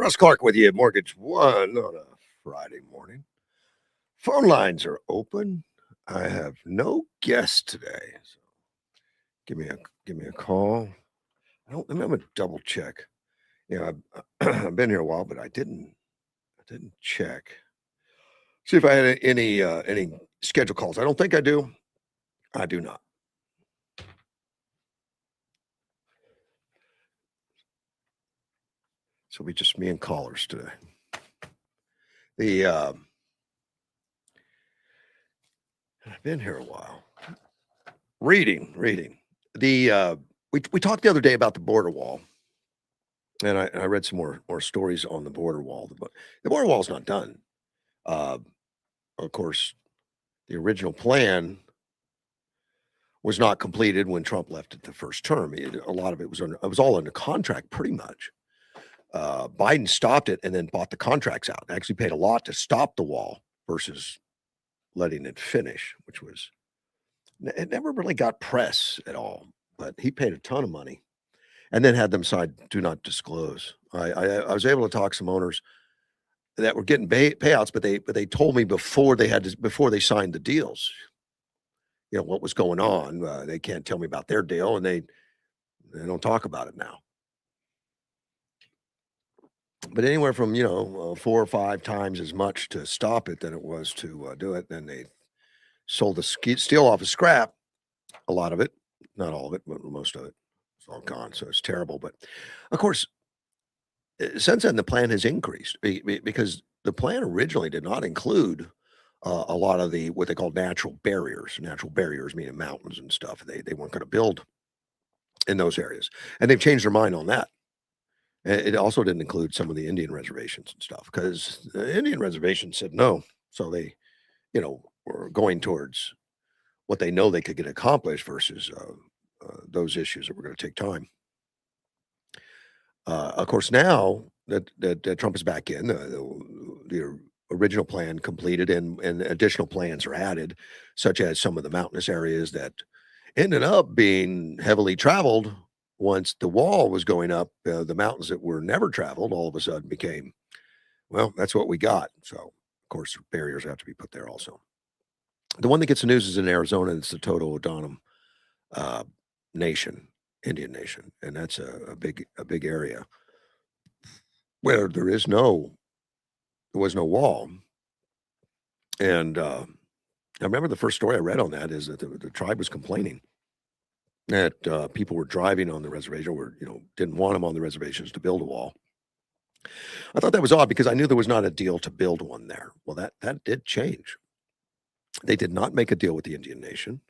Russ Clark with you at Mortgage One on a Friday morning. Phone lines are open. I have no guests today, so give me a give me a call. I'm gonna double check. I've been here a while, but I didn't check. See if I had any scheduled calls. I don't think I do. I do not. So it'll be just me and callers today. The I've been here a while. Reading. We talked the other day about the border wall, and I read some more stories on the border wall. The border wall is not done. Uh, of course, the original plan was not completed when Trump left it the first term. A lot of it was all under contract, pretty much. Biden stopped it and then bought the contracts out. Actually, paid a lot to stop the wall versus letting it finish, which was it never really got press at all. But he paid a ton of money and then had them sign do not disclose. I was able to talk some owners that were getting payouts, but they told me before they signed the deals, what was going on. They can't tell me about their deal, and they don't talk about it now. But anywhere from 4 or 5 times as much to stop it than it was to do it. Then they sold the steel off as scrap, a lot of it, not all of it, but most of it. It's all gone, so it's terrible. But of course, since then, the plan has increased because the plan originally did not include a lot of the what they call natural barriers. Natural barriers meaning mountains and stuff. They weren't going to build in those areas, and they've changed their mind on that. It also didn't include some of the Indian reservations and stuff because the Indian reservation said no. So they, were going towards what they know they could get accomplished versus those issues that were going to take time. Of course, now that Trump is back in, the original plan completed and additional plans are added, such as some of the mountainous areas that ended up being heavily traveled. Once the wall was going up, the mountains that were never traveled all of a sudden became, well, that's what we got. So, of course, barriers have to be put there also. The one that gets the news is in Arizona. It's the Total O'Donnell uh, Nation, Indian Nation, and that's a big area where there was no wall. And I remember the first story I read on that is that the tribe was complaining that people were driving on the reservation or didn't want them on the reservations to build a wall. I thought that was odd because I knew there was not a deal to build one there. Well, that did change. They did not make a deal with the Indian Nation.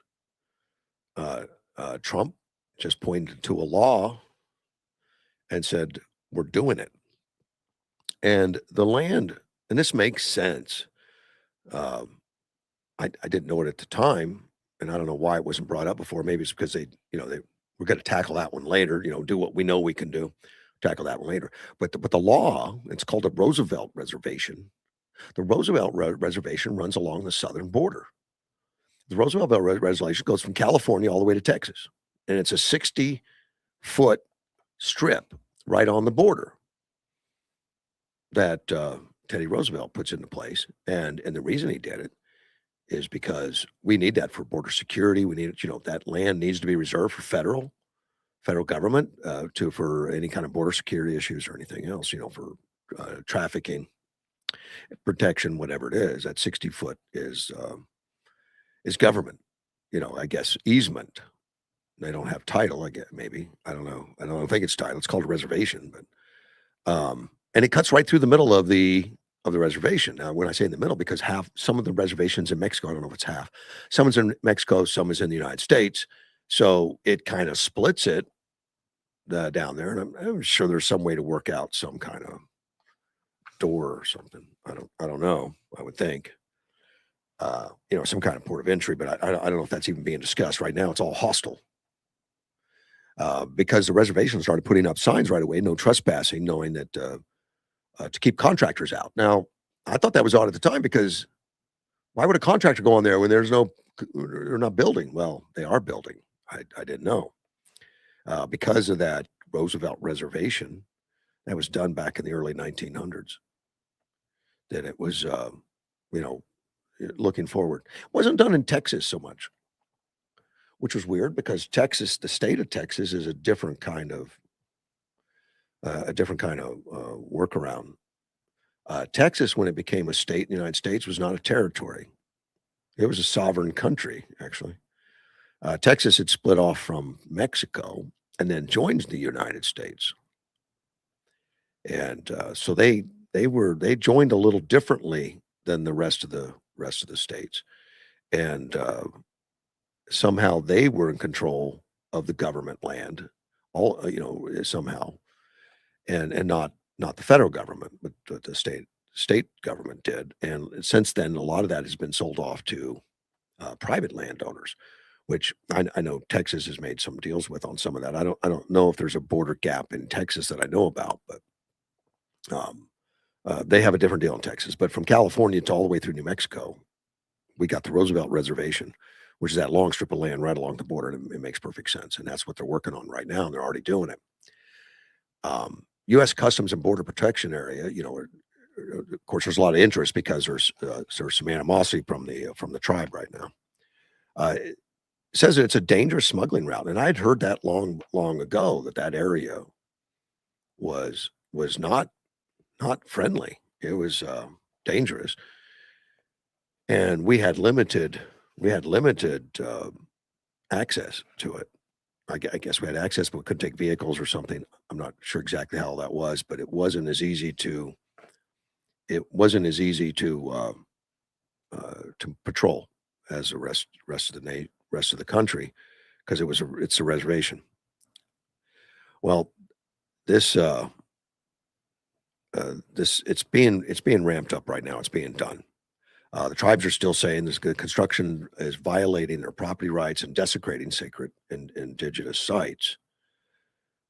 Trump just pointed to a law and said, "We're doing it." And the land, and this makes sense. Um, I didn't know it at the time, and I don't know why it wasn't brought up before. Maybe it's because they were going to tackle that one later. Do what we know we can do, tackle that one later. But the law, it's called the Roosevelt Reservation. The Roosevelt Reservation runs along the southern border. The Roosevelt Reservation goes from California all the way to Texas, and it's a 60-foot strip right on the border that Teddy Roosevelt puts into place. And the reason he did it is because we need that for border security. We need it, that land needs to be reserved for federal government for any kind of border security issues or anything else, for trafficking, protection, whatever it is. That 60-foot is government, I guess easement. They don't have title, I guess, maybe. I don't know. I don't think it's title. It's called a reservation, but and it cuts right through the middle of the reservation. Now, when I say in the middle, because some of the reservations in Mexico, I don't know if it's half. Some is in Mexico, some is in the United States. So it kind of splits it down there. And I'm sure there's some way to work out some kind of door or something. I don't know. I would think. Some kind of port of entry, but I don't know if that's even being discussed right now. It's all hostile. Because the reservation started putting up signs right away, no trespassing, knowing that to keep contractors out. Now, I thought that was odd at the time because why would a contractor go on there when they're not building? Well, they are building. I didn't know because of that Roosevelt Reservation. That was done back in the early 1900s. That it was, you know, looking forward. Wasn't done in Texas so much, which was weird because Texas, the state of Texas, is a different kind of workaround. Texas, when it became a state in the United States, was not a territory. It was a sovereign country, actually. Texas had split off from Mexico and then joined the United States, and so they joined a little differently than the rest of the states, and somehow they were in control of the government land, somehow, and not the federal government, but the state government did, and since then, a lot of that has been sold off to private landowners, which I know Texas has made some deals with on some of that. I don't know if there's a border gap in Texas that I know about, but um, they have a different deal in Texas. But from California to all the way through New Mexico, we got the Roosevelt Reservation, which is that long strip of land right along the border, and it makes perfect sense. And that's what they're working on right now, and they're already doing it. U.S. Customs and Border Protection Area, of course, there's a lot of interest because there's some animosity from the tribe right now. It says that it's a dangerous smuggling route, and I'd heard that long ago that area was not friendly. It was dangerous, and we had limited access to it. I guess we had access, but we couldn't take vehicles or something. I'm not sure exactly how that was, but it wasn't as easy to patrol as the rest of the country because it's a reservation. Well, this it's being ramped up right now. It's being done. The tribes are still saying this good construction is violating their property rights and desecrating sacred and indigenous sites,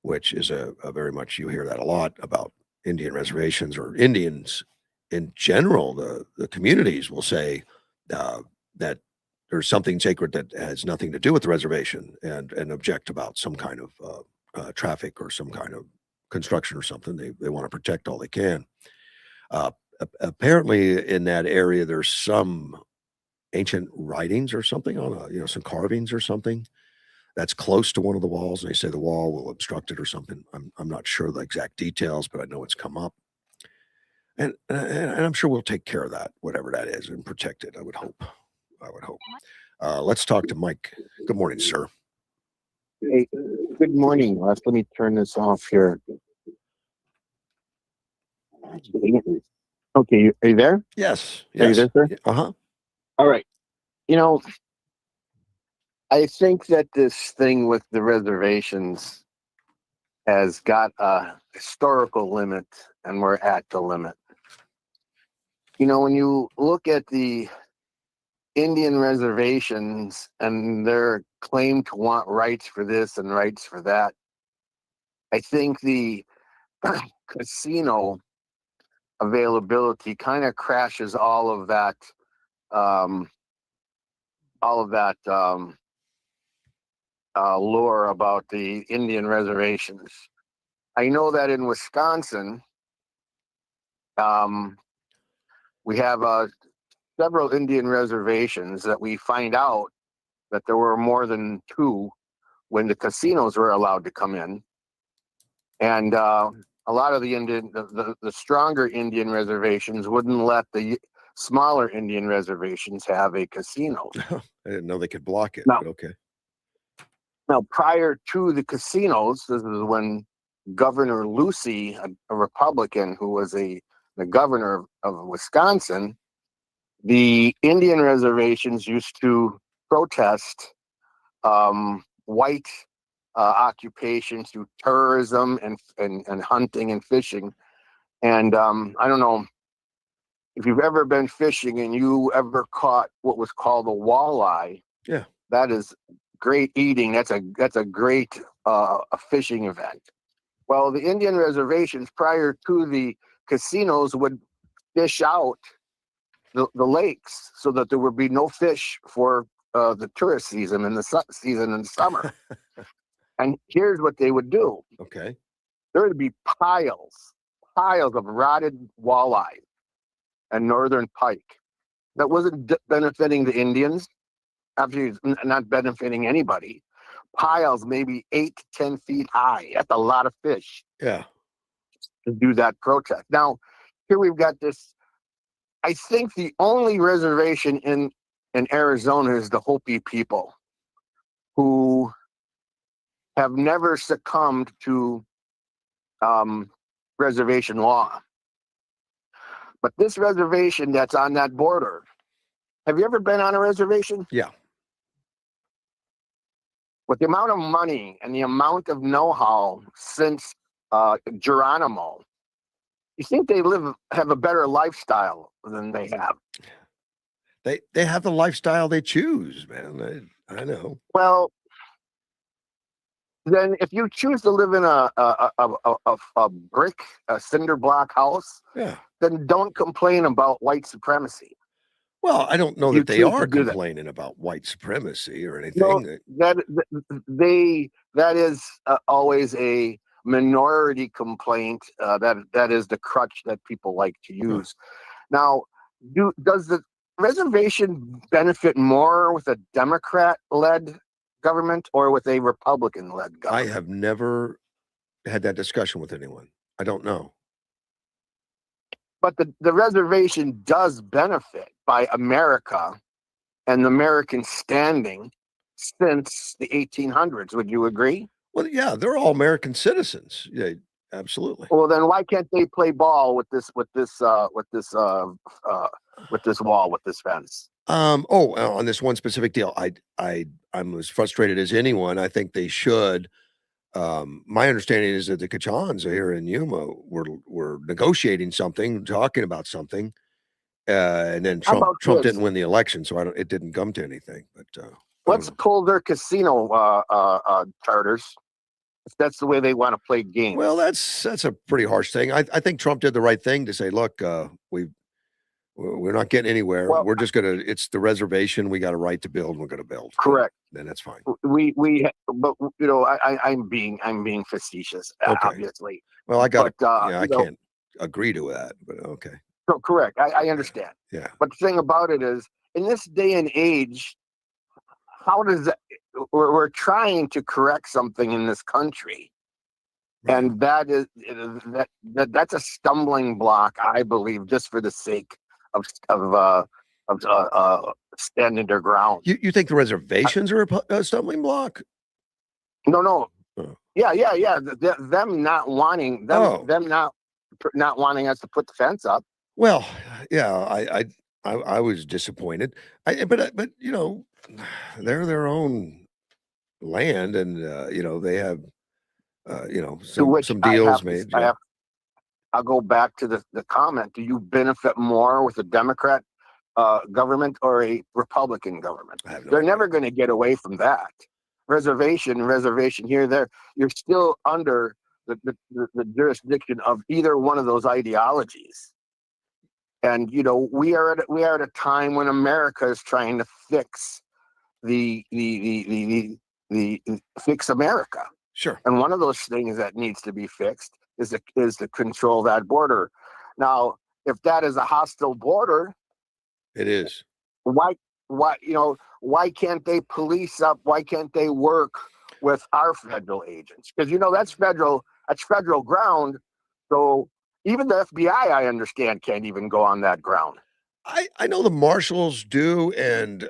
which is a very much you hear that a lot about Indian reservations or Indians in general. The communities will say that there's something sacred that has nothing to do with the reservation and object about some kind of traffic or some kind of construction or something. They want to protect all they can. Apparently, in that area, there's some ancient writings or something on some carvings or something that's close to one of the walls, and they say the wall will obstruct it or something. I'm not sure the exact details, but I know it's come up, and I'm sure we'll take care of that, whatever that is, and protect it. I would hope. I would hope. Let's talk to Mike. Good morning, sir. Hey, good morning, Les. Let me turn this off here. Okay, are you there? Yes. Are you Yes. there, sir? Uh-huh. All right. You know, I think that this thing with the reservations has got a historical limit, and we're at the limit. When you look at the Indian reservations and their claim to want rights for this and rights for that, I think the casino availability kind of crashes um, all of that lore about the Indian reservations. I know that in Wisconsin, we have several Indian reservations that we find out that there were more than two when the casinos were allowed to come in, and a lot of the stronger Indian reservations wouldn't let the smaller Indian reservations have a casino. I didn't know they could block it, Now, but okay. prior to the casinos, this is when Governor Lucy, a Republican who was the governor of Wisconsin, the Indian reservations used to protest white occupation through tourism and hunting and fishing. And I don't know if you've ever been fishing and you ever caught what was called a walleye. Yeah. That is great eating. That's a great a fishing event. Well, the Indian reservations prior to the casinos would fish out the lakes so that there would be no fish for the tourist season in the summer. And here's what they would do. Okay. there would be piles of rotted walleye and northern pike that wasn't benefiting the Indians, actually not benefiting anybody. Piles maybe 8 to 10 feet high. That's a lot of fish Yeah. to do that protest. Now, here we've got this. I think the only reservation in Arizona is the Hopi people, who have never succumbed to reservation law. But this reservation that's on that border, have you ever been on a reservation? Yeah. With the amount of money and the amount of know-how since Geronimo, you think they have a better lifestyle than they have? They have the lifestyle they choose, man. I know. Well, then if you choose to live in a brick, a cinder block house, Yeah. then don't complain about white supremacy. Well, I don't know You that they choose to are do that. complaining about white supremacy or No, anything. that is always a minority complaint. That is the crutch that people like to Huh. use. Now, does the reservation benefit more with a Democrat-led government or with a Republican-led I government? have never had that discussion with anyone. I don't know. But the reservation does benefit by America and American standing since the 1800s. Would you agree? Well, yeah, they're all American citizens. Yeah, absolutely. Well, then why can't they play ball with this wall, with this fence? On this one specific deal, I'm as frustrated as anyone. I think they should. My understanding is that the Kachans here in Yuma were negotiating something, talking about something, and then How Trump about Trump this? didn't win the election, so it didn't come to anything. But I don't Let's know. pull their casino charters if that's the way they want to play games. Well, that's a pretty harsh thing. I think Trump did the right thing to say, look, we're not getting anywhere. Well, We're just gonna. It's the reservation. We got a right to build. We're gonna build. correct. Then that's fine. But I'm being facetious, Okay. obviously. Well, I got. But Yeah, I can't agree to that, but okay. so correct. I understand. Yeah. But the thing about it is, in this day and age, how does that? We're trying to correct something in this country, Right. and that's a stumbling block, I believe, just for the sake of standing their ground. You think the reservations are a stumbling block? No. Oh. Yeah. Them not wanting them not wanting us to put the fence up. Well, yeah, I was disappointed. But they're their own land, and they have To which some deals made. Yeah. I'll go back to the comment. Do you benefit more with a Democrat government or a Republican government? I have no They're idea. never going to get away from that. Reservation here, there. You're still under the jurisdiction of either one of those ideologies. And we are at a time when America is trying to fix the fix America. Sure. And one of those things that needs to be fixed is to control that border. Now, if that is a hostile border, It is. why can't they police up? Why can't they work with our federal agents? Because that's federal ground. So even the FBI, I understand, can't even go on that ground. I know the marshals do, and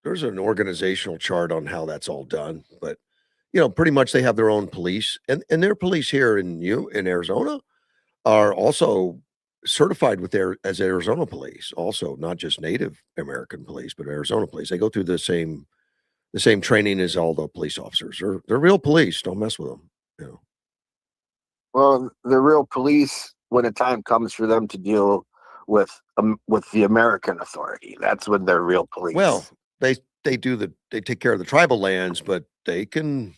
there's an organizational chart on how that's all done, but pretty much they have their own police, and their police here in Arizona are also certified as Arizona police, also not just Native American police, but Arizona police. They go through the same training as all the police officers. They're real police. Don't mess with them. Well, the real police when the time comes for them to deal with the American authority. That's when they're real police. Well, they take care of the tribal lands, but they can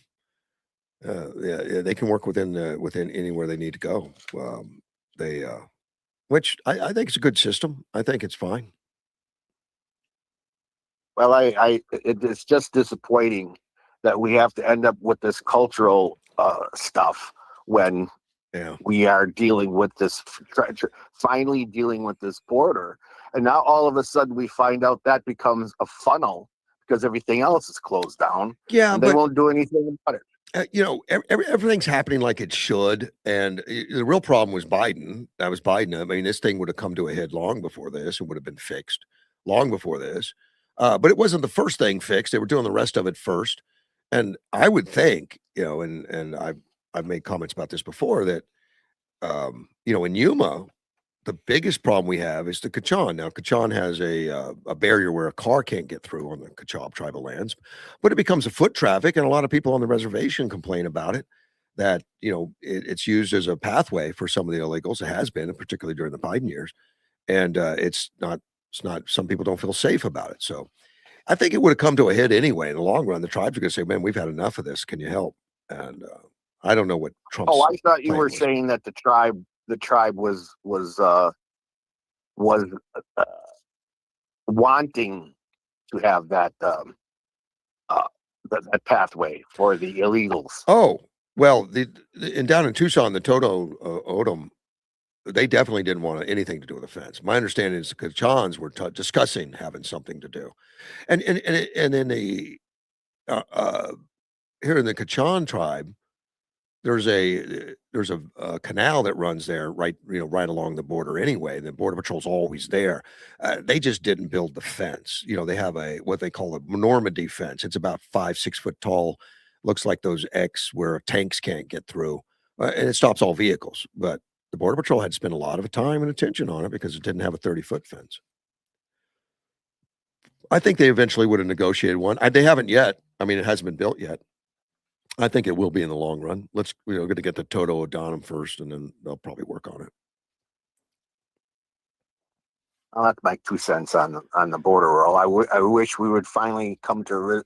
they can work within anywhere they need to go. They which I think it's a good system. I think it's fine. Well, it's just disappointing that we have to end up with this cultural stuff when Yeah. we are dealing with this, finally dealing with this border. And now all of a sudden we find out that becomes a funnel because everything else is closed down Yeah, and they but won't do anything about it. everything's happening like it should, and the real problem was Biden. That was Biden. I mean, this thing would have come to a head long before this and would have been fixed long before this. But it wasn't the first thing fixed. They were doing the rest of it first, and I would think, and I've made comments about this before that, in Yuma, the biggest problem we have is the Kachan. Now, Kachan has a barrier where a car can't get through on the Kachab tribal lands, but it becomes a foot traffic, and a lot of people on the reservation complain about it. That it's used as a pathway for some of the illegals. It has been, and particularly during the Biden years, and it's not. It's not. Some people don't feel safe about it. So I think it would have come to a head anyway. In the long run, the tribes are going to say, "Man, we've had enough of this. Can you help?" And I don't know what Oh, Trump's I thought you plan were was. saying that the tribe was wanting to have uh, that pathway for the illegals. Oh, well, and down in Tucson, the Toto Odom, they definitely didn't want anything to do with the fence. My understanding is the Kachans were discussing having something to do, and in the uh, uh, here in the Kachan tribe, there's a canal that runs there right along the border anyway. The border patrol's always there. They just didn't build the fence. They have what they call a Normandy fence. It's about 5, 6 foot tall. Looks like those X where tanks can't get through, and it stops all vehicles. But the border patrol had spent a lot of time and attention on it because it didn't have a 30-foot fence. I think they eventually would have negotiated one. They haven't yet. I mean, it hasn't been built yet. I think it will be in the long run. We're going to get the Toto O'Donnell first, and then they'll probably work on it. Well, that's my 2 cents on the border roll. I wish we would finally come to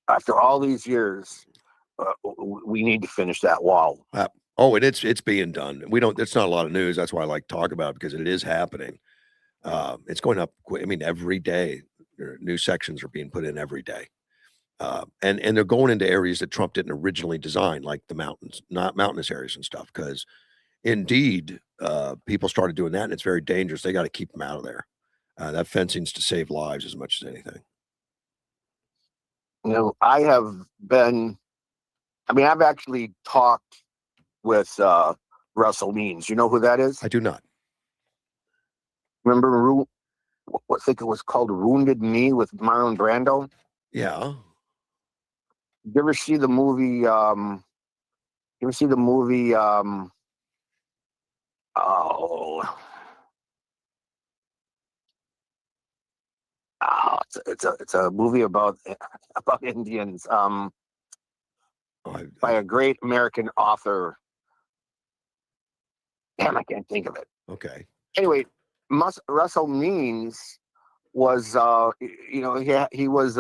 after all these years. We need to finish that wall. Oh, and it's being done. We don't. It's not a lot of news. That's why I like to talk about it because it is happening. It's going up. I mean, every day, new sections are being put in every day, and they're going into areas that Trump didn't originally design, like the mountains, not mountainous areas and stuff. Because indeed, people started doing that, and it's very dangerous. They got to keep them out of there. That fencing's to save lives as much as anything. I have been. I mean, I've actually talked with Russell Means. You know who that is? I do not. Remember, I think it was called Wounded Knee with Marlon Brando. Yeah. You ever see the movie? You ever see the movie? Oh, it's a movie about Indians. Oh, By a great American author. Damn, I can't think of it. okay. Anyway, Russell Means was, he was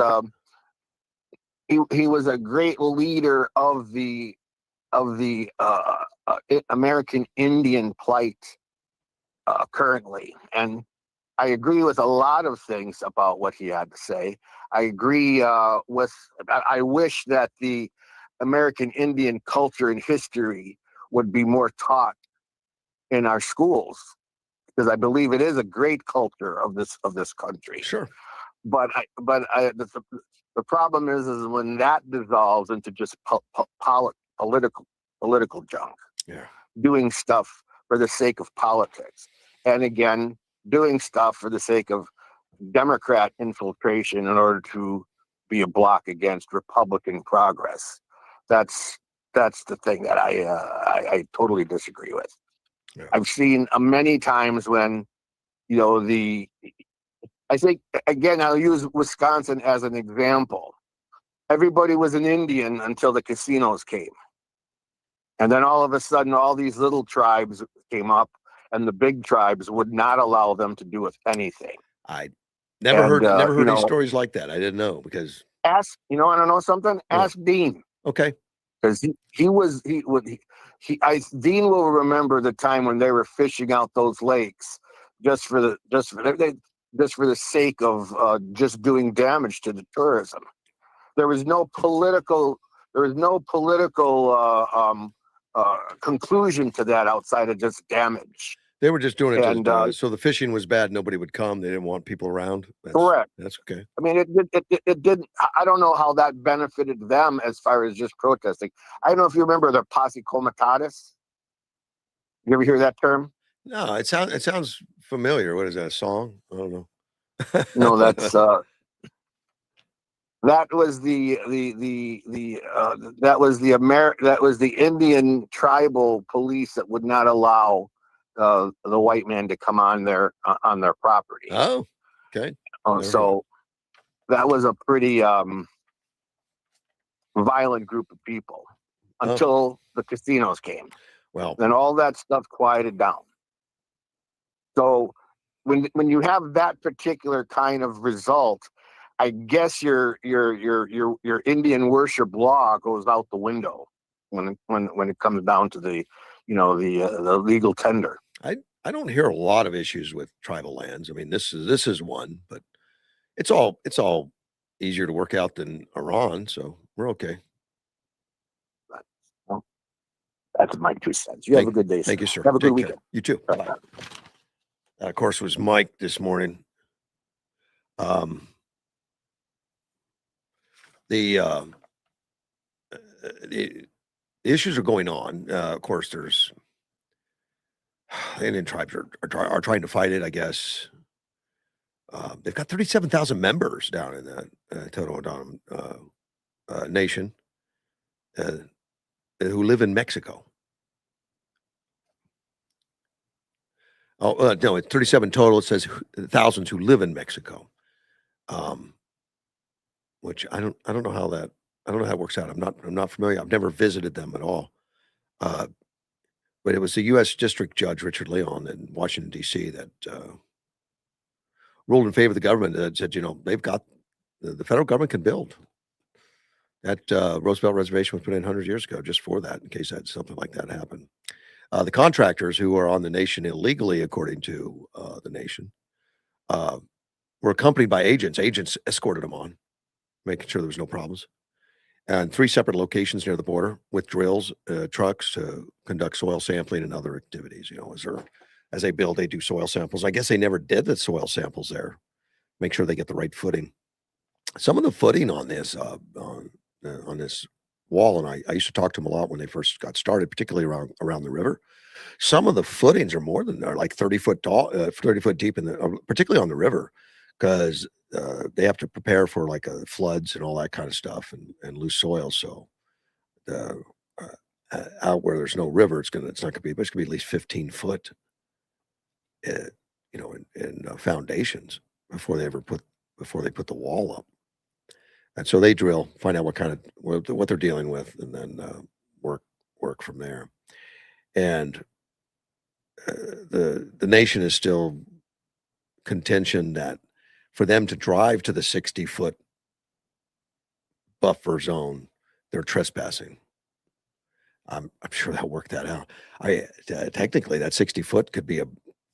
he was a great leader of the American Indian plight currently, and I agree with a lot of things about what he had to say. I agree with. I wish that the American Indian culture and history would be more taught in our schools because I believe it is a great culture of this country. Sure. But the problem is when that dissolves into just political junk. Yeah. Doing stuff for the sake of politics, and again, doing stuff for the sake of Democrat infiltration in order to be a block against Republican progress. That's the thing that I totally disagree with. Yeah. I've seen many times when I think again I'll use Wisconsin as an example. Everybody was an Indian until the casinos came. And then all of a sudden, all these little tribes came up, and the big tribes would not allow them to do with anything. I never And, heard any stories like that. I didn't know because want to know something? Ask Dean. Okay. Because Dean will remember the time when they were fishing out those lakes just for the sake of just doing damage to the tourism. there was no political conclusion to that outside of just damage. They were just doing it And so the fishing was bad. Nobody would come. They didn't want people around. correct. That's okay. I mean, it didn't. I don't know how that benefited them as far as just protesting. I don't know if you remember the posse comitatus. You ever hear that term? No, it sounds familiar. What is that, a song? I don't know. No, that's that was that was the Indian tribal police that would not allow the white man to come on their property. Oh, okay. So that was a pretty violent group of people until the casinos came. Well, then all that stuff quieted down. So when you have that particular kind of result, I guess your Indian worship law goes out the window when it comes down to the legal tender. I don't hear a lot of issues with tribal lands. I mean, this is one, but it's all easier to work out than Iran, so we're okay. That's my 2 cents. You have a good day. Thank you, sir. Have a good weekend. You too. Bye. That, of course, was Mike this morning. The issues are going on. Of course, there's Indian tribes are trying to fight it, I guess. They've got 37,000 members down in that total autonomous nation who live in Mexico. Oh, no, it's 37 total. It says thousands who live in Mexico. Which I don't know how that works out. I'm not familiar. I've never visited them at all. But it was the U.S. District Judge Richard Leon in Washington D.C. that ruled in favor of the government. That said, they've got the federal government can build. That Roosevelt Reservation was put in 100 years ago just for that, in case that something like that happened. The contractors who are on the nation illegally, according to the nation, were accompanied by agents. Agents escorted them on, making sure there was no problems. And 3 separate locations near the border with drills, trucks to conduct soil sampling and other activities. As they build, they do soil samples. I guess they never did the soil samples there. Make sure they get the right footing. Some of the footing on this wall, and I used to talk to them a lot when they first got started, particularly around the river. Some of the footings are like 30 foot tall, 30 foot deep particularly on the river, because they have to prepare for like floods and all that kind of stuff and loose soil. So out where there's no river, it's not going to be, but it's going to be at least 15 foot, in foundations before they put the wall up. And so they drill, find out what they're dealing with, and then work from there. And the nation is still contention that for them to drive to the 60-foot buffer zone, they're trespassing. I'm sure they'll work that out. Technically, that 60-foot could be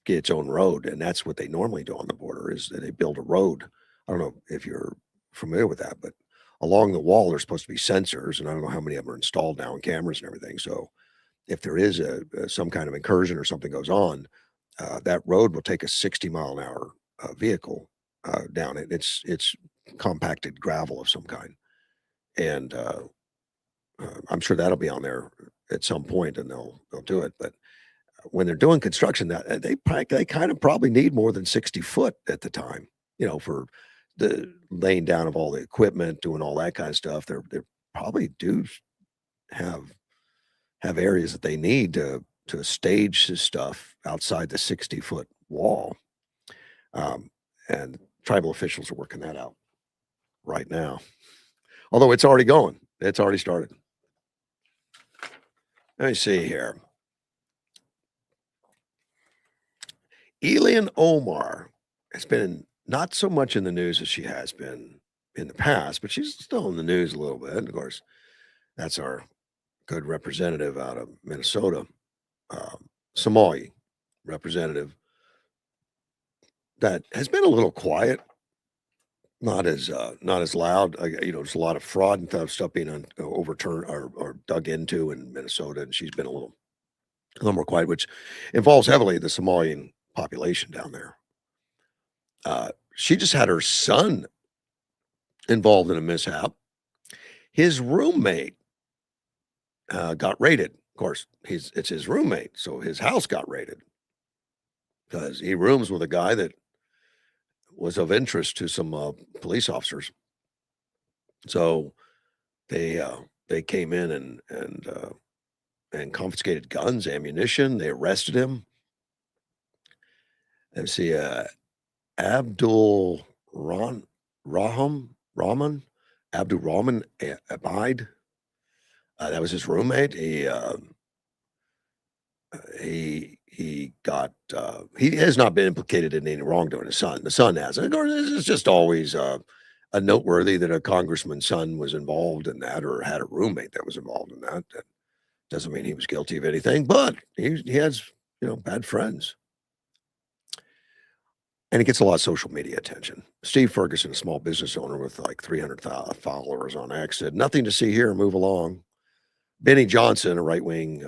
its own road, and that's what they normally do on the border. Is that they build a road. I don't know if you're familiar with that, but along the wall there's supposed to be sensors, and I don't know how many of them are installed now, and cameras and everything. So if there is some kind of incursion or something goes on, that road will take a 60-mile-an-hour vehicle down it. It's compacted gravel of some kind, and I'm sure that'll be on there at some point, and they'll do it. But when they're doing construction, that they kind of probably need more than 60 foot at the time, for the laying down of all the equipment, doing all that kind of stuff. They probably do have areas that they need to stage this stuff outside the 60-foot wall. And tribal officials are working that out right now. Although it's already going. It's already started. Let me see here. Elian Omar has been not so much in the news as she has been in the past, but she's still in the news a little bit. And of course, that's our good representative out of Minnesota, Somali representative, that has been a little quiet not as loud. There's a lot of fraud and stuff being overturned or dug into in Minnesota, and she's been a little more quiet, which involves heavily the Somalian population down there. She just had her son involved in a mishap. His roommate got raided. Of course, it's his roommate, so his house got raided because he rooms with a guy that was of interest to some police officers. So they came in and confiscated guns, ammunition. They arrested him. Let's see, Abdul Ron Rahman Abdul Rahman Abide. That was his roommate. He has not been implicated in any wrongdoing. His son, the son has. And of course, it's just always a noteworthy that a congressman's son was involved in that, or had a roommate that was involved in that. That doesn't mean he was guilty of anything, but he has bad friends, and he gets a lot of social media attention. Steve Ferguson, a small business owner with like 300,000 followers on X, said, "Nothing to see here. Move along." Benny Johnson, a right wing,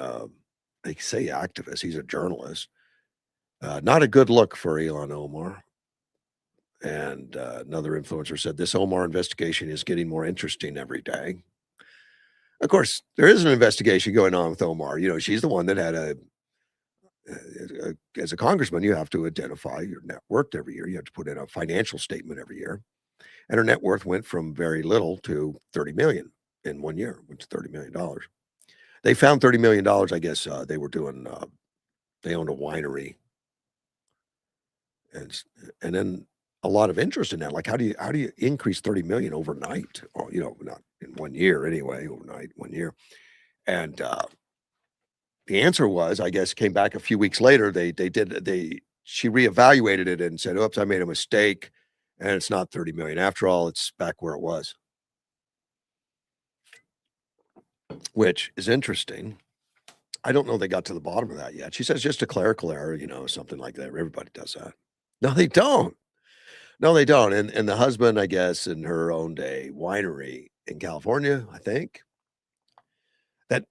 they say activist, he's a journalist. Not a good look for Elon Omar. And another influencer said, "This Omar investigation is getting more interesting every day." Of course, there is an investigation going on with Omar. She's the one that had as a congressman, you have to identify your net worth every year. You have to put in a financial statement every year. And her net worth went from very little to 30 million in 1 year, went to $30 million. They found $30 million. I guess they were doing. They owned a winery, and and then a lot of interest in that. Like, how do you increase 30 million overnight? Or, not in 1 year anyway. Overnight, 1 year, and the answer was, I guess, came back a few weeks later. She reevaluated it and said, "Oops, I made a mistake, and it's not 30 million after all. It's back where it was," which is interesting. I don't know they got to the bottom of that yet. She says just a clerical error, something like that. Everybody does that. No, they don't. No, they don't. And the husband, I guess, in her own day, winery in California, I think, that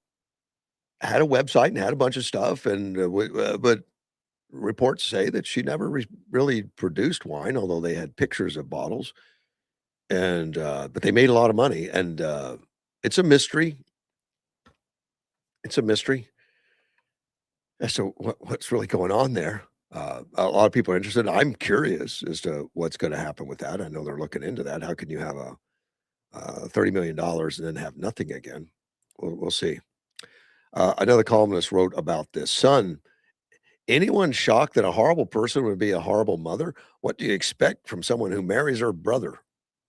had a website and had a bunch of stuff, and but reports say that she never really produced wine, although they had pictures of bottles, and but they made a lot of money, and it's a mystery. It's a mystery as to what's really going on there. A lot of people are interested. I'm curious as to what's going to happen with that. I know they're looking into that. How can you have a $30 million and then have nothing again? We'll see. Another columnist wrote about this. Son, anyone shocked that a horrible person would be a horrible mother? What do you expect from someone who marries her brother?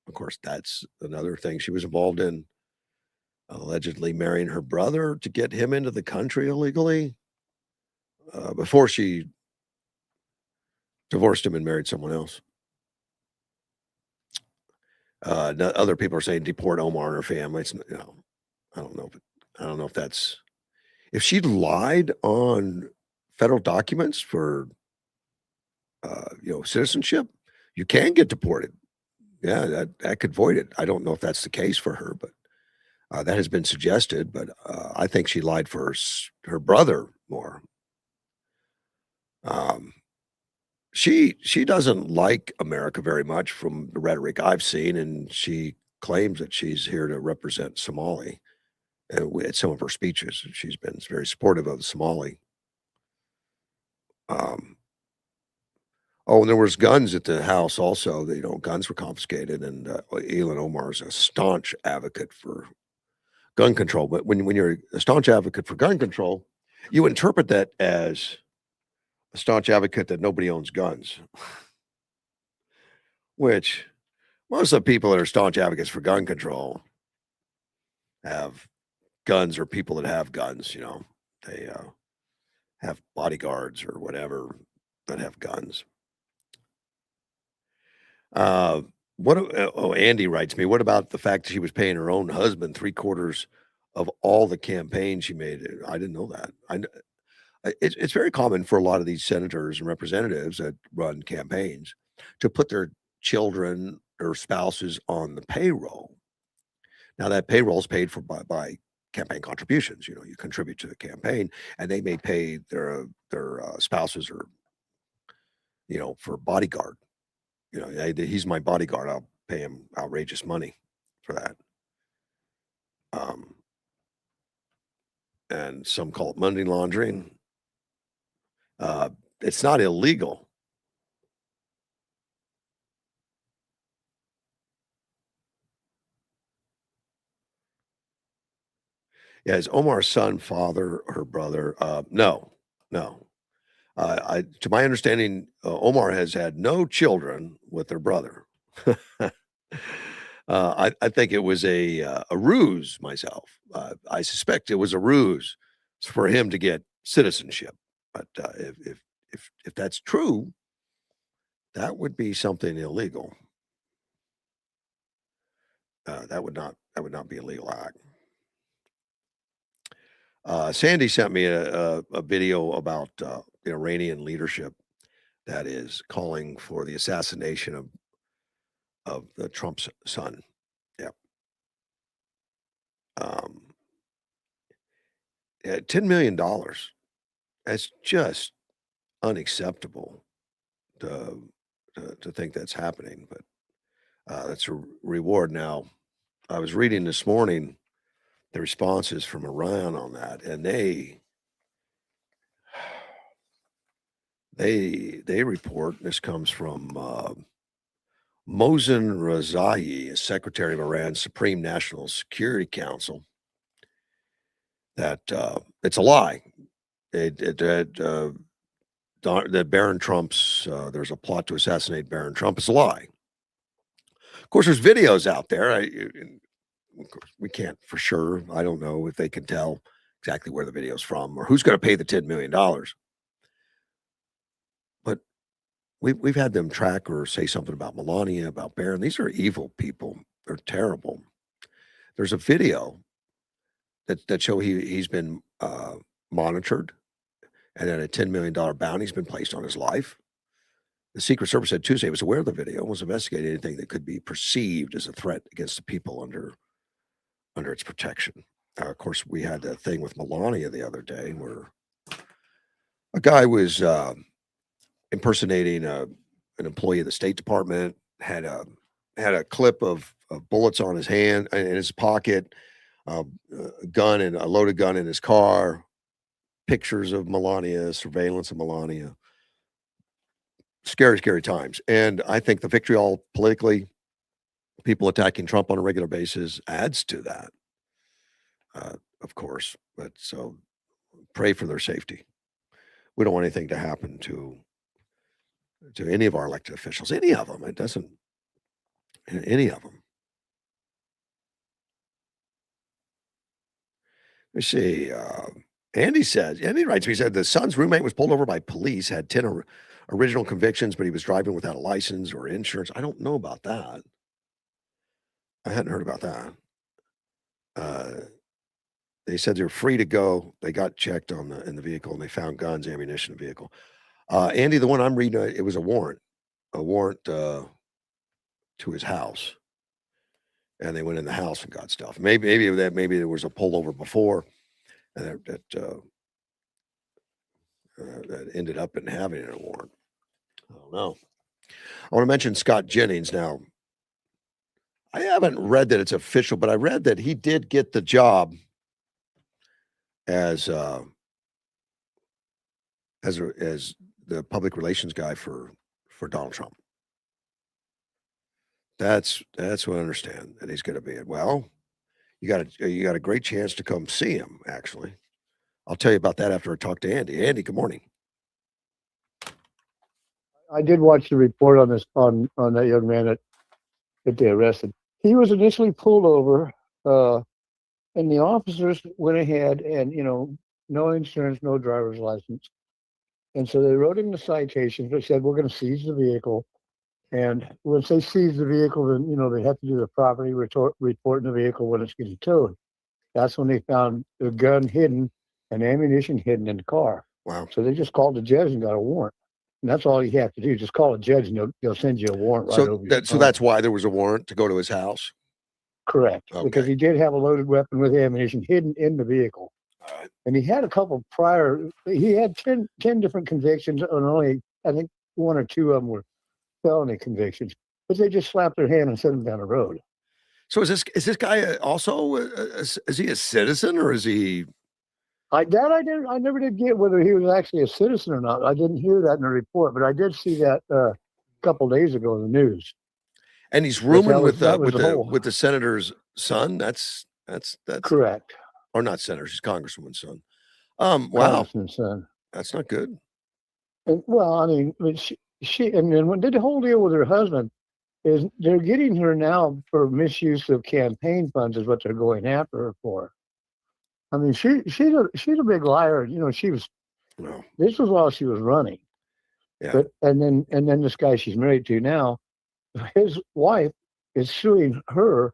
Of course, that's another thing she was involved in, allegedly marrying her brother to get him into the country illegally before she divorced him and married someone else. Other people are saying deport Omar and her family. I don't know. I don't know if she lied on federal documents for citizenship. You can get deported. Yeah, that could void it. I don't know if that's the case for her, but that has been suggested. But I think she lied for her brother more. Um, she doesn't like America very much from the rhetoric I've seen, and she claims that she's here to represent Somali. At some of her speeches, she's been very supportive of the Somali. Um, oh, and there was guns at the house also. Guns were confiscated, and Elon Omar is a staunch advocate for gun control. But when you're a staunch advocate for gun control, you interpret that as a staunch advocate that nobody owns guns, which most of the people that are staunch advocates for gun control have guns, or people that have guns. They have bodyguards or whatever that have guns. Andy writes me, what about the fact that she was paying her own husband 3/4 of all the campaign she made? I didn't know that. It's very common for a lot of these senators and representatives that run campaigns to put their children, or spouses on the payroll. Now that payroll is paid for by campaign contributions. You know, you contribute to the campaign, and they may pay their spouses or for bodyguard. You know, "Hey, he's my bodyguard. I'll pay him outrageous money for that." Um, and some call it money laundering. Uh, it's not illegal. Yeah, is Omar's son, father, or brother? No, no. To my understanding, Omar has had no children with their brother. I think it was a ruse myself. I suspect it was a ruse for him to get citizenship. But if that's true, that would be something illegal. That would not be a legal act. Sandy sent me a video about the Iranian leadership that is calling for the assassination of the Trump's son. Yeah. Um, yeah, $10 million. That's just unacceptable to think that's happening, but that's a reward. Now, I was reading this morning the responses from Iran on that, and they report. This comes from Mohsen Rezai, as Secretary of Iran's Supreme National Security Council, that it's a lie. That Barron Trump's there's a plot to assassinate Barron Trump. It's a lie. Of course, there's videos out there. Of course, we can't for sure. I don't know if they can tell exactly where the video's from or who's going to pay the $10 million. But we've had them track or say something about Melania, about Barron. These are evil people. They're terrible. There's a video that show he's been monitored, and then a $10 million bounty's been placed on his life. The Secret Service said Tuesday it was aware of the video and was investigating anything that could be perceived as a threat against the people under its protection. Of course, we had a thing with Melania the other day where a guy was impersonating an employee of the State Department, had a clip of bullets on his hand in his pocket, uh, a gun and a loaded gun in his car, pictures of Melania, surveillance of Melania. Scary, scary times. And I think the vitriol politically, people attacking Trump on a regular basis adds to that, of course. But so pray for their safety. We don't want anything to happen to any of our elected officials, any of them. It doesn't, any of them. Let's see. Andy writes me, he said the son's roommate was pulled over by police, had 10 original convictions, but he was driving without a license or insurance. I don't know about that. I hadn't heard about that. They said they're free to go. They got checked in the vehicle and they found guns, ammunition, in the vehicle. Andy, the one I'm reading, it was a warrant to his house, and they went in the house and got stuff. Maybe there was a pullover before, and that ended up in having a warrant. I don't know. I want to mention Scott Jennings now. I haven't read that it's official, but I read that he did get the job as the public relations guy for Donald Trump. That's what I understand that he's going to be. Well, you got a great chance to come see him. Actually, I'll tell you about that after I talk to Andy. Andy, good morning. I did watch the report on this on that young man that they arrested. He was initially pulled over, and the officers went ahead and no insurance, no driver's license, and so they wrote him the citation. They said we're going to seize the vehicle, and once they seize the vehicle, then they have to do the property report in the vehicle when it's getting towed. That's when they found the gun hidden and ammunition hidden in the car. Wow. So they just called the judge and got a warrant. And that's all you have to do. Just call a judge and they'll send you a warrant right over your So phone. that's why there was a warrant to go to his house. Correct. Because Okay. he did have a loaded weapon with ammunition hidden in the vehicle. All right. And he had a couple he had 10 different convictions, and only, I think, 1 or 2 of them were felony convictions. But they just slapped their hand and sent him down the road. So is this guy also, is he a citizen or is he? I never did get whether he was actually a citizen or not. I didn't hear that in the report, but I did see that a couple days ago in the news. And he's rooming with the senator's son. That's correct. Or not senator, she's congresswoman's son. Wow, Congressman's son. that's not good. And, well, I mean, she and then when did the whole deal with her husband is they're getting her now for misuse of campaign funds is what they're going after her for. I mean, she's a big liar. You know, she was. No. This was while she was running. Yeah. But and then this guy she's married to now, his wife is suing her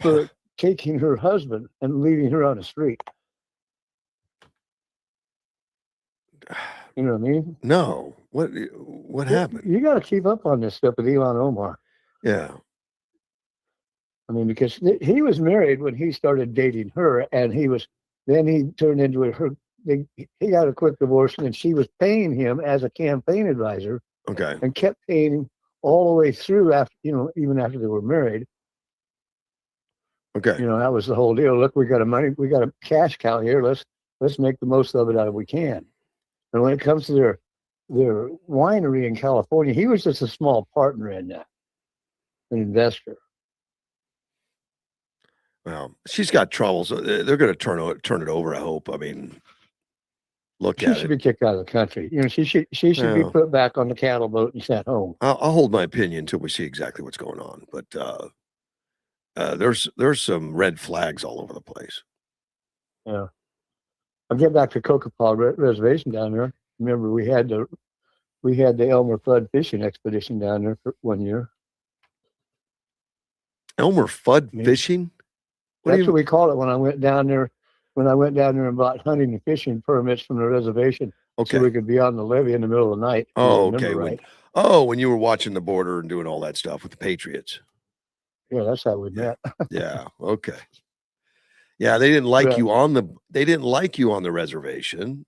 for taking her husband and leaving her on the street. You know what I mean? No. What happened? You got to keep up on this stuff with Elon Omar. Yeah. I mean, because he was married when he started dating her, and then he turned into he got a quick divorce, and she was paying him as a campaign advisor. Okay. And kept paying him all the way through after, even after they were married. Okay. That was the whole deal. Look, we got a cash cow here. Let's make the most of it out of we can. And when it comes to their winery in California, he was just a small partner in that, an investor. Well, she's got troubles. They're going to turn it over. I hope. I mean, She should be kicked out of the country. She should be put back on the cattle boat and sent home. I'll hold my opinion until we see exactly what's going on. But there's some red flags all over the place. Yeah. I'll get back to Coca-Cola Reservation down there. Remember, we had the Elmer Fudd fishing expedition down there for 1 year. Elmer Fudd fishing? That's what we called it when I went down there. When I went down there and bought hunting and fishing permits from the reservation, okay, so we could be on the levee in the middle of the night. Oh, okay. Right. When you were watching the border and doing all that stuff with the Patriots. Yeah, that's how we met. Yeah. Okay. Yeah, they didn't like you on the reservation,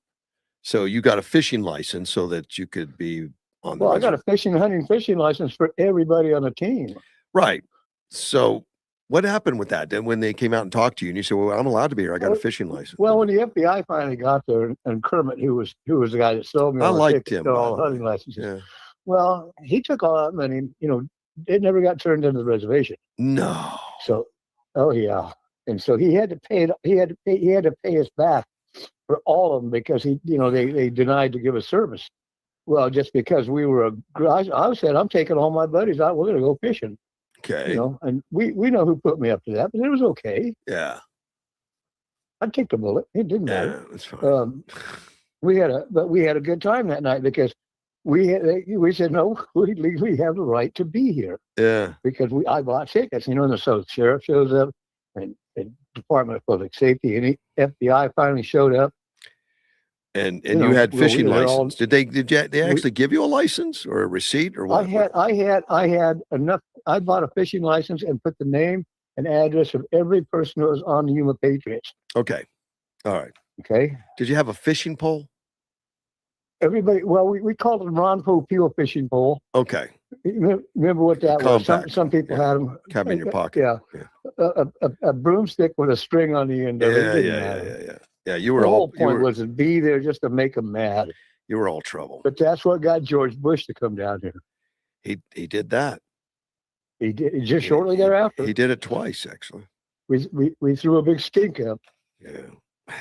so you got a fishing license so that you could be on the. Well, I got a hunting fishing license for everybody on the team. Right. So what happened with that? Then when they came out and talked to you and you said, well, I'm allowed to be here. I got a fishing license. Well, when the FBI finally got there and Kermit, who was the guy that sold me all the hunting licenses. Yeah. Well, he took all that money, it never got turned into the reservation. No. So, oh yeah. And so he had to pay us back for all of them because they denied to give us service. Well, just because I said, I'm taking all my buddies out. We're going to go fishing. Okay. And we know who put me up to that, but it was okay. Yeah. I'd take the bullet. It didn't matter. Yeah, that's fine. We had a good time that night because we said, no, we legally have the right to be here. Yeah. Because I bought tickets, and so the sheriff shows up and the Department of Public Safety and the FBI finally showed up. And you had fishing license. Did they actually give you a license or a receipt or what? I had enough. I bought a fishing license and put the name and address of every person who was on the Yuma Patriots. Okay. All right. Okay. Did you have a fishing pole? Everybody, well, we called it Ron Peel fishing pole. Okay. Remember what that was? Some people had them. Kept them in your pocket. Yeah. A broomstick with a string on the end of it. Yeah. Yeah, you were the whole point was to be there just to make them mad. You were all trouble. But that's what got George Bush to come down here. He did that. He did just shortly thereafter. He did it twice, actually. We threw a big stink up. Yeah.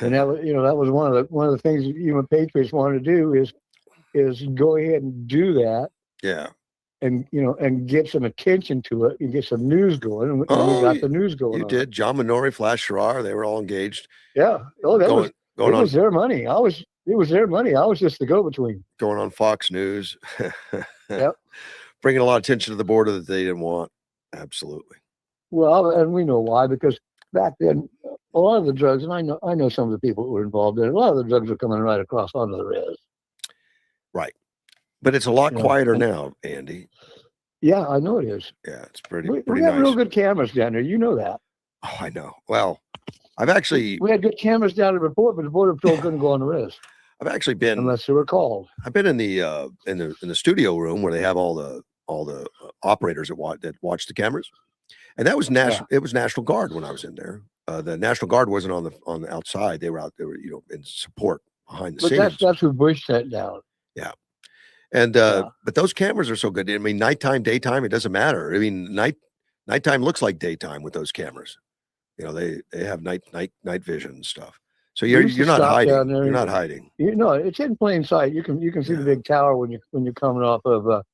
And that was one of the things that Yuma Patriots wanted to do is go ahead and do that. Yeah. And get some attention to it and get some news going. And we got the news going. You did. John Minori, Flash Sherrar, they were all engaged. Yeah. Oh, it was their money. It was their money. I was just the go-between. Going on Fox News. Yep. Bringing a lot of attention to the border that they didn't want. Absolutely. Well, and we know why, because back then, a lot of the drugs, and I know some of the people who were involved in it, a lot of the drugs were coming right across onto the res. Right. But it's a lot You know, quieter and now, Andy. yeah, I know it is. Yeah, it's pretty We have nice. real good cameras down there. You know that. Oh, I know. Well, I've actually We had good cameras down there before, but the border patrol couldn't go on the res been unless they were called. I've been in the studio room where they have all the operators that watch the cameras, and that was national. It was National Guard when I was in there. The National Guard wasn't on the outside; they were out there, in support behind the But scenes. that's who Bush sent down. Yeah, and but those cameras are so good. I mean, nighttime, daytime, it doesn't matter. I mean, nighttime looks like daytime with those cameras. They have night vision and stuff. So We you're used to not stop hiding. down there. You're not hiding. You know, it's in plain sight. You can see Yeah. the big tower when you're coming off of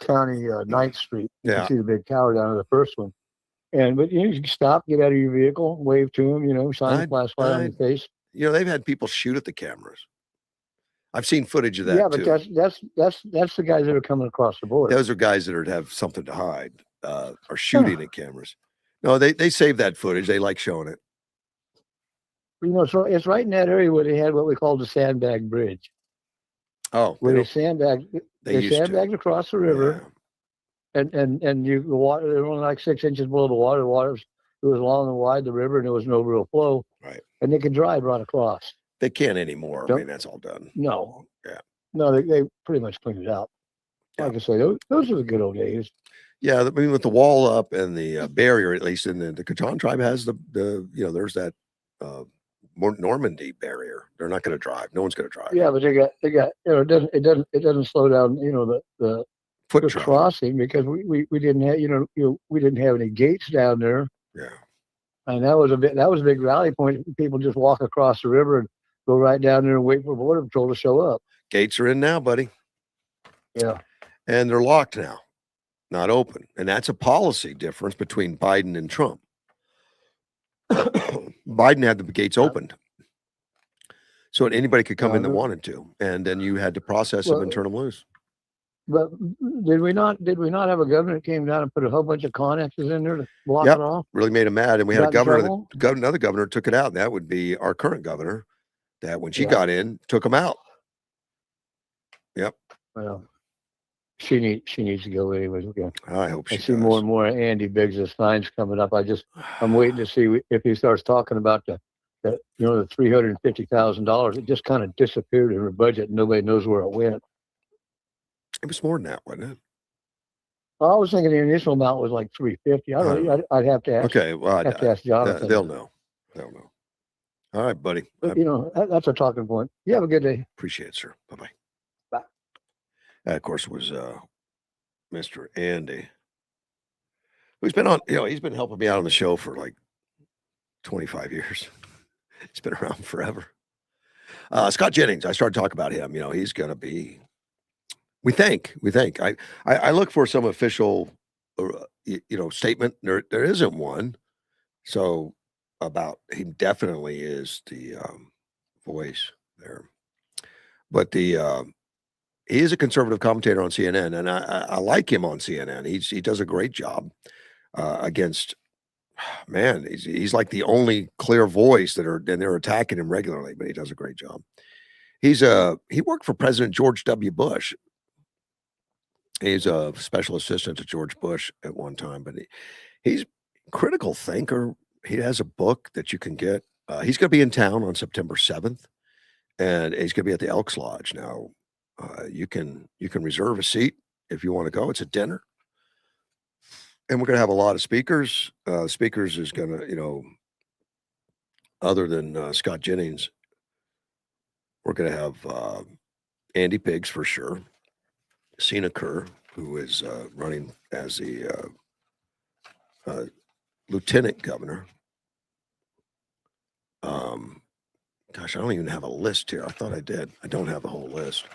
County 9th Street. You Yeah. can see the big tower down to the first one. But you can stop, get out of your vehicle, wave to them, shine the flashlight on your face. They've had people shoot at the cameras. I've seen footage of that Yeah, but too. that's the guys that are coming across the border. Those are guys that have something to hide, are shooting at cameras. No, they save that footage. They like showing it. So it's right in that area where they had what we call the sandbag bridge, Oh, where they sandbagged across the river, and the water, they were only like 6 inches below the water. It was long and wide, the river, and there was no real flow. Right. And they could drive right across. They can't anymore. I mean, that's all done. No. Yeah. No, they pretty much cleaned it out. Like I say, those are the good old days. Yeah, I mean, with the wall up and the barrier, at least in the Catan tribe has there's that more Normandy barrier. They're not going to drive. No one's going to drive. Yeah, but they got it doesn't slow down the foot the crossing because we didn't have we didn't have any gates down there. Yeah, and that was a big rally point. People just walk across the river and go right down there and wait for Border Patrol to show up. Gates are in now, buddy. Yeah, and they're locked now, not open, and that's a policy difference between Biden and Trump. Biden had the gates opened, so anybody could come in that wanted to, and then you had to process them and turn them loose. But did we not have a governor that came down and put a whole bunch of connexes in there to block it off? Really made him mad, and we had a governor another governor took it out, and that would be our current governor. That when she got in, took them out. Yep. Well, she needs to go anyways. Okay. I hope she. I see more and more Andy Biggs' signs coming up. I'm waiting to see if he starts talking about the $350,000. It just kind of disappeared in her budget. And nobody knows where it went. It was more than that, wasn't it? Well, I was thinking the initial amount was like 350. I don't know. I'd have to ask. Okay, well, I'd have to ask Jonathan. They'll know. All right, buddy. But, that's a talking point. You have a good day. Appreciate it, sir. Bye-bye. Bye. That, of course, was Mr. Andy, who's been on, he's been helping me out on the show for like 25 years. He's been around forever. Scott Jennings, I started talking about him. He's going to be, we think. I look for some official, statement. There isn't one. So he definitely is the voice there. But he is a conservative commentator on CNN, and I like him on CNN. He does a great job against, man, he's like the only clear voice and they're attacking him regularly, but he does a great job. He worked for President George W. Bush. He's a special assistant to George Bush at one time, but he's a critical thinker. He has a book that you can get. He's going to be in town on September 7th, and he's going to be at the Elks Lodge. Now, you can reserve a seat if you want to go. It's a dinner, and we're going to have a lot of speakers. Speakers is going to, other than Scott Jennings, we're going to have Andy Biggs for sure. Sina Kerr, who is running as the lieutenant governor. Gosh, I don't even have a list here. I thought I did. I don't have the whole list.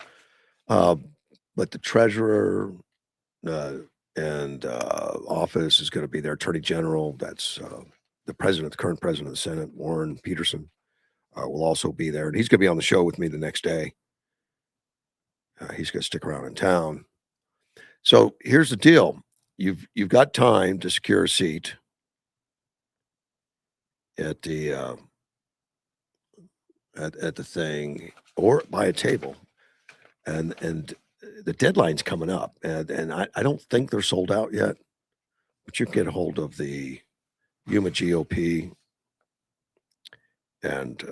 But the treasurer and office is going to be their attorney general. That's the current president of the Senate, Warren Peterson, will also be there. And he's going to be on the show with me the next day. He's going to stick around in town. So here's the deal. You've got time to secure a seat at the at the thing or buy a table, and the deadline's coming up, and I don't think they're sold out yet, but you can get a hold of the Yuma GOP and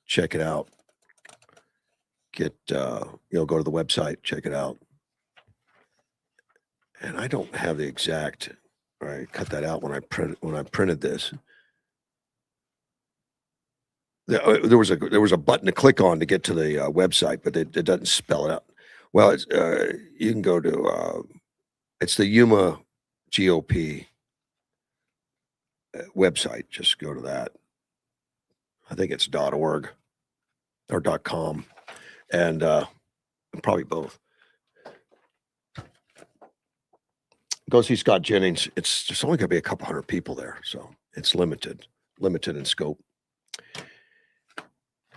check it out. Get go to the website, check it out. And I don't have the exact. I cut that out when I printed this. There was a button to click on to get to the website, but it doesn't spell it out. Well, it's you can go to it's the Yuma GOP website. Just go to that. I think it's .org or .com, and probably both. Go see Scott Jennings. It's just only going to be a couple hundred people there, so it's limited in scope.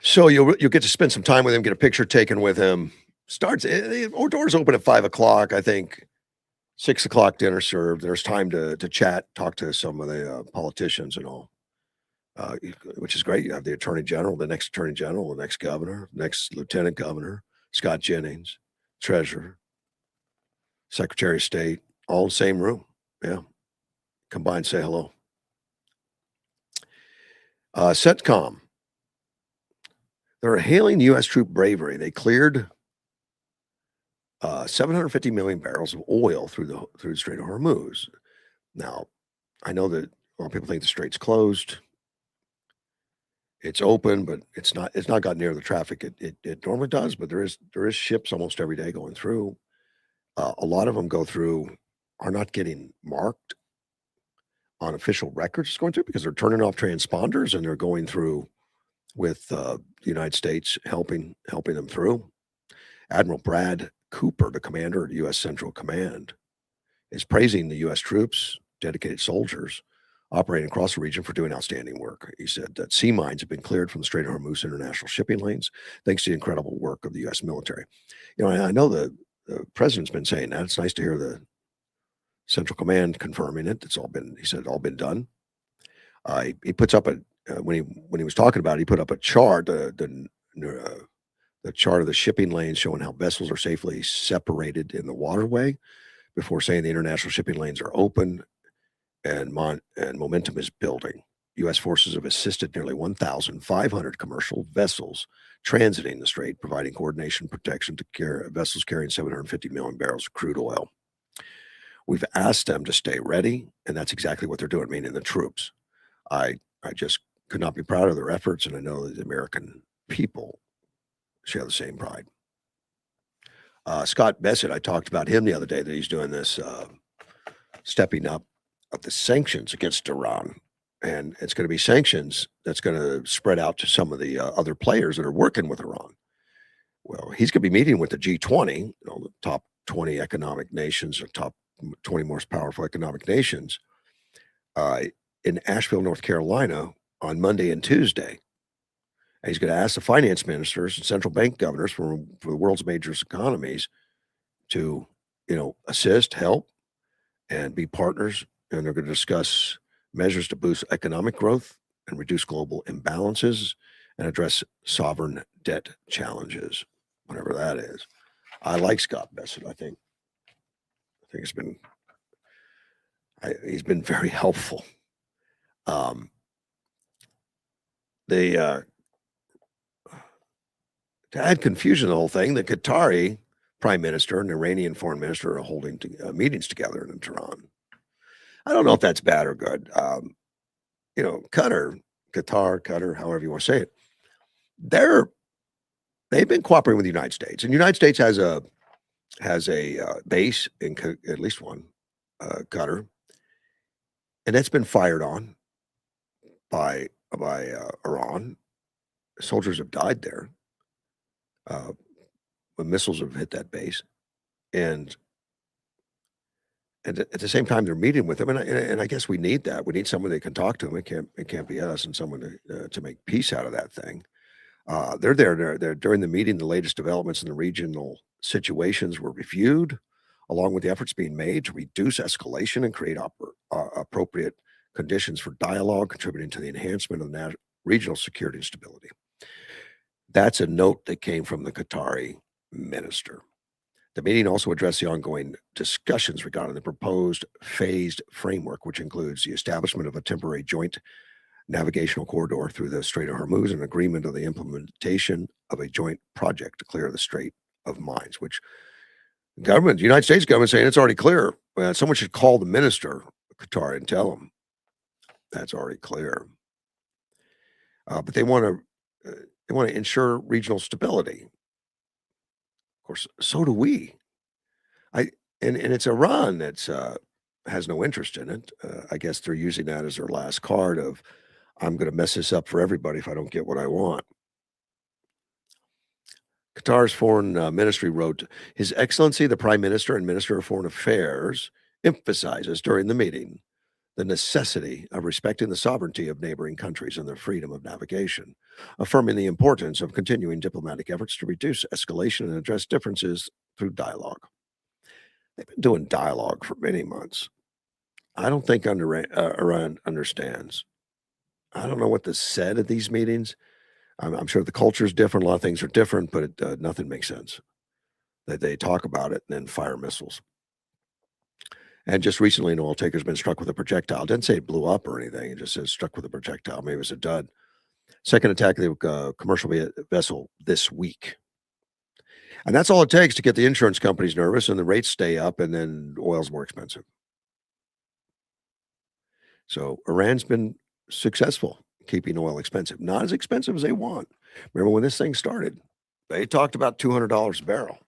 So you'll get to spend some time with him, get a picture taken with him. Doors open at 5 o'clock. I think 6 o'clock dinner served. There's time to chat, talk to some of the politicians and all, which is great. You have the attorney general, the next attorney general, the next governor, next lieutenant governor, Scott Jennings, treasurer, secretary of state, all in the same room. Yeah. Combined, say hello. CENTCOM. They're hailing U.S. troop bravery. They cleared 750 million barrels of oil through the Strait of Hormuz. Now, I know that a lot of people think the strait's closed. It's open, but it's not got near the traffic it normally does. But there is ships almost every day going through. A lot of them are not getting marked on official records going through because they're turning off transponders and they're going through with the United States helping them through. Admiral Brad Cooper, the commander at U.S. Central Command, is praising the U.S. troops, dedicated soldiers, operating across the region for doing outstanding work. He said that sea mines have been cleared from the Strait of Hormuz international shipping lanes thanks to the incredible work of the U.S. military. I know the president's been saying that. It's nice to hear the Central Command confirming it. He said it's all been done. He puts up when he was talking about it, he put up a chart, the chart of the shipping lanes showing how vessels are safely separated in the waterway before saying the international shipping lanes are open and momentum is building. U.S. forces have assisted nearly 1,500 commercial vessels transiting the strait, providing coordination protection to vessels carrying 750 million barrels of crude oil. We've asked them to stay ready, and that's exactly what they're doing, meaning the troops. I just could not be proud of their efforts, and I know that the American people share the same pride. Scott Bessent, I talked about him the other day, that he's doing this stepping up of the sanctions against Iran. And it's going to be sanctions that's going to spread out to some of the other players that are working with Iran. Well, he's going to be meeting with the G20, the top 20 economic nations, or top 20 most powerful economic nations, in Asheville, North Carolina on Monday and Tuesday. And he's going to ask the finance ministers and central bank governors for the world's major economies to, assist, help, and be partners. And they're going to discuss measures to boost economic growth and reduce global imbalances and address sovereign debt challenges, whatever that is. I like Scott Bessent. I think he's been very helpful. To add confusion to the whole thing, the Qatari prime minister and Iranian foreign minister are holding meetings together in Tehran. I don't know if that's bad or good. Qatar, however you want to say it, they've been cooperating with the United States, and the United States has a base in at least one, Qatar, and that's been fired on by Iran. Soldiers have died there when missiles have hit that base, and at the same time they're meeting with them, and I guess we need that. We need someone that can talk to them. It can't be us, and someone to make peace out of that thing. They're there. They're during the meeting. The latest developments in the regional situations were reviewed, along with the efforts being made to reduce escalation and create appropriate conditions for dialogue, contributing to the enhancement of regional security and stability. That's a note that came from the Qatari minister. The meeting also addressed the ongoing discussions regarding the proposed phased framework, which includes the establishment of a temporary joint navigational corridor through the Strait of Hormuz and agreement of the implementation of a joint project to clear the Strait of Mines, which the United States government saying it's already clear. Well, someone should call the minister of Qatar and tell him that's already clear. But they want to ensure regional stability. Of course, so do we. I and it's Iran that's has no interest in it. I guess they're using that as their last card of I'm going to mess this up for everybody if I don't get what I want. Qatar's foreign ministry wrote, His Excellency the Prime Minister and Minister of Foreign Affairs emphasizes during the meeting the necessity of respecting the sovereignty of neighboring countries and their freedom of navigation, affirming the importance of continuing diplomatic efforts to reduce escalation and address differences through dialogue. They've been doing dialogue for many months. I don't think Iran understands. I don't know what is said at these meetings. I'm sure the culture is different. A lot of things are different, but nothing makes sense. They talk about it and then fire missiles. And just recently, an oil tanker's been struck with a projectile. It didn't say it blew up or anything. It just says struck with a projectile. Maybe it was a dud. Second attack of the commercial vessel this week. And that's all it takes to get the insurance companies nervous and the rates stay up and then oil's more expensive. So Iran's been successful keeping oil expensive. Not as expensive as they want. Remember when this thing started, they talked about $200 a barrel.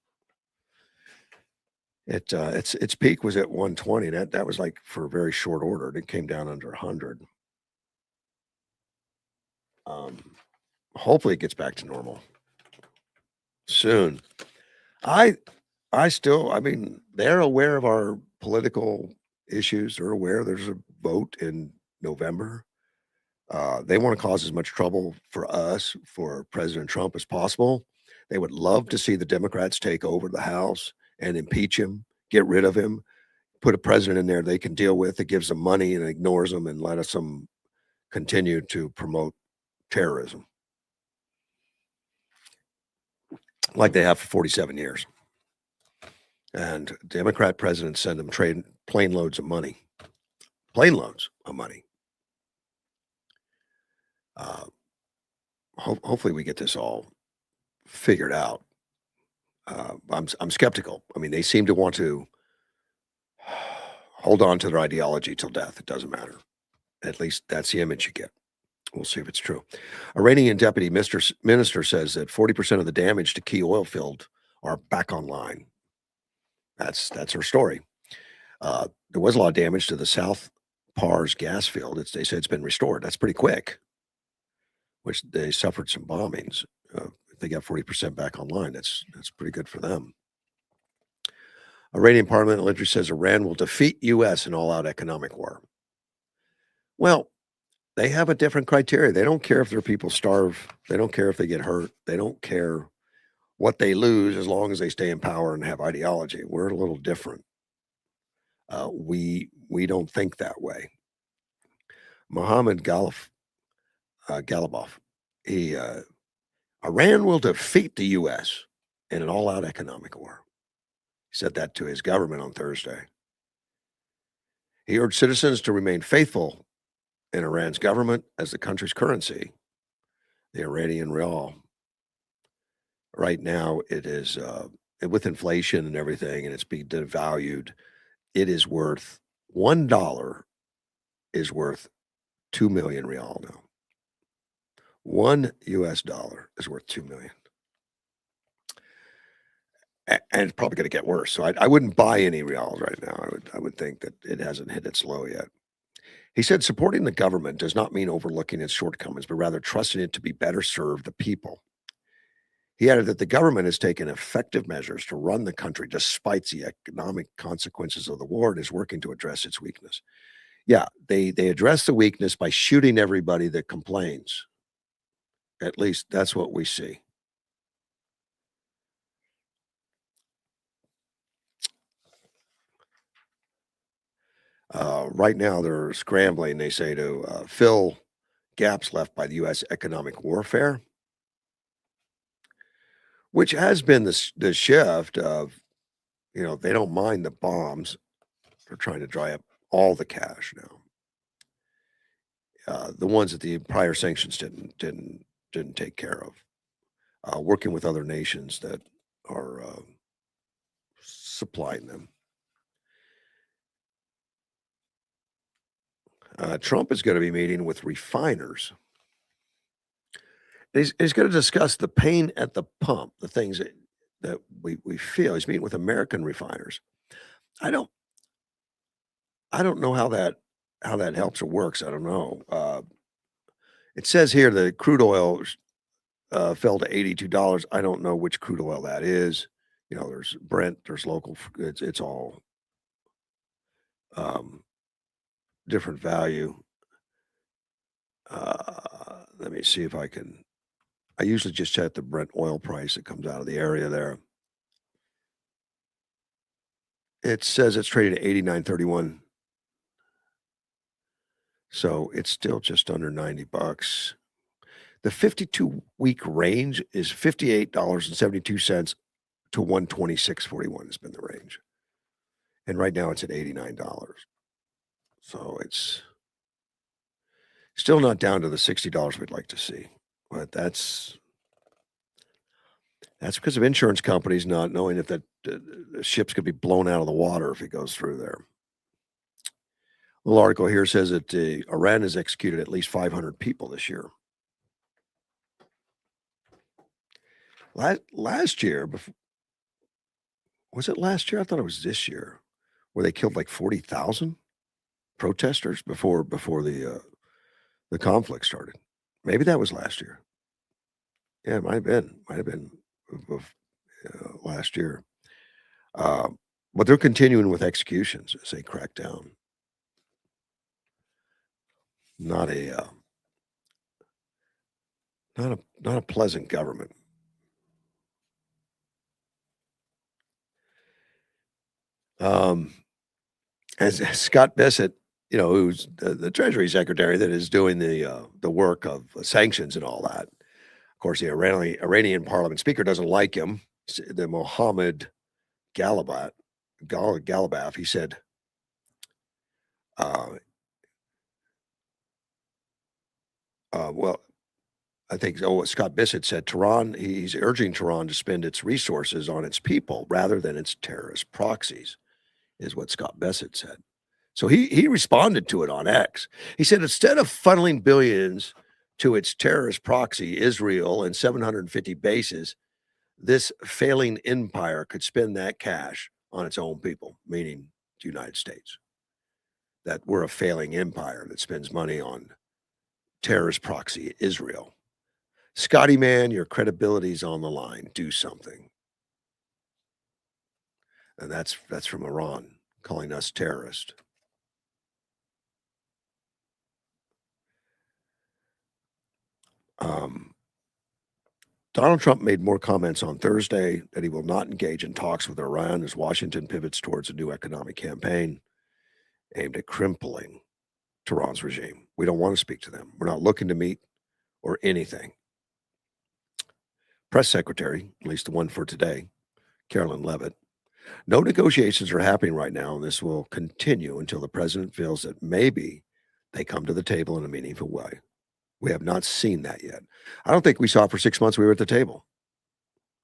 Its peak was at 120. That was like for a very short order. It came down under 100. Hopefully it gets back to normal soon. I mean, they're aware of our political issues. They're aware there's a vote in November. They want to cause as much trouble for us, for President Trump as possible. They would love to see the Democrats take over the House and impeach him, get rid of him, put a president in there they can deal with that gives them money and ignores them and let us continue to promote terrorism like they have for 47 years. And Democrat presidents send them plane loads of money. Hopefully we get this all figured out. I'm skeptical. I mean, they seem to want to hold on to their ideology till death. It doesn't matter. At least that's the image you get. We'll see if it's true. Iranian deputy minister says that 40% of the damage to key oil field are back online. That's her story. There was a lot of damage to the South Pars gas field. They say it's been restored. That's pretty quick, which they suffered some bombings. If they got 40% back online, that's pretty good for them. Iranian parliament leader says Iran will defeat U.S. in all-out economic war. Well, they have a different criteria. They don't care if their people starve. They don't care if they get hurt. They don't care what they lose as long as they stay in power and have ideology. We're a little different. We don't think that way. Mohammed Galibov, Iran will defeat the U.S. in an all-out economic war. He said that to his government on Thursday. He urged citizens to remain faithful in Iran's government as the country's currency, the Iranian rial. Right now, it is, with inflation and everything, and it's being devalued, it is worth $1 is worth 2 million rial now. $1 is worth 2 million. And it's probably going to get worse. So I wouldn't buy any rials right now. I would think that it hasn't hit its low yet. He said supporting the government does not mean overlooking its shortcomings, but rather trusting it to be better serve the people. He added that the government has taken effective measures to run the country despite the economic consequences of the war and is working to address its weakness. Yeah, they address the weakness by shooting everybody that complains. At least that's what we see. Right now, they're scrambling, they say, to fill gaps left by the U.S. economic warfare, which has been the shift of You know, they don't mind the bombs. They're trying to dry up all the cash now. The ones that the prior sanctions didn't take care of. Working with other nations that are supplying them. Trump is going to be meeting with refiners. He's going to discuss the pain at the pump, the things that we feel. He's meeting with American refiners. I don't I don't know how that helps or works. I don't know. It says here that crude oil fell to $82. I don't know which crude oil that is. You know, there's Brent, there's local. It's all um, different value. Let me see if I can. I usually just check the Brent oil price that comes out of the area there. It says it's traded at 89.31. So it's still just under $90. The 52-week range is $58.72 to 126.41 has been the range. And right now it's at $89. So it's still not down to the $60 we'd like to see. But that's because of insurance companies not knowing if the ship's going to be blown out of the water if it goes through there. A little article here says that Iran has executed at least 500 people this year. Last year, was it last year? I thought it was this year, where they killed like 40,000 protesters before the conflict started. Maybe that was last year. Yeah, it might have been last year. But they're continuing with executions as they crack down. Not a pleasant government. As Scott Bissett, you know, who's the Treasury Secretary that is doing the work of sanctions and all that. Of course, the Iranian Parliament Speaker doesn't like him. The Mohammed Galabaf, he said, well, I think what Scott Bissett said, Tehran, he's urging Tehran to spend its resources on its people rather than its terrorist proxies, is what Scott Bissett said. So he responded to it on X. He said, instead of funneling billions to its terrorist proxy, Israel, and 750 bases, this failing empire could spend that cash on its own people, meaning the United States. That we're a failing empire that spends money on terrorist proxy Israel. Scotty, man, your credibility's on the line. Do something. And that's from Iran, calling us terrorists. Donald Trump made more comments on Thursday that he will not engage in talks with Iran as Washington pivots towards a new economic campaign aimed at crippling Tehran's regime. We don't want to speak to them. We're not looking to meet or anything. Press Secretary, at least the one for today, Carolyn Levitt, no negotiations are happening right now, and this will continue until the president feels that maybe they come to the table in a meaningful way. We have not seen that yet. I don't think we saw for 6 months we were at the table.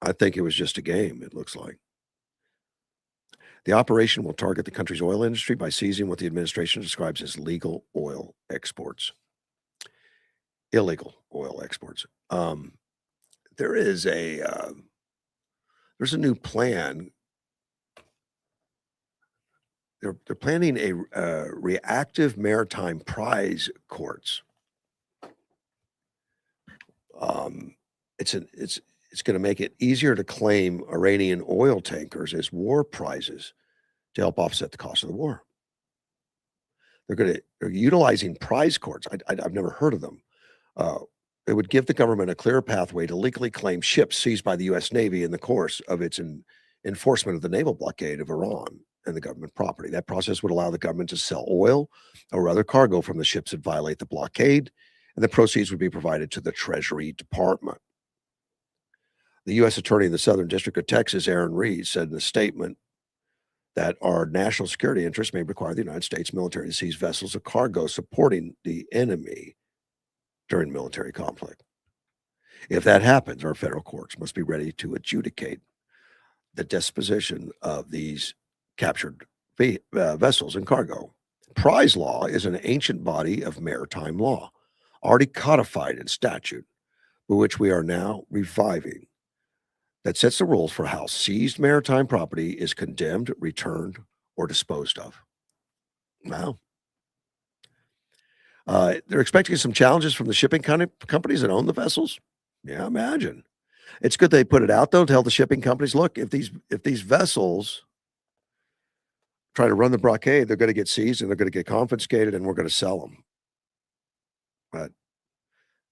I think it was just a game, it looks like. The operation will target the country's oil industry by seizing what the administration describes as illegal oil exports. There's a new plan. They're planning a reactive maritime prize courts. It's going to make it easier to claim Iranian oil tankers as war prizes to help offset the cost of the war. They're utilizing prize courts. I've never heard of them. It would give the government a clear pathway to legally claim ships seized by the U.S. Navy in the course of its enforcement of the naval blockade of Iran and the government property. That process would allow the government to sell oil or other cargo from the ships that violate the blockade, and the proceeds would be provided to the Treasury Department. The U.S. Attorney in the Southern District of Texas, Aaron Reed, said in a statement that our national security interests may require the United States military to seize vessels of cargo supporting the enemy during military conflict. If that happens, our federal courts must be ready to adjudicate the disposition of these captured vessels and cargo. Prize law is an ancient body of maritime law, already codified in statute, but which we are now reviving, that sets the rules for how seized maritime property is condemned, returned, or disposed of. Wow. They're expecting some challenges from the shipping companies that own the vessels. Yeah, imagine. It's good they put it out though. Tell the shipping companies, look, if these vessels try to run the blockade, they're going to get seized and they're going to get confiscated, and we're going to sell them. But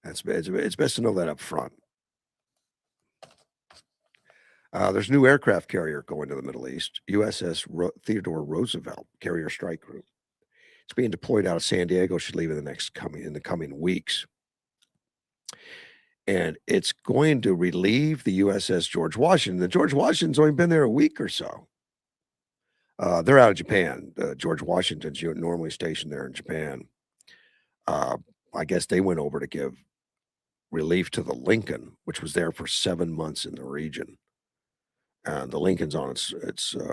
it's best to know that up front. There's a new aircraft carrier going to the Middle East, USS Theodore Roosevelt Carrier Strike Group. It's being deployed out of San Diego. Should leave in the coming weeks, and it's going to relieve the USS George Washington. The George Washington's only been there a week or so. They're out of Japan. George Washington's normally stationed there in Japan. I guess they went over to give relief to the Lincoln, which was there for 7 months in the region. And the Lincoln's on its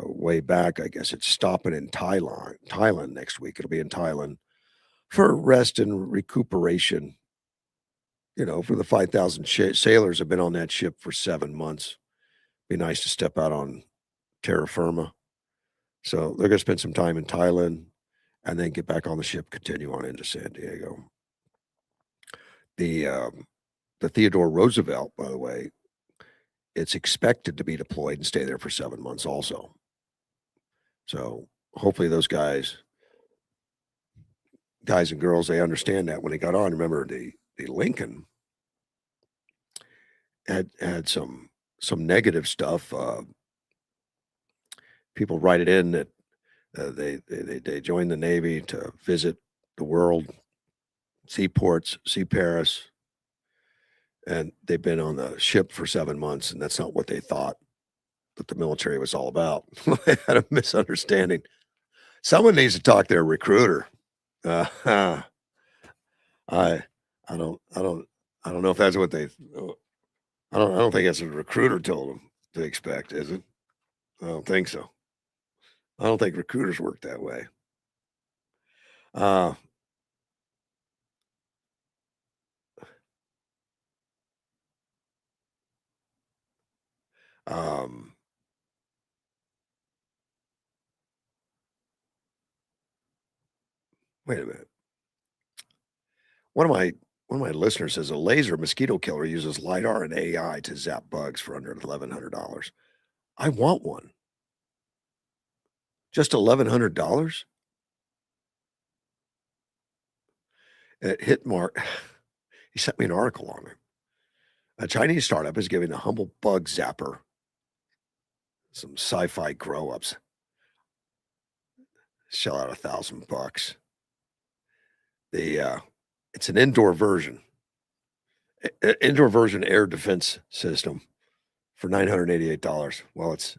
way back. I guess it's stopping in Thailand next week. It'll be in Thailand for rest and recuperation. For the 5,000 sailors have been on that ship for 7 months. Be nice to step out on terra firma. So they're going to spend some time in Thailand and then get back on the ship, continue on into San Diego. The Theodore Roosevelt, by the way, it's expected to be deployed and stay there for 7 months also. So hopefully those guys and girls, they understand that when they got on. Remember, the Lincoln had some negative stuff. People write it in that they joined the Navy to visit the world, seaports, see Paris, and they've been on the ship for 7 months, and that's not what they thought that the military was all about. They had a misunderstanding. Someone needs to talk to their recruiter. I don't know if that's what they. I don't think that's what the recruiter told them to expect, is it? I don't think so. I don't think recruiters work that way. Uh, um, Wait a minute. One of my listeners says a laser mosquito killer uses lidar and AI to zap bugs for under $1,100. I want one. Just $1,100? It hit Mark. He sent me an article on it. A Chinese startup is giving a humble bug zapper some sci-fi grow-ups. Shell out $1,000. It's an indoor version air defense system for $988. Well, its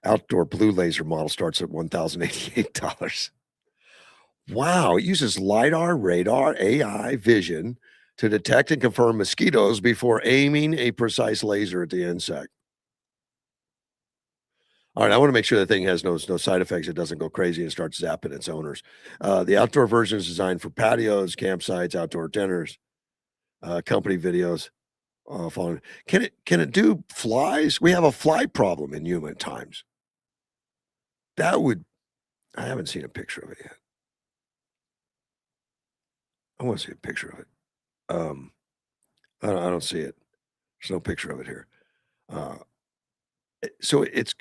outdoor blue laser model starts at $1,088. Wow, it uses LiDAR, radar, AI, vision to detect and confirm mosquitoes before aiming a precise laser at the insect. All right, I want to make sure the thing has no side effects. It doesn't go crazy and start zapping its owners. The outdoor version is designed for patios, campsites, outdoor dinners, company videos. Following. Can it do flies? We have a fly problem in human times. I haven't seen a picture of it yet. I want to see a picture of it. I don't see it. There's no picture of it here. Uh, so it's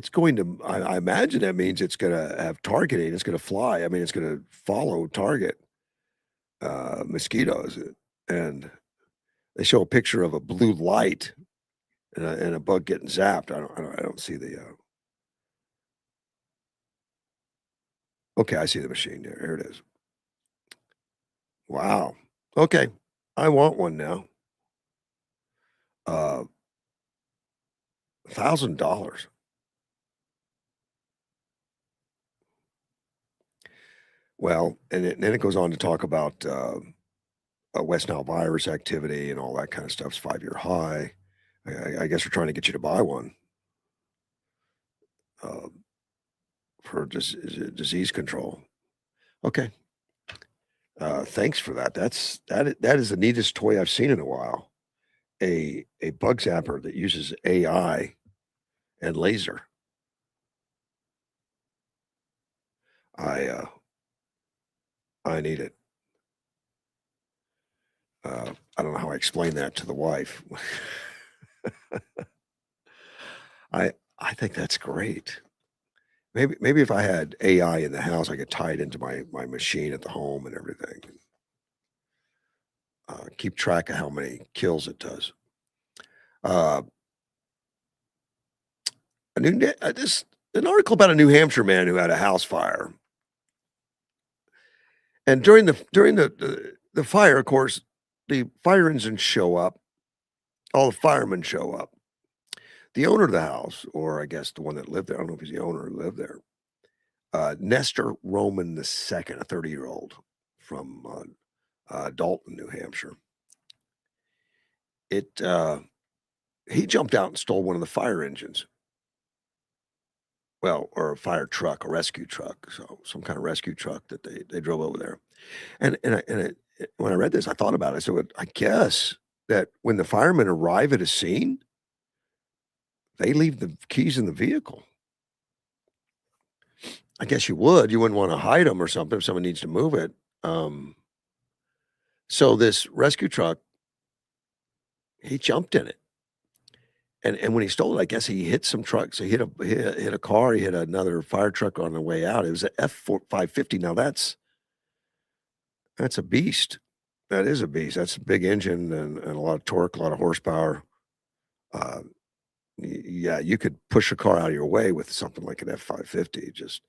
going to. I imagine that means it's going to have targeting. It's going to fly. I mean, it's going to follow target mosquitoes, and they show a picture of a blue light and a bug getting zapped. I don't see the. Okay, I see the machine there. Here it is. Wow. Okay, I want one now. Uh, $1,000. Well, and then it goes on to talk about West Nile virus activity and all that kind of stuff's 5-year high. I guess we're trying to get you to buy one uh, for disease control. Okay. Thanks for that. That is the neatest toy I've seen in a while. A bug zapper that uses AI and laser. I I need it. I don't know how I explain that to the wife. I think that's great. Maybe if I had AI in the house, I could tie it into my machine at the home and everything. Keep track of how many kills it does. Uh, a new this an article about a New Hampshire man who had a house fire, and during the fire, of course, the fire engines show up. All the firemen show up. The owner of the house, or I guess the one that lived there, I don't know if he's the owner who lived there, Nestor Roman II, a 30-year-old from Dalton, New Hampshire. He jumped out and stole one of the fire engines. Well, or a fire truck, a rescue truck, so some kind of rescue truck that they drove over there. When I read this, I thought about it. I said, "Well, I guess that when the firemen arrive at a scene, they leave the keys in the vehicle. I guess you would. You wouldn't wanna hide them or something if someone needs to move it." Um, so this rescue truck, he jumped in it. And when he stole it, I guess he hit some trucks. He hit a car, he hit another fire truck on the way out. It was a F550. Now that's a beast. That is a beast. That's a big engine and a lot of torque, a lot of horsepower. Uh, yeah, you could push a car out of your way with something like an F550.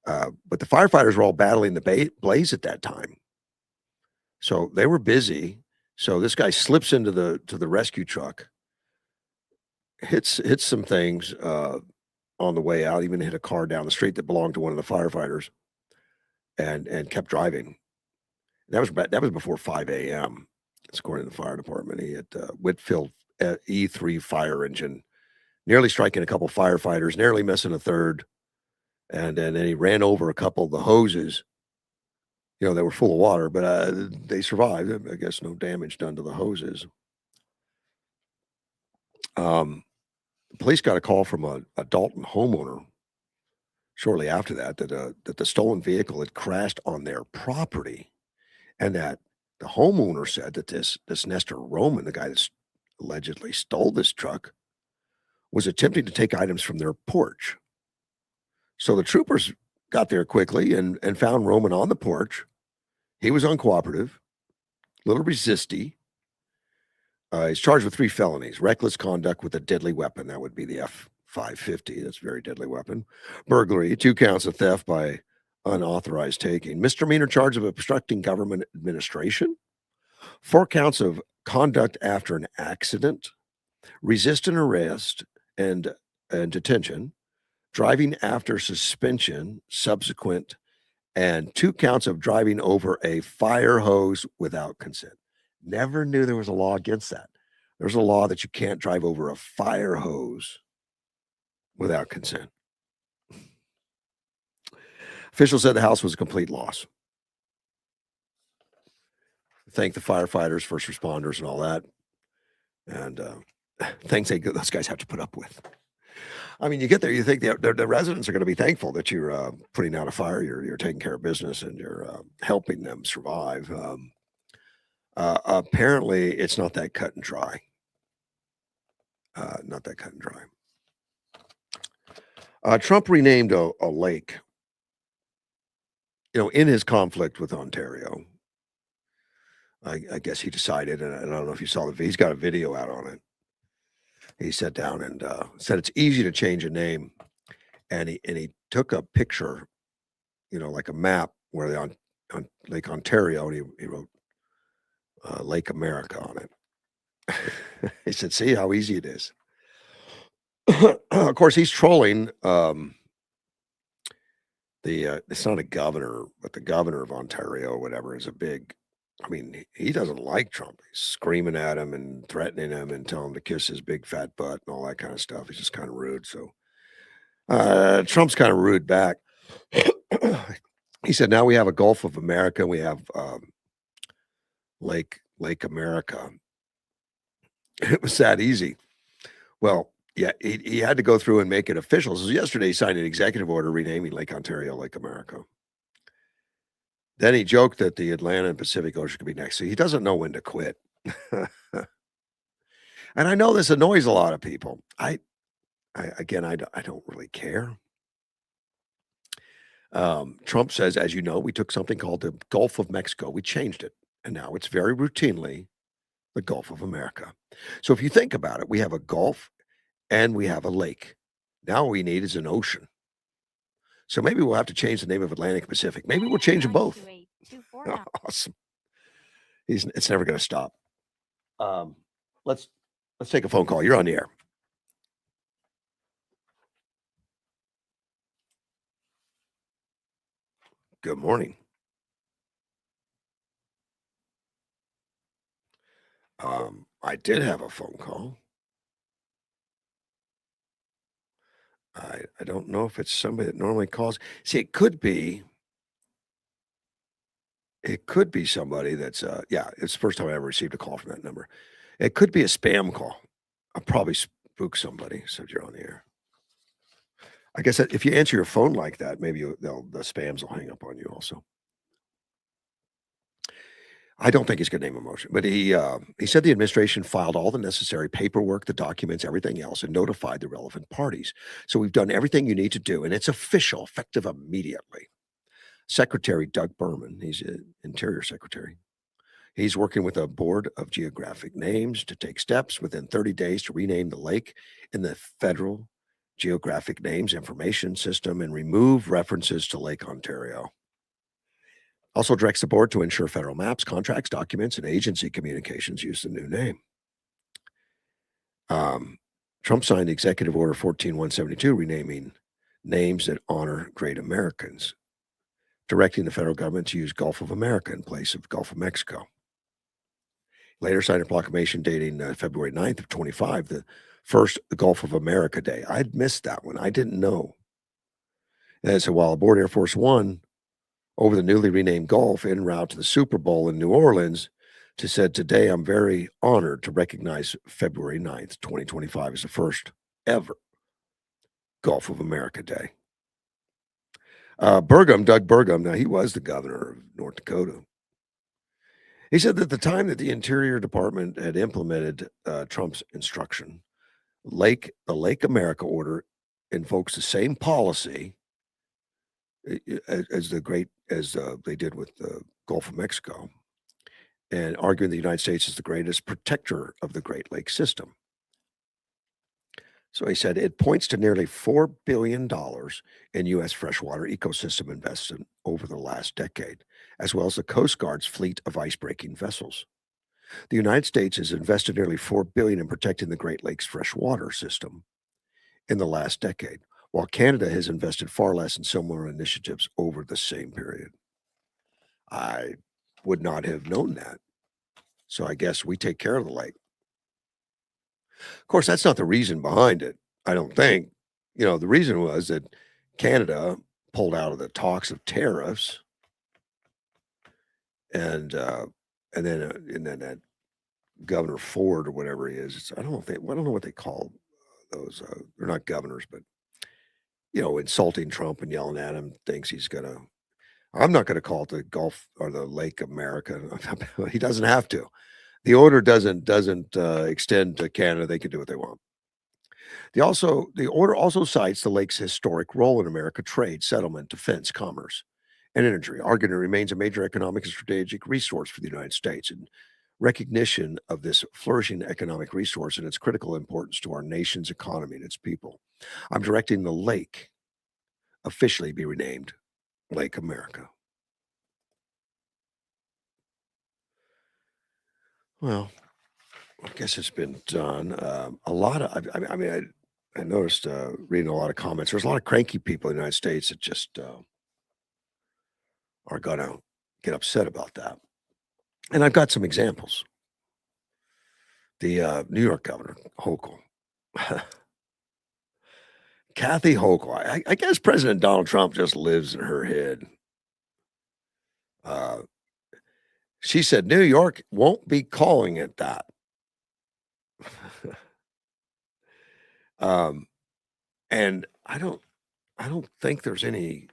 But the firefighters were all battling the blaze at that time, so they were busy. So this guy slips into the rescue truck, hits some things on the way out. Even hit a car down the street that belonged to one of the firefighters, and kept driving. That was before 5 a.m. According to the fire department. He hit Whitfield E3 fire engine, nearly striking a couple firefighters, nearly missing a third, and then he ran over a couple of the hoses. They were full of water, but they survived. I guess no damage done to the hoses. Um, the police got a call from a Dalton homeowner shortly after that the stolen vehicle had crashed on their property, and that the homeowner said that this Nestor Roman, the guy that allegedly stole this truck, was attempting to take items from their porch. So the troopers got there quickly and found Roman on the porch. He was uncooperative, a little resisty. He's charged with 3 felonies: reckless conduct with a deadly weapon. That would be the F550. That's a very deadly weapon. Burglary, 2 counts of theft by unauthorized taking. Misdemeanor charge of obstructing government administration. 4 counts of conduct after an accident. Resisting arrest and detention. Driving after suspension, subsequent, and 2 counts of driving over a fire hose without consent. Never knew there was a law against that. There's a law that you can't drive over a fire hose without consent. Officials said the house was a complete loss. Thank the firefighters, first responders, and all that, and things those guys have to put up with. I mean, you get there, you think the residents are going to be thankful that you're putting out a fire, you're taking care of business, and you're helping them survive. Apparently, it's not that cut and dry. Not that cut and dry. Trump renamed a lake, in his conflict with Ontario. I guess he decided, and I don't know if you saw he's got a video out on it. He sat down and said it's easy to change a name, and he took a picture, like a map where they on Lake Ontario, and he wrote Lake America on it. He said, "See how easy it is." Of course, he's trolling It's not a governor, but the governor of Ontario or whatever is a big. I mean, he doesn't like Trump. He's screaming at him and threatening him and telling him to kiss his big fat butt and all that kind of stuff. He's just kind of rude. So Trump's kind of rude back. He said, "Now we have a Gulf of America. We have Lake America." It was that easy. Well, yeah, he had to go through and make it official. So yesterday, he signed an executive order renaming Lake Ontario Lake America. Then he joked that the Atlantic and Pacific Ocean could be next. So he doesn't know when to quit. And I know this annoys a lot of people. I don't really care. Trump says, as you know, we took something called the Gulf of Mexico. We changed it, and now it's very routinely the Gulf of America. So if you think about it, we have a Gulf and we have a lake. Now all we need is an ocean. So maybe we'll have to change the name of Atlantic Pacific. Maybe we'll change them both. Awesome. It's never going to stop. Let's take a phone call. You're on the air. Good morning. I did have a phone call. I don't know if it's somebody that normally calls. See, it could be somebody that's yeah, it's the first time I ever received a call from that number. It could be a spam call. I'll probably spook somebody, so you're on the air. I guess that if you answer your phone like that, maybe the spams will hang up on you also. I don't think he's going to name a motion, but he said the administration filed all the necessary paperwork, the documents, everything else, and notified the relevant parties. So we've done everything you need to do, and it's official, effective immediately. Secretary Doug Berman, he's an Interior Secretary. He's working with a board of geographic names to take steps within 30 days to rename the lake in the federal geographic names information system and remove references to Lake Ontario. Also directs the board to ensure federal maps, contracts, documents, and agency communications use the new name. Trump signed Executive Order 14172, renaming names that honor great Americans, directing the federal government to use Gulf of America in place of Gulf of Mexico. Later signed a proclamation dating February 9th of 25, the first Gulf of America Day. I'd missed that one. I didn't know. And so while aboard Air Force One over the newly renamed Gulf en route to the Super Bowl in New Orleans, to said, today I'm very honored to recognize February 9th, 2025 as the first ever Gulf of America Day. Doug Burgum, now he was the governor of North Dakota. He said that the time that the Interior Department had implemented Trump's instruction, the Lake America order invokes the same policy as they did with the Gulf of Mexico, and arguing the United States is the greatest protector of the Great Lakes system. So he said it points to nearly $4 billion in U.S. freshwater ecosystem investment over the last decade, as well as the Coast Guard's fleet of ice-breaking vessels. The United States has invested nearly $4 billion in protecting the Great Lakes freshwater system in the last decade, while Canada has invested far less in similar initiatives over the same period. I would not have known that. So I guess we take care of the lake. Of course, that's not the reason behind it, I don't think. The reason was that Canada pulled out of the talks of tariffs, and then that Governor Ford or whatever he is. I don't know what they call those. They're not governors, but insulting Trump and yelling at him. Thinks he's gonna. I'm not gonna call it the Gulf or the Lake America. He doesn't have to. The order doesn't extend to Canada. They can do what they want. The order also cites the lake's historic role in America trade, settlement, defense, commerce, and energy, arguing it remains a major economic and strategic resource for the United States. And recognition of this flourishing economic resource and its critical importance to our nation's economy and its people. I'm directing the lake officially be renamed Lake America. Well, I guess it's been done. A lot of, I mean, I noticed reading a lot of comments. There's a lot of cranky people in the United States that just are going to get upset about that. And I've got some examples. The New York governor, Hochul. Kathy Hochul. I guess President Donald Trump just lives in her head. She said New York won't be calling it that. And I don't think there's any.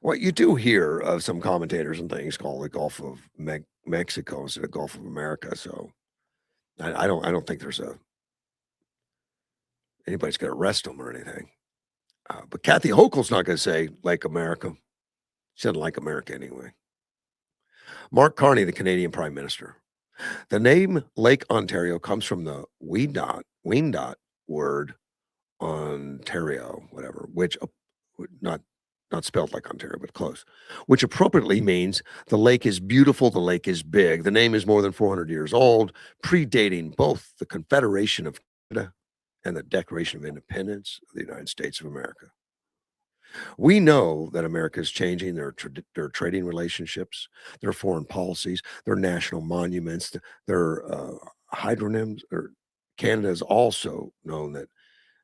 What you do hear of some commentators and things call the Gulf of Mexico instead of Gulf of America. So I don't think there's anybody's going to arrest them or anything. But Kathy Hochul's not going to say Lake America. She doesn't like America anyway. Mark Carney, the Canadian Prime Minister. The name Lake Ontario comes from the Wendat word Ontario, whatever, which not spelled like Ontario, but close, which appropriately means the lake is beautiful, the lake is big. The name is more than 400 years old, predating both the Confederation of Canada and the Declaration of Independence of the United States of America. We know that America is changing their trading relationships, their foreign policies, their national monuments, their hydronyms. Or Canada is also known that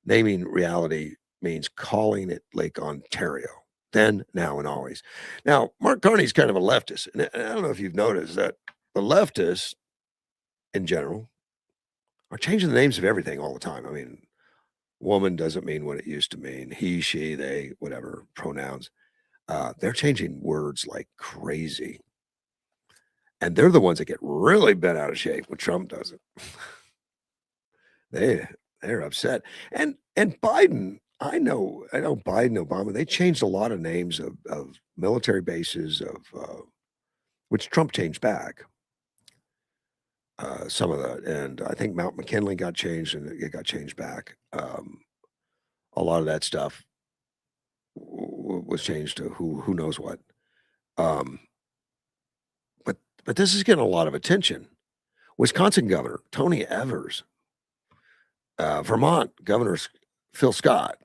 naming reality means calling it Lake Ontario. Then, now, and always. Now, Mark Carney's kind of a leftist, and I don't know if you've noticed that the leftists, in general, are changing the names of everything all the time. I mean, woman doesn't mean what it used to mean. He, she, they, whatever pronouns. They're changing words like crazy. And they're the ones that get really bent out of shape when Trump does it. They're upset. And Biden, I know Biden, Obama, they changed a lot of names of military bases which Trump changed back. Some of that, and I think Mount McKinley got changed, and it got changed back. A lot of that stuff was changed to who knows what. But this is getting a lot of attention. Wisconsin Governor Tony Evers, Vermont Governor Phil Scott,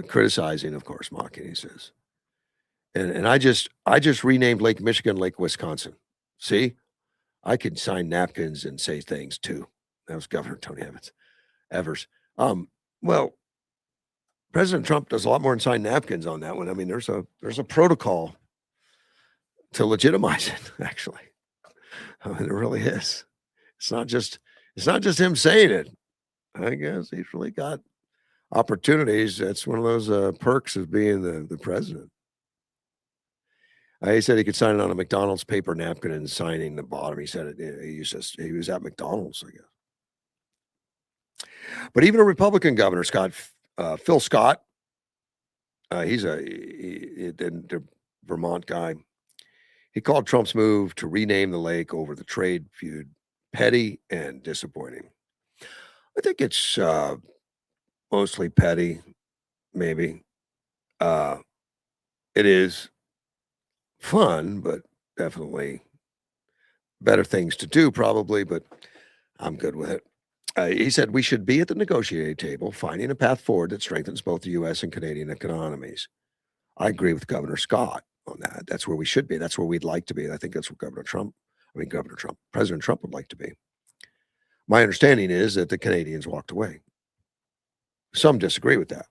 criticizing, of course, mocking. He says, and I just renamed Lake Michigan Lake Wisconsin. See, I could sign napkins and say things too. That was Governor Tony Evers. Well, President Trump does a lot more than sign napkins on that one. I mean, there's a protocol to legitimize it, actually. I mean, there really is. It's not just him saying it. I guess he's really got opportunities. That's one of those perks of being the president. He said he could sign it on a McDonald's paper napkin and signing the bottom. He said it. He was at McDonald's, I guess. But even a Republican governor, Phil Scott, he's the Vermont guy. He called Trump's move to rename the lake over the trade feud petty and disappointing. I think it's mostly petty, maybe. It is fun, but definitely better things to do, probably, but I'm good with it. He said we should be at the negotiating table, finding a path forward that strengthens both the U.S. and Canadian economies. I agree with Governor Scott on that. That's where we should be. That's where we'd like to be. I think that's where President Trump would like to be. My understanding is that the Canadians walked away. Some disagree with that.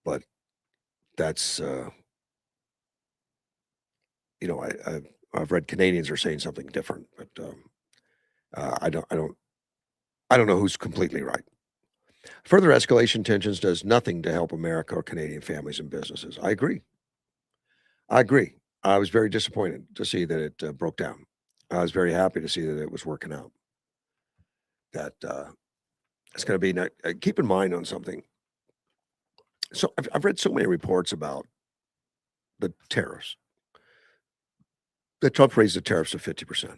But that's, I've read Canadians are saying something different, but I don't know who's completely right. Further escalation tensions does nothing to help America or Canadian families and businesses. I agree. I was very disappointed to see that it broke down. I was very happy to see that it was working out. That it's going to be. Keep in mind on something. So I've read so many reports about the tariffs. That Trump raised the tariffs to 50%.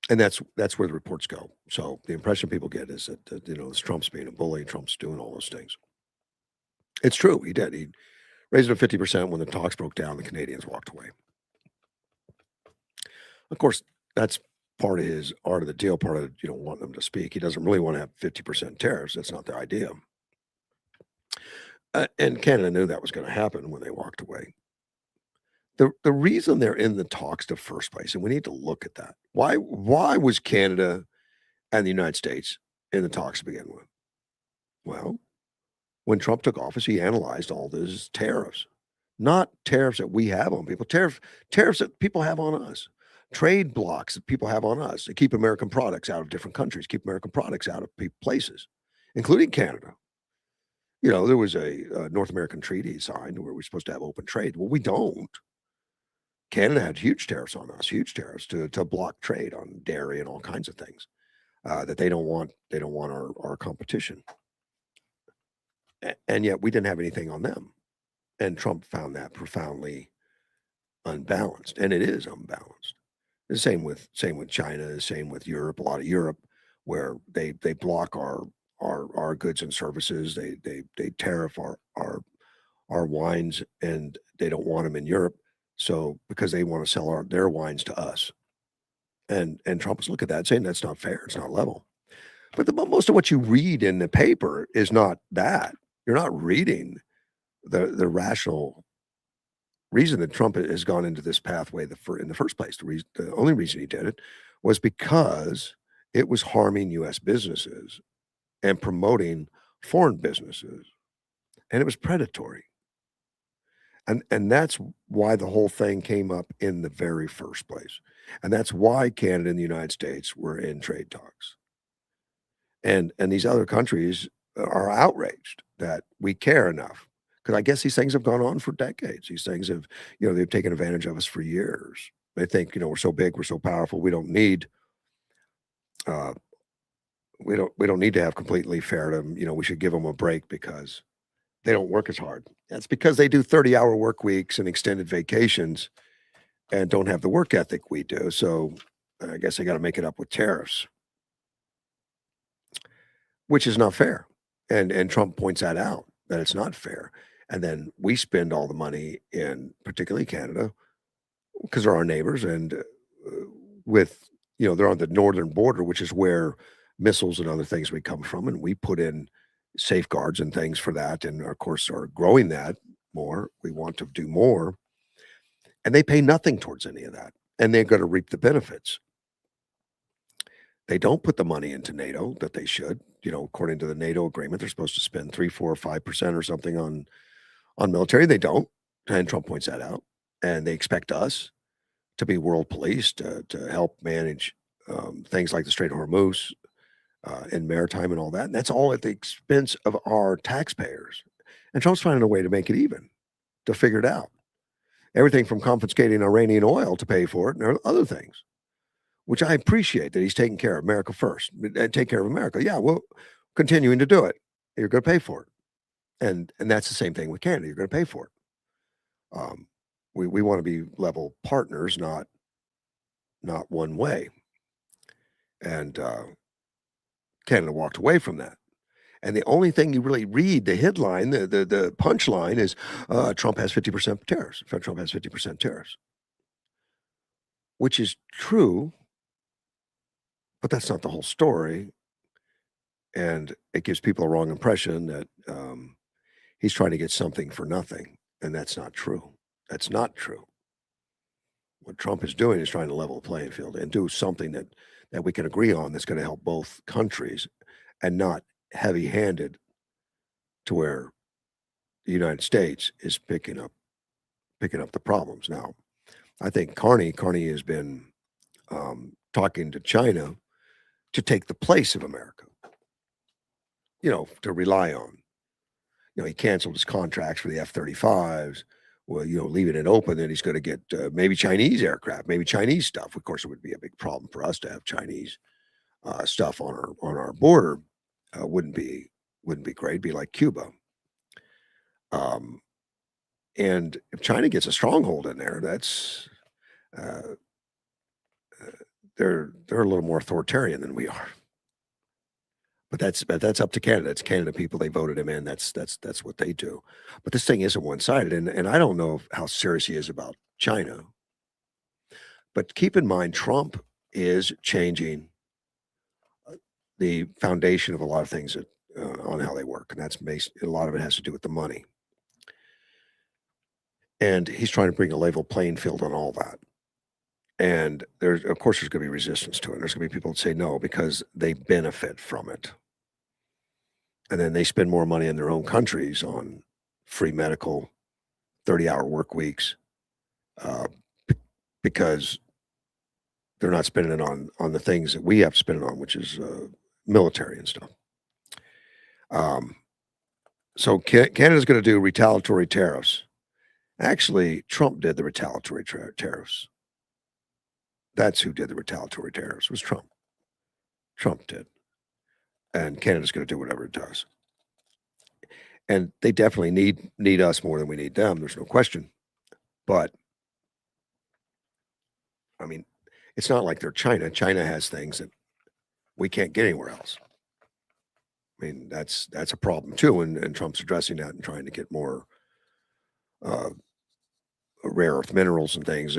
And that's where the reports go. So the impression people get is that this Trump's being a bully, Trump's doing all those things. It's true, he did. He raised it to 50%. When the talks broke down, the Canadians walked away. Of course, that's part of his art of the deal, part of wanting them to speak. He doesn't really want to have 50% tariffs. That's not the idea. And Canada knew that was going to happen when they walked away. The reason they're in the talks in the first place, and we need to look at that. Why was Canada and the United States in the talks to begin with? Well, when Trump took office, he analyzed all those tariffs, not tariffs that we have on people, tariffs that people have on us, trade blocks that people have on us to keep American products out of different countries, keep American products out of places, including Canada. There was a North American treaty signed where we're supposed to have open trade. Well, we don't. Canada had huge tariffs on us, huge tariffs to block trade on dairy and all kinds of things that they don't want. They don't want our competition, and yet we didn't have anything on them. And Trump found that profoundly unbalanced, and it is unbalanced. The same with China, the same with Europe. A lot of Europe, where they block our goods and services. They tariff our wines, and they don't want them in Europe. So because they want to sell their wines to us, and Trump is looking at that saying that's not fair. It's not level. But most of what you read in the paper is not that. You're not reading the rational reason that Trump has gone into this pathway in the first place. The only reason he did it was because it was harming U.S. businesses and promoting foreign businesses, and it was predatory. And that's why the whole thing came up in the very first place. And that's why Canada and the United States were in trade talks. And these other countries are outraged that we care enough. Because I guess these things have gone on for decades. These things have, they've taken advantage of us for years. They think, we're so big, we're so powerful, we don't need uh we don't need to have completely fair to them. We should give them a break because they don't work as hard. That's because they do 30-hour work weeks and extended vacations and don't have the work ethic we do. So I guess they got to make it up with tariffs, which is not fair. And Trump points that out, that it's not fair. And then we spend all the money in particularly Canada because they're our neighbors and with they're on the northern border, which is where missiles and other things would come from, and we put in safeguards and things for that, and of course are growing that more. We want to do more, and they pay nothing towards any of that, and they're going to reap the benefits. They don't put the money into NATO that they should. According to the NATO agreement, they're supposed to spend 3, 4, or 5% or something on military. They don't, and Trump points that out. And they expect us to be world police to help manage things like the Strait of Hormuz and maritime and all that. And that's all at the expense of our taxpayers. And Trump's finding a way to make it even, to figure it out. Everything from confiscating Iranian oil to pay for it and other things, which I appreciate that he's taking care of America first. Take care of America. Yeah, well, continuing to do it. You're going to pay for it. And that's the same thing with Canada. You're going to pay for it. We want to be level partners, not one way. And Canada walked away from that. And the only thing you really read, the headline, the punchline is Trump has 50% tariffs. Trump has 50% tariffs, which is true, but that's not the whole story. And it gives people a wrong impression that he's trying to get something for nothing. And that's not true. That's not true. What Trump is doing is trying to level the playing field and do something that we can agree on that's going to help both countries and not heavy-handed to where the United States is picking up the problems. Now, I think Carney has been talking to China to take the place of America, to rely on. He canceled his contracts for the F-35s. Well, leaving it open, then he's going to get maybe Chinese aircraft, maybe Chinese stuff. Of course, it would be a big problem for us to have Chinese stuff on our border. Wouldn't be great. It'd be like Cuba. And if China gets a stronghold in there, that's they're a little more authoritarian than we are. But that's up to Canada. It's Canada people. They voted him in. That's what they do. But this thing isn't one-sided, and I don't know how serious he is about China. But keep in mind, Trump is changing the foundation of a lot of things on how they work, and that's based. A lot of it has to do with the money. And he's trying to bring a level playing field on all that. And there's, of course, there's going to be resistance to it. There's going to be people that say no because they benefit from it, and then they spend more money in their own countries on free medical, 30-hour work weeks, uh, because they're not spending it on the things that we have to spend it on, which is military and stuff. So Canada's going to do retaliatory tariffs. Actually, Trump did the retaliatory tariffs. That's who did the retaliatory tariffs, was Trump. Trump did. And Canada's going to do whatever it does. And they definitely need us more than we need them. There's no question. But I mean, it's not like they're China. China has things that we can't get anywhere else. I mean, that's a problem too. And Trump's addressing that and trying to get more rare earth minerals and things,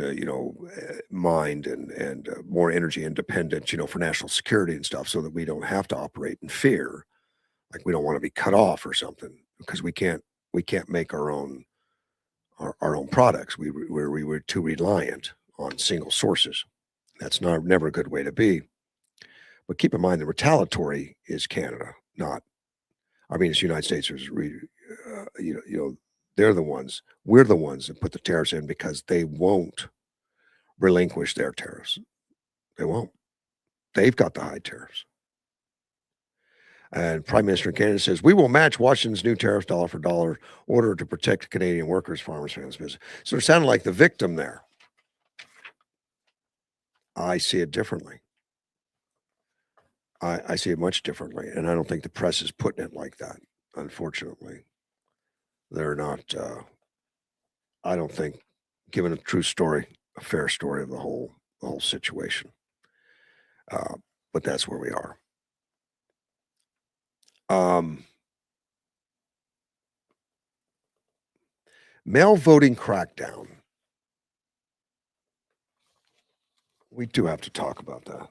mined and more energy independent, for national security and stuff, so that we don't have to operate in fear, like we don't want to be cut off or something, because we can't make our own products. We were too reliant on single sources. That's never a good way to be. But keep in mind, the retaliatory is Canada, not. I mean, it's the United States. They're the ones. We're the ones that put the tariffs in because they won't relinquish their tariffs. They won't. They've got the high tariffs. And Prime Minister of Canada says, we will match Washington's new tariffs dollar for dollar order to protect Canadian workers, farmers, families, business. So they're sounding like the victim there. I see it differently. I see it much differently. And I don't think the press is putting it like that, unfortunately. They're not, I don't think, giving a true story, a fair story of the whole situation. But that's where we are. Mail voting crackdown. We do have to talk about that.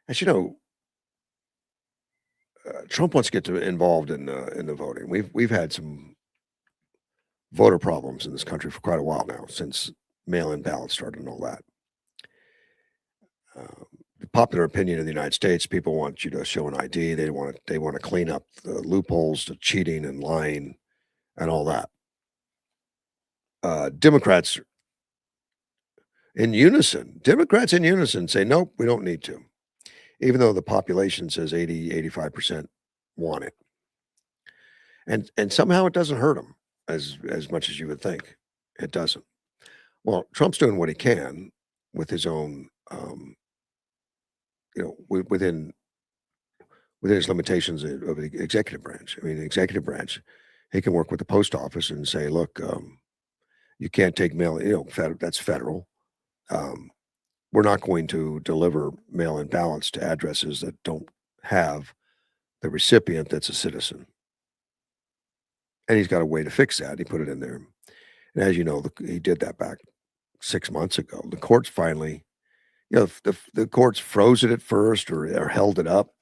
As you know, Trump wants to get involved in the voting. We've had some voter problems in this country for quite a while now, since mail-in ballots started and all that. The popular opinion in the United States, people want you to show an ID. They want to clean up the loopholes to cheating and lying and all that. Democrats in unison say, nope, we don't need to, even though the population says 85% want it. And somehow it doesn't hurt them as much as you would think. It doesn't. Well, Trump's doing what he can with his own, within his limitations of the executive branch. I mean, the executive branch, he can work with the post office and say, look, you can't take mail, that's federal. We're not going to deliver mail-in ballots to addresses that don't have the recipient that's a citizen. And he's got a way to fix that. He put it in there. And as you know, he did that back 6 months ago. The courts finally, the courts froze it at first or held it up,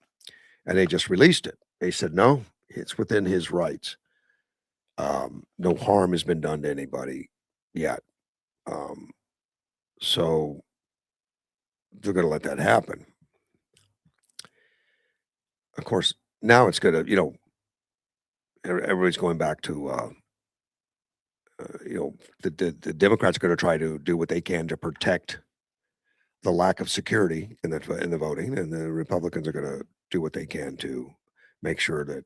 and they just released it. They said, no, it's within his rights. No harm has been done to anybody yet. So they're going to let that happen. Of course, now it's going to, everybody's going back to, the Democrats are going to try to do what they can to protect the lack of security in the voting, and the Republicans are going to do what they can to make sure that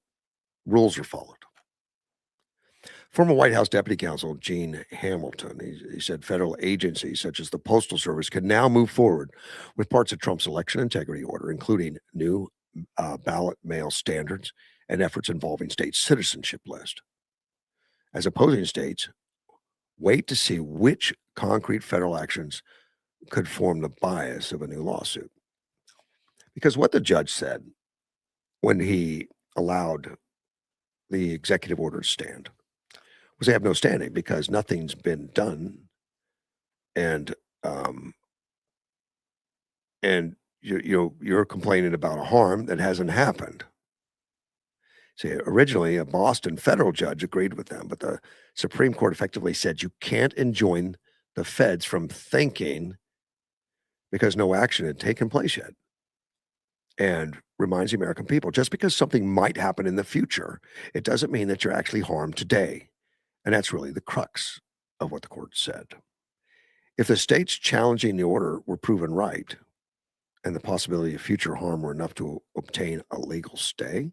rules are followed. Former White House Deputy Counsel Gene Hamilton, he said federal agencies such as the Postal Service can now move forward with parts of Trump's election integrity order, including new ballot mail standards and efforts involving state citizenship list. As opposing states wait to see which concrete federal actions could form the bias of a new lawsuit. Because what the judge said when he allowed the executive order to stand was they have no standing because nothing's been done. And you're complaining about a harm that hasn't happened. See, originally, a Boston federal judge agreed with them, but the Supreme Court effectively said you can't enjoin the feds from thinking because no action had taken place yet. And reminds the American people just because something might happen in the future, it doesn't mean that you're actually harmed today. And that's really the crux of what the court said. If the states challenging the order were proven right and the possibility of future harm were enough to obtain a legal stay,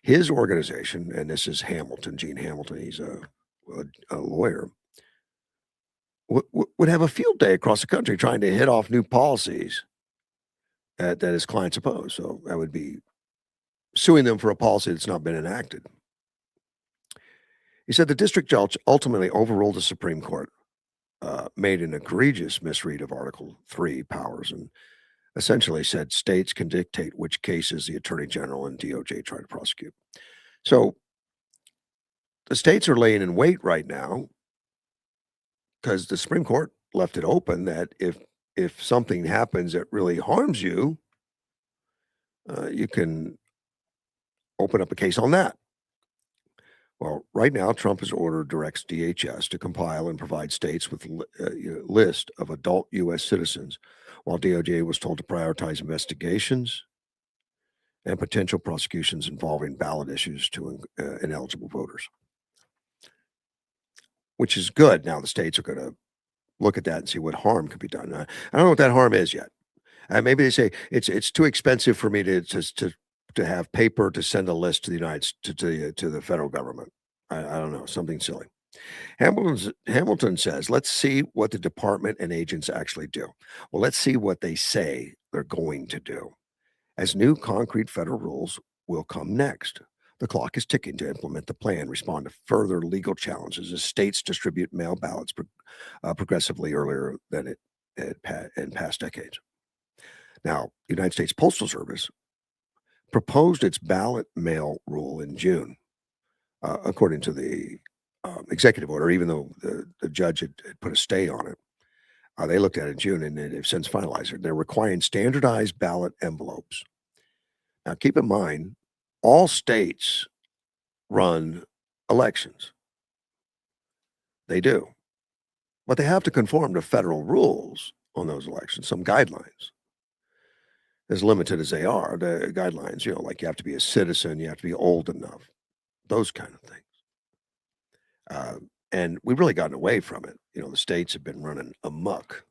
his organization, and this is Hamilton, Gene Hamilton, he's a lawyer, would have a field day across the country trying to hit off new policies that his clients oppose. So that would be suing them for a policy that's not been enacted. He said the district judge ultimately overruled the Supreme Court, made an egregious misread of Article 3 powers, and essentially said states can dictate which cases the Attorney General and DOJ try to prosecute. So the states are laying in wait right now because the Supreme Court left it open that if something happens that really harms you, you can open up a case on that. Well, right now, Trump's order directs DHS to compile and provide states with a list of adult U.S. citizens, while DOJ was told to prioritize investigations and potential prosecutions involving ballot issues to ineligible voters, which is good. Now the states are going to look at that and see what harm could be done. I don't know what that harm is yet. Maybe they say it's too expensive for me to have paper to send a list to the to the federal government. I don't know, something silly. Hamilton says, let's see what the department and agents actually do. Well, let's see what they say they're going to do. As new concrete federal rules will come next. The clock is ticking to implement the plan, respond to further legal challenges as states distribute mail ballots progressively earlier than in past decades. Now, the United States Postal Service proposed its ballot mail rule in June, according to the executive order, even though the judge had put a stay on it. They looked at it in June and they've since finalized it. They're requiring standardized ballot envelopes. Now, keep in mind, all states run elections. They do. But they have to conform to federal rules on those elections, some guidelines. As limited as they are, the guidelines, like you have to be a citizen, you have to be old enough, those kind of things. And we've really gotten away from it. The states have been running amok,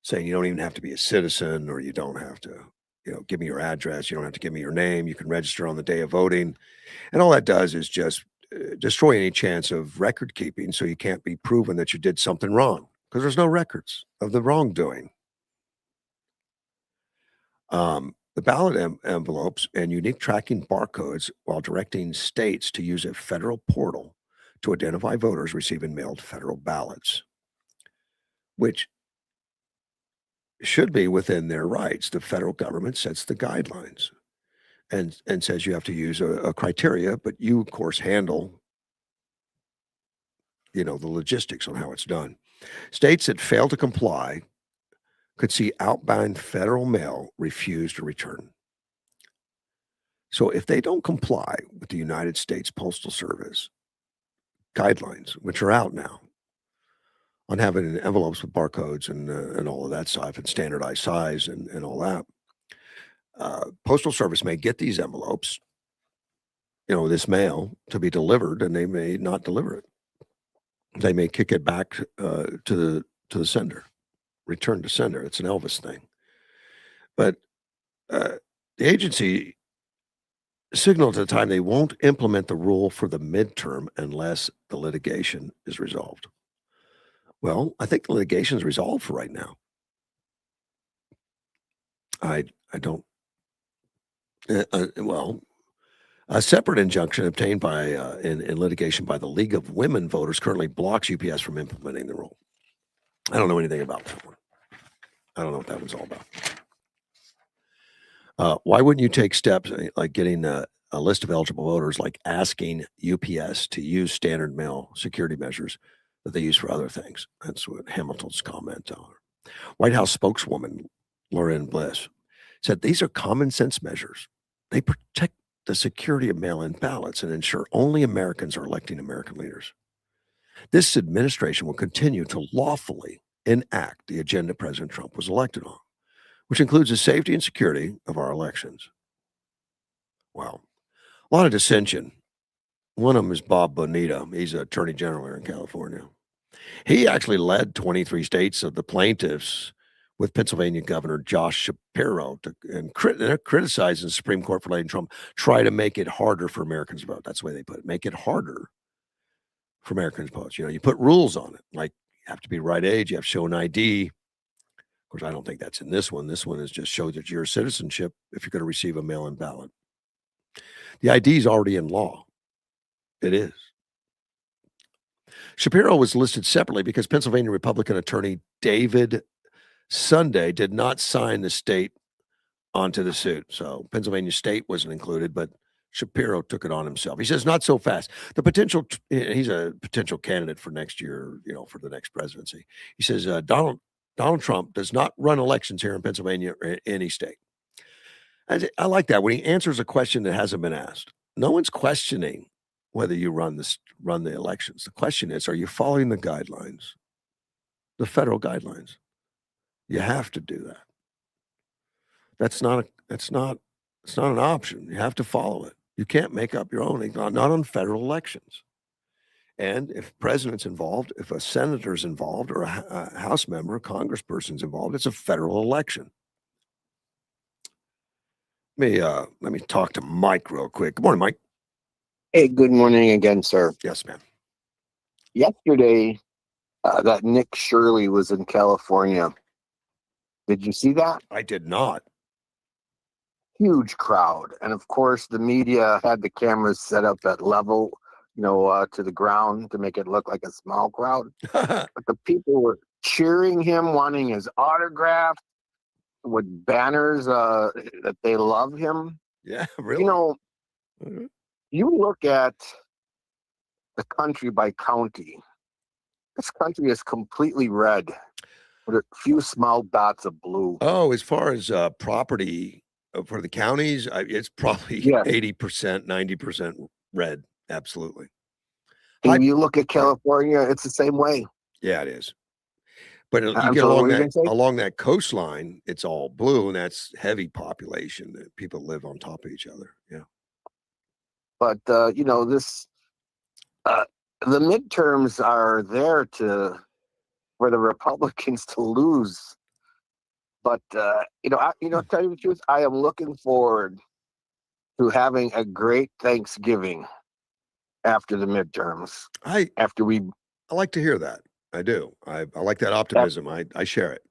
saying you don't even have to be a citizen, or you don't have to, give me your address. You don't have to give me your name. You can register on the day of voting. And all that does is just destroy any chance of record keeping, so you can't be proven that you did something wrong because there's no records of the wrongdoing. The ballot envelopes and unique tracking barcodes, while directing states to use a federal portal to identify voters receiving mailed federal ballots, which should be within their rights. The federal government sets the guidelines and says you have to use a criteria, but you, of course, handle, the logistics on how it's done. States that fail to comply could see outbound federal mail refused to return. So if they don't comply with the United States Postal Service guidelines, which are out now, on having envelopes with barcodes and all of that stuff and standardized size and all that, Postal Service may get these envelopes, this mail to be delivered, and they may not deliver it. They may kick it back to the sender. Return to sender. It's an Elvis thing. But the agency signaled at the time they won't implement the rule for the midterm unless the litigation is resolved. Well, I think the litigation is resolved for right now. I don't. Well, a separate injunction obtained by in litigation by the League of Women Voters currently blocks UPS from implementing the rule. I don't know anything about that one. I don't know what that one's all about. Why wouldn't you take steps like getting a list of eligible voters, like asking UPS to use standard mail security measures that they use for other things? That's what Hamilton's comment on. White House spokeswoman Lauren Bliss, said these are common sense measures. They protect the security of mail in ballots and ensure only Americans are electing American leaders. This administration will continue to lawfully enact the agenda President Trump was elected on, which includes the safety and security of our elections. Wow. A lot of dissension. One of them is Bob Bonita. He's an attorney general here in California. He actually led 23 states of the plaintiffs with Pennsylvania Governor Josh Shapiro and criticizing the Supreme Court for letting Trump try to make it harder for Americans to vote. That's the way they put it. Make it harder for Americans to vote. You put rules on it, like you have to be the right age, you have to show an ID. Of course, I don't think that's in this one. This one is just show that you're a citizenship if you're going to receive a mail-in ballot. The ID is already in law. It is. Shapiro was listed separately because Pennsylvania Republican attorney David Sunday did not sign the state onto the suit. So Pennsylvania state wasn't included, but Shapiro took it on himself. He says, not so fast. He's a potential candidate for next year, for the next presidency. He says, Donald Trump does not run elections here in Pennsylvania or any state. I like that when he answers a question that hasn't been asked. No one's questioning whether you run the elections. The question is, are you following the guidelines, the federal guidelines? You have to do that. It's not an option. You have to follow it. You can't make up your own, not on federal elections. And if president's involved, if a senator's involved, or a House member, a congressperson's involved, it's a federal election. Let me talk to Mike real quick. Good morning, Mike. Hey, good morning again, sir. Yes, ma'am. Yesterday, that Nick Shirley was in California. Did you see that? I did not. Huge crowd. And of course, the media had the cameras set up at level, to the ground to make it look like a small crowd. But the people were cheering him, wanting his autograph with banners that they love him. Yeah, really? You look at the country by county. This country is completely red with a few small dots of blue. Oh, as far as property for the counties, it's probably 80%, 90% red. Absolutely. And you look at California, it's the same way. Yeah, it is. But you I'm get sorry, along that coastline, it's all blue, and that's heavy population. That people live on top of each other. Yeah. But this the midterms are there for the Republicans to lose. But tell you the truth, I am looking forward to having a great Thanksgiving after the midterms. I like to hear that. I do. I like that optimism. I share it.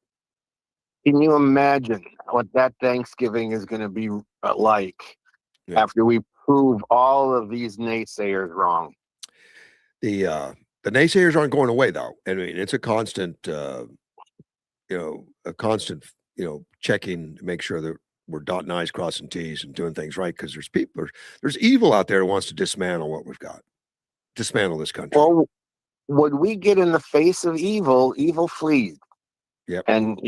Can you imagine what that Thanksgiving is going to be like after we prove all of these naysayers wrong? The naysayers aren't going away, though. I mean, it's a constant, checking to make sure that we're dotting I's, crossing T's, and doing things right. Because there's evil out there who wants to dismantle what we've got, dismantle this country. Well, when we get in the face of evil, evil flees. Yep. And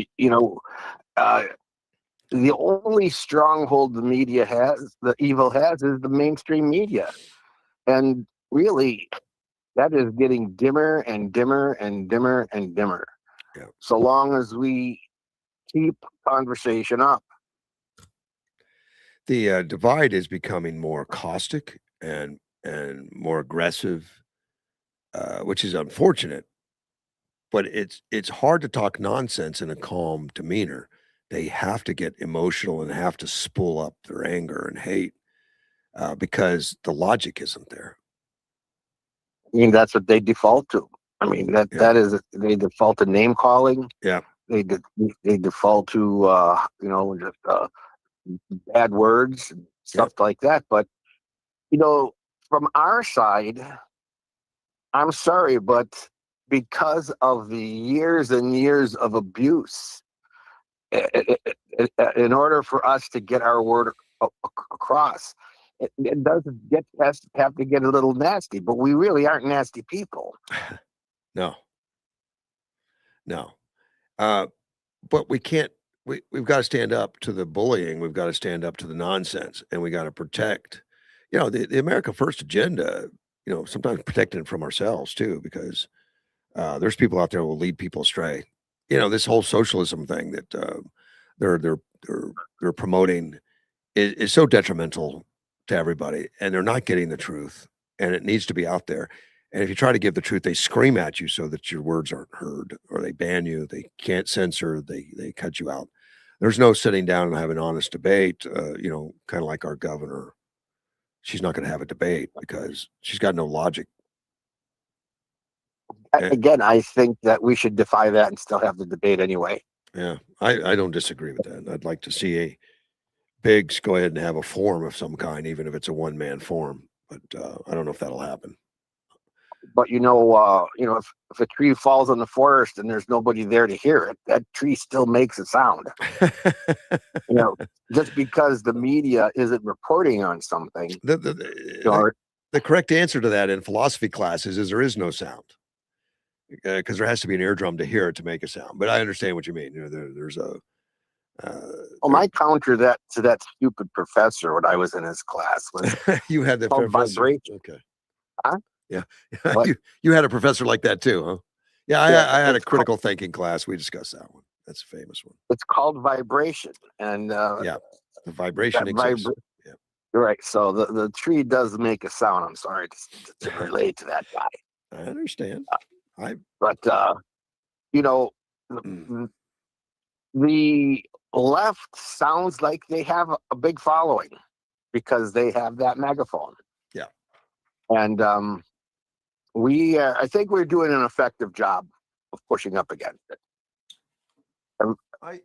the only stronghold the evil has, is the mainstream media, and really, that is getting dimmer and dimmer and dimmer and dimmer. Yeah. So long as we keep conversation up. The divide is becoming more caustic and more aggressive, which is unfortunate. But it's hard to talk nonsense in a calm demeanor. They have to get emotional and have to spool up their anger and hate because the logic isn't there. I mean, that's what they default to. I mean, that is, they default to name calling. Yeah. They default to just bad words and stuff like that. But from our side, I'm sorry, but because of the years and years of abuse, in order for us to get our word across, it does have to get a little nasty. But we really aren't nasty people. No. But we can't we've got to stand up to the bullying. We've got to stand up to the nonsense, and we got to protect, the America First agenda. Sometimes protecting it from ourselves too, because there's people out there who will lead people astray. This whole socialism thing that they're they're they're promoting is so detrimental to everybody, and they're not getting the truth, and it needs to be out there. And if you try to give the truth, they scream at you so that your words aren't heard, or they ban you. They can't censor. They cut you out. There's no sitting down and having an honest debate. Kind of like our governor. She's not going to have a debate because she's got no logic. And, Again, I think that we should defy that and still have the debate anyway. yeah, I don't disagree with that. I'd like to see Biggs go ahead and have a forum of some kind, even if it's a one-man forum. But I don't know if that'll happen. But if a tree falls in the forest and there's nobody there to hear it, that tree still makes a sound. Just because the media isn't reporting on something. The correct answer to that in philosophy classes is there is no sound, because there has to be an eardrum to hear it to make a sound. But I understand what you mean. There's a. My counter to that stupid professor when I was in his class was you had the professor. Vibration. Okay. Huh? Yeah. you had a professor like that too, huh? Yeah, I had a critical thinking class. We discussed that one. That's a famous one. It's called vibration, and the vibration exists. Yeah. You're right. So the tree does make a sound. I'm sorry to relate to that guy. I understand. But the left sounds like they have a big following because they have that megaphone. Yeah. And I think we're doing an effective job of pushing up against it. I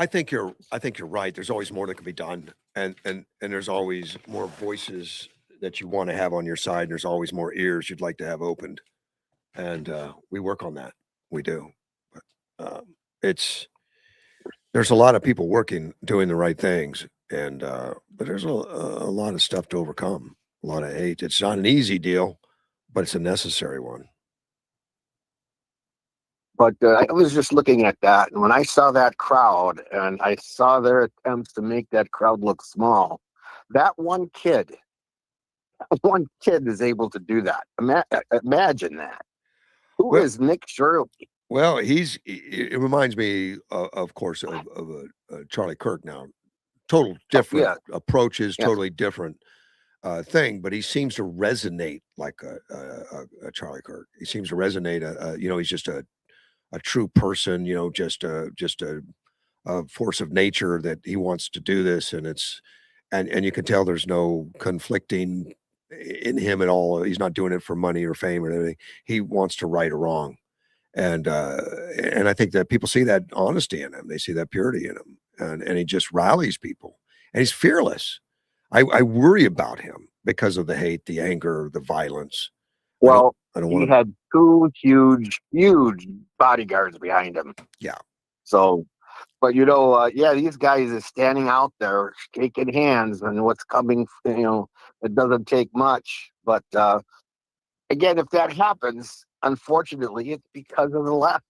think you're right. There's always more that can be done, and there's always more voices that you want to have on your side. And there's always more ears you'd like to have opened, and we work on that. We do, but there's a lot of people working, doing the right things, and but there's a lot of stuff to overcome, a lot of hate. It's not an easy deal, but it's a necessary one. But I was just looking at that, and when I saw that crowd, and I saw their attempts to make that crowd look small, that one kid is able to do that. Imagine that. Who is Nick Shirley? Well, it reminds me, of course, of Charlie Kirk now. Total different approaches, totally different thing, but he seems to resonate like a Charlie Kirk. He seems to resonate. He's just a true person. Just a force of nature that he wants to do this, and you can tell there's no conflicting in him at all. He's not doing it for money or fame or anything. He wants to right a wrong. And I think that people see that honesty in him. They see that purity in him, and he just rallies people. And he's fearless. I worry about him because of the hate, the anger, the violence. Well, he had two huge bodyguards behind him. Yeah. So, but these guys are standing out there shaking hands, and what's coming. It doesn't take much. But again, if that happens, unfortunately, it's because of the left.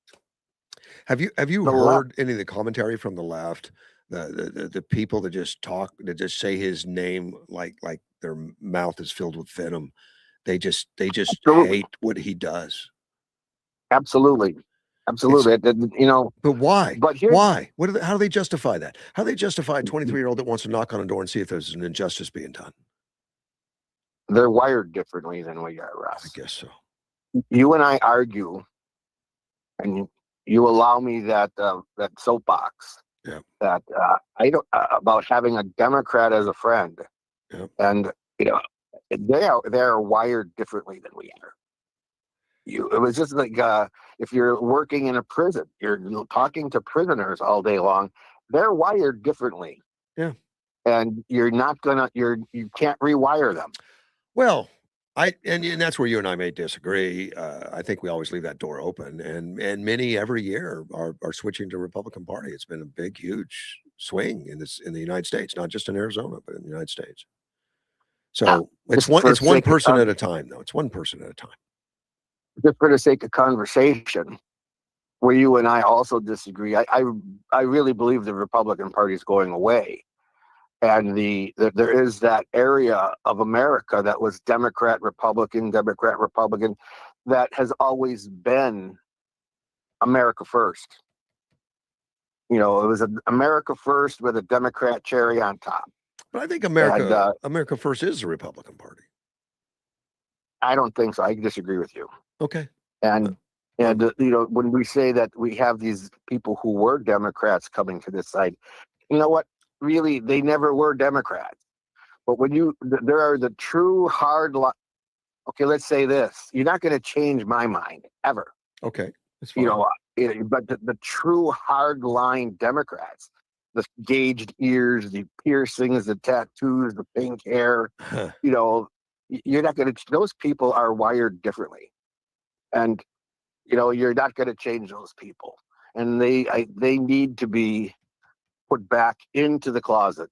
Have you heard any of the commentary from the left? The people that just talk, that just say his name like their mouth is filled with venom. They just hate what he does. Absolutely. But why? Why? How do they justify that? How do they justify a 23-year-old that wants to knock on a door and see if there's an injustice being done? They're wired differently than we are, Russ. I guess so. You and I argue, and you allow me that soapbox. Yeah. That I don't about having a Democrat as a friend. Yeah. And they are wired differently than we are. It was just like if you're working in a prison, you're talking to prisoners all day long. They're wired differently. Yeah. And you can't rewire them. Well, and that's where you and I may disagree. I think we always leave that door open, and many every year are switching to Republican Party. It's been a big, huge swing in the United States, not just in Arizona, but in the United States. So it's one person at a time, though. It's one person at a time. Just for the sake of conversation, where you and I also disagree. I really believe the Republican Party is going away, and there is that area of America that was Democrat Republican, that has always been America first. You know, it was America first with a Democrat cherry on top. But I think And America First is the Republican Party. I don't think so. I disagree with you. Okay. And you know, when we say that we have these people who were Democrats coming to this side, you know what? Really, they never were Democrats. But when there are the true hard. Okay, let's say this: you're not going to change my mind ever. Okay, that's fine. You know, but the true hard line Democrats, the gauged ears, the piercings, the tattoos, the pink hair, you know, you're not going to. Those people are wired differently, and you know, you're not going to change those people, and they need to be put back into the closet,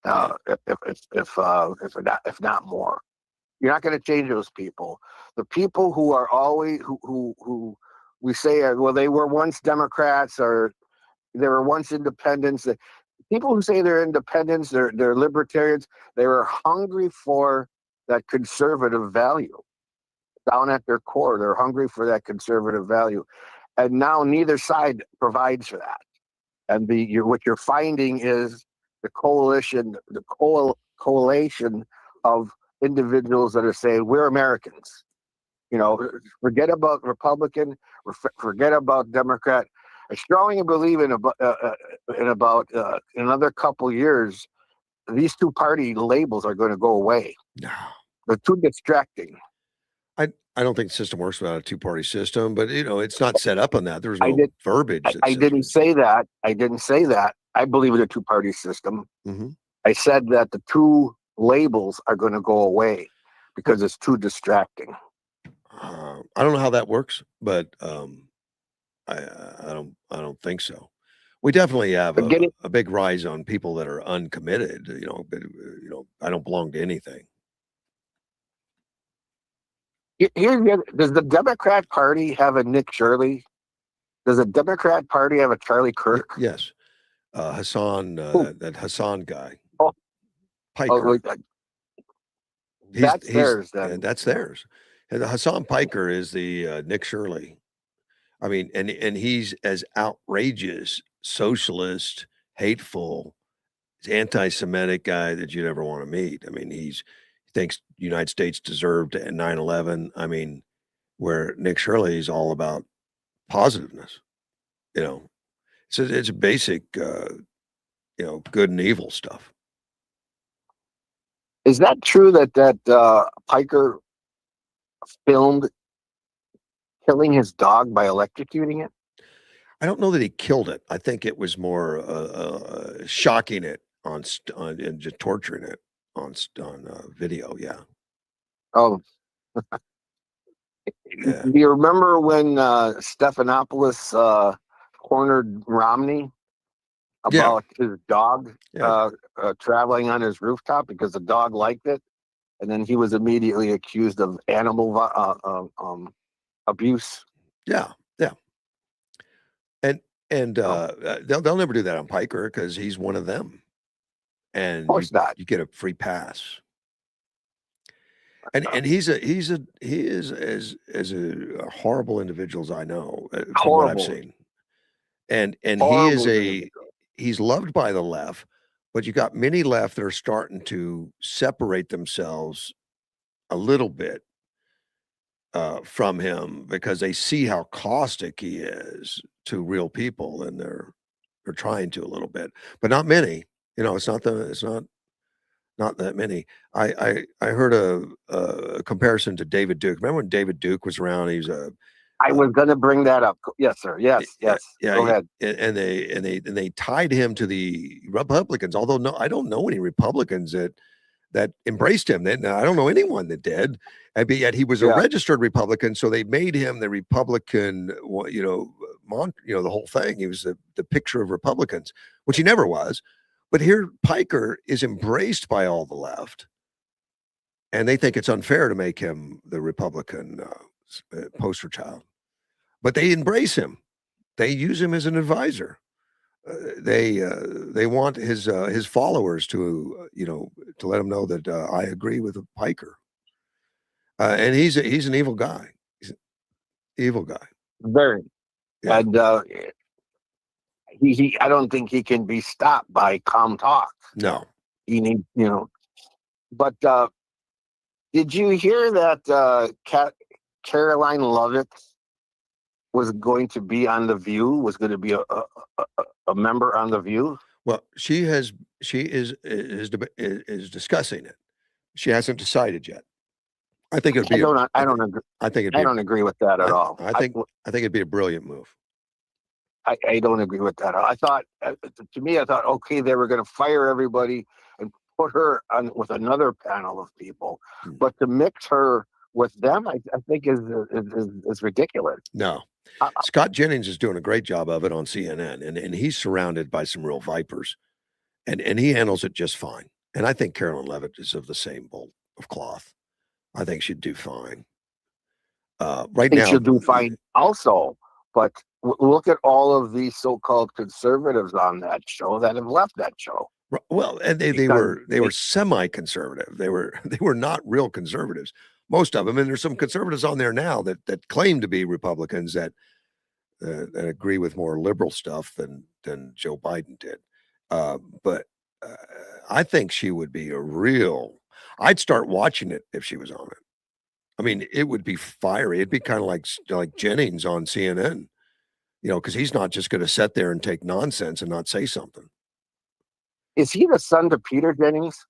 if not more. You're not going to change those people. The people who are always who we say are, well, they were once Democrats or they were once independents. The people who say they're independents, they're libertarians. They were hungry for that conservative value down at their core. They're hungry for that conservative value, and now neither side provides for that. And what you're finding is the coalition of individuals that are saying we're Americans. You know, forget about Republican, forget about Democrat. I strongly believe in about another couple years, these two party labels are going to go away. No, They're too distracting. I don't think the system works without a two-party system, but you know, it's not set up on that. There's I no did- verbiage. I didn't say that. I didn't say that. I believe in a two party system. Mm-hmm. I said that the two labels are going to go away because it's too distracting. I don't know how that works, but I don't think so. We definitely have But getting a big rise on people that are uncommitted. You know, but I don't belong to anything. does the Democrat Party have a Nick Shirley? Does the Democrat Party have a Charlie Kirk? Yes, Hassan, that Hassan guy, Oh, Piker. that's theirs then. That's theirs. And Hassan Piker is the Nick Shirley. I mean, and he's as outrageous, socialist, hateful, anti-Semitic guy that you'd ever want to meet. I mean, he thinks the United States deserved 9/11. I mean, where Nick Shirley is all about positiveness. You know, so it's a basic, good and evil stuff. Is that true that Piker filmed killing his dog by electrocuting it? I don't know that he killed it. I think it was more shocking it on and just torturing it on video. Yeah. Oh, Yeah. do you remember when Stephanopoulos cornered Romney about his dog traveling on his rooftop because the dog liked it, and then he was immediately accused of animal abuse? Yeah. And they'll never do that on Piker because he's one of them, and Of course not. you get a free pass. And he is as a horrible individual as I know from what I've Horrible. seen. And Horrible. he's loved by the left, but you got many left that are starting to separate themselves a little bit from him because they see how caustic he is to real people, and they're trying to a little bit, but not many. You know, it's not that many. I heard a comparison to David Duke. Remember when David Duke was around? He was I was going to bring that up. Yes, sir. Yes. Go ahead. And they tied him to the Republicans. Although I don't know any Republicans that embraced him. I don't know anyone that did. And yet he was a registered Republican, so they made him the Republican. The whole thing. He was the picture of Republicans, which he never was. But here, Piker is embraced by all the left, and they think it's unfair to make him the Republican poster child. But they embrace him. they use him as an advisor. They want his followers to to let him know that I agree with the Piker, and he's an evil guy. He's an evil guy. Very. Yeah. And I don't think he can be stopped by calm talk. No. He needs, But did you hear that Caroline Lovett was going to be on The View? Was going to be a member on The View? Well, she is discussing it. She hasn't decided yet. I think it'd be I don't agree. I think it'd I be don't agree with that at all. I think it'd be a brilliant move. I don't agree with that. I thought, to me, I thought, okay, they were going to fire everybody and put her on with another panel of people, but to mix her with them, I think is ridiculous. No, Scott Jennings is doing a great job of it on CNN, and he's surrounded by some real vipers, and he handles it just fine. And I think Carolyn Levitt is of the same bolt of cloth. I think she'd do fine. Right now, she'll do fine also, but look at all of these so-called conservatives on that show that have left that show. Well, and they were semi-conservative. They were not real conservatives, most of them. And there's some conservatives on there now that claim to be Republicans that agree with more liberal stuff than Joe Biden did. But I think she would be a real. I'd start watching it if she was on it. I mean, it would be fiery. It'd be kind of like Jennings on CNN, because he's not just going to sit there and take nonsense and not say something. Is he the son to Peter Jennings?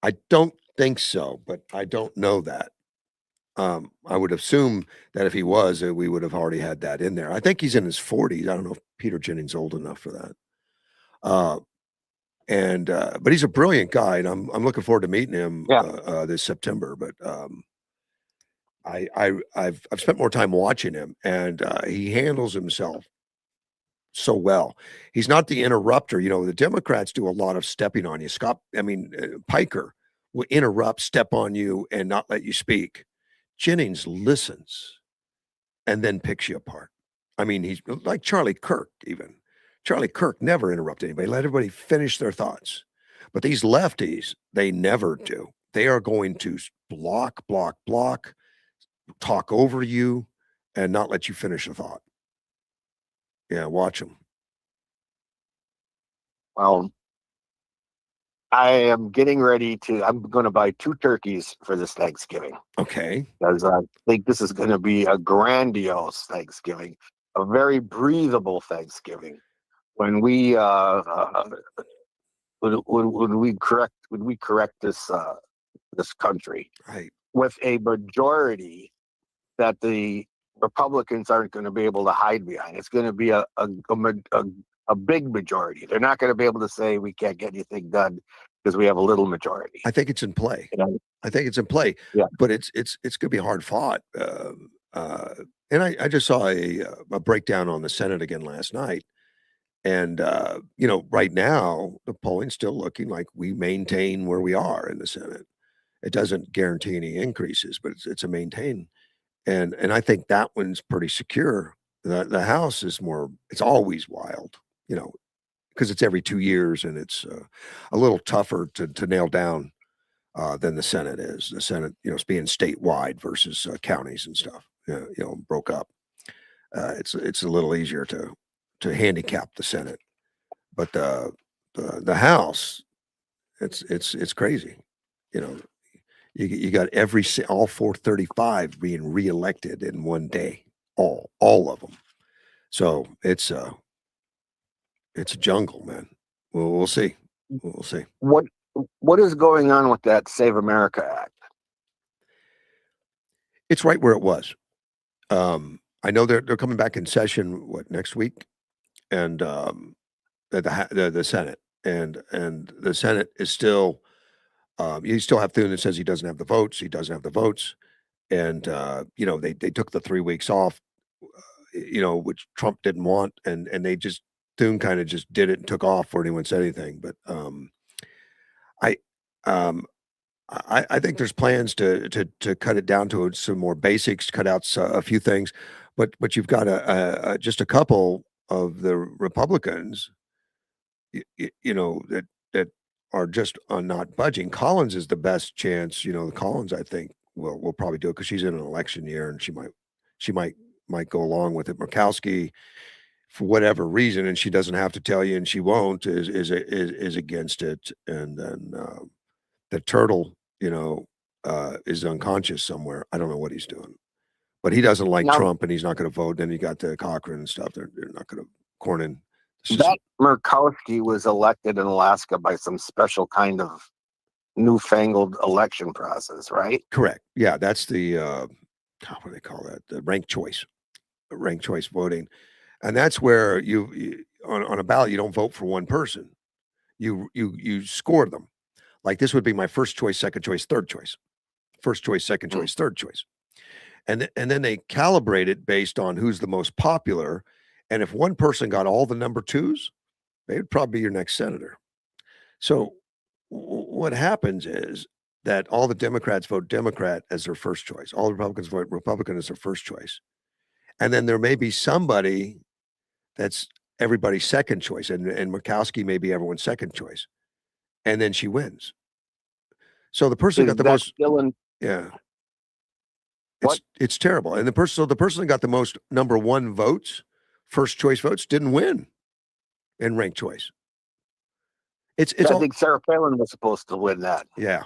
I don't think so, but I don't know that. I would assume that if he was, we would have already had that in there. I think he's in his 40s. I don't know if Peter Jennings is old enough for that. But he's a brilliant guy, and I'm looking forward to meeting him this September. But I've spent more time watching him, and he handles himself so well. He's not the interrupter. The Democrats do a lot of stepping on you. Piker will interrupt, step on you, and not let you speak. Jennings listens and then picks you apart. I mean, he's like Charlie Kirk, even. Charlie Kirk never interrupted anybody, let everybody finish their thoughts. But these lefties, they never do. They are going to block, talk over you, and not let you finish a thought. Yeah, watch them. Well, I am getting ready I'm going to buy 2 turkeys for this Thanksgiving. Okay. Because I think this is going to be a grandiose Thanksgiving, a very breathable Thanksgiving. When we correct this country, right, with a majority that the Republicans aren't going to be able to hide behind. It's going to be a big majority. They're not going to be able to say we can't get anything done because we have a little majority. I think it's in play. I think it's in play. Yeah, but it's going to be hard fought. And I just saw a breakdown on the Senate again last night. And, right now, the polling's still looking like we maintain where we are in the Senate. It doesn't guarantee any increases, but it's a maintain. And I think that one's pretty secure. The House is it's always wild, because it's every 2 years, and it's a little tougher to nail down than the Senate is. The Senate, it's being statewide versus counties and stuff, broke up. It's a little easier to handicap the Senate, but the House, it's crazy. You got all 435 being reelected in one day, all of them. So it's a jungle, man. We'll see. We'll see. What is going on with that Save America Act? It's right where it was. I know they're coming back in session next week, and the Senate and the Senate is still. You still have Thune that says he doesn't have the votes. He doesn't have the votes, and they took the 3 weeks off, which Trump didn't want, and they just Thune kind of just did it and took off before anyone said anything. But I think there's plans to cut it down to some more basics, cut out a few things, but you've got just a couple of the Republicans, you know, that are just not budging. Collins is the best chance. You know, Collins, I think, will probably do it because she's in an election year and she might go along with it. Murkowski, for whatever reason, and she doesn't have to tell you, and she won't, is against it. And then the turtle, is unconscious somewhere. I don't know what he's doing, but he doesn't like Now, Trump, and he's not going to vote. Then you got the Cochran and stuff. They're not going to Cornyn. It's just that Murkowski was elected in Alaska by some special kind of newfangled election process, right? correct. Yeah, that's the what do they call that? The ranked choice voting, and that's where on a ballot you don't vote for one person. You score them. Like this would be my first choice, second choice, third choice. First choice, second Mm. choice, third choice. And then they calibrate it based on who's the most popular. And if one person got all the number twos, they would probably be your next senator. So what happens is that all the Democrats vote Democrat as their first choice. All the Republicans vote Republican as their first choice. And then there may be somebody that's everybody's second choice. And Murkowski may be everyone's second choice. And then she wins. So the person Is got the that most, still in yeah. What? It's terrible. And the person that got the most number one votes, first choice votes, didn't win in ranked choice. It's I all think Sarah Palin was supposed to win that. yeah.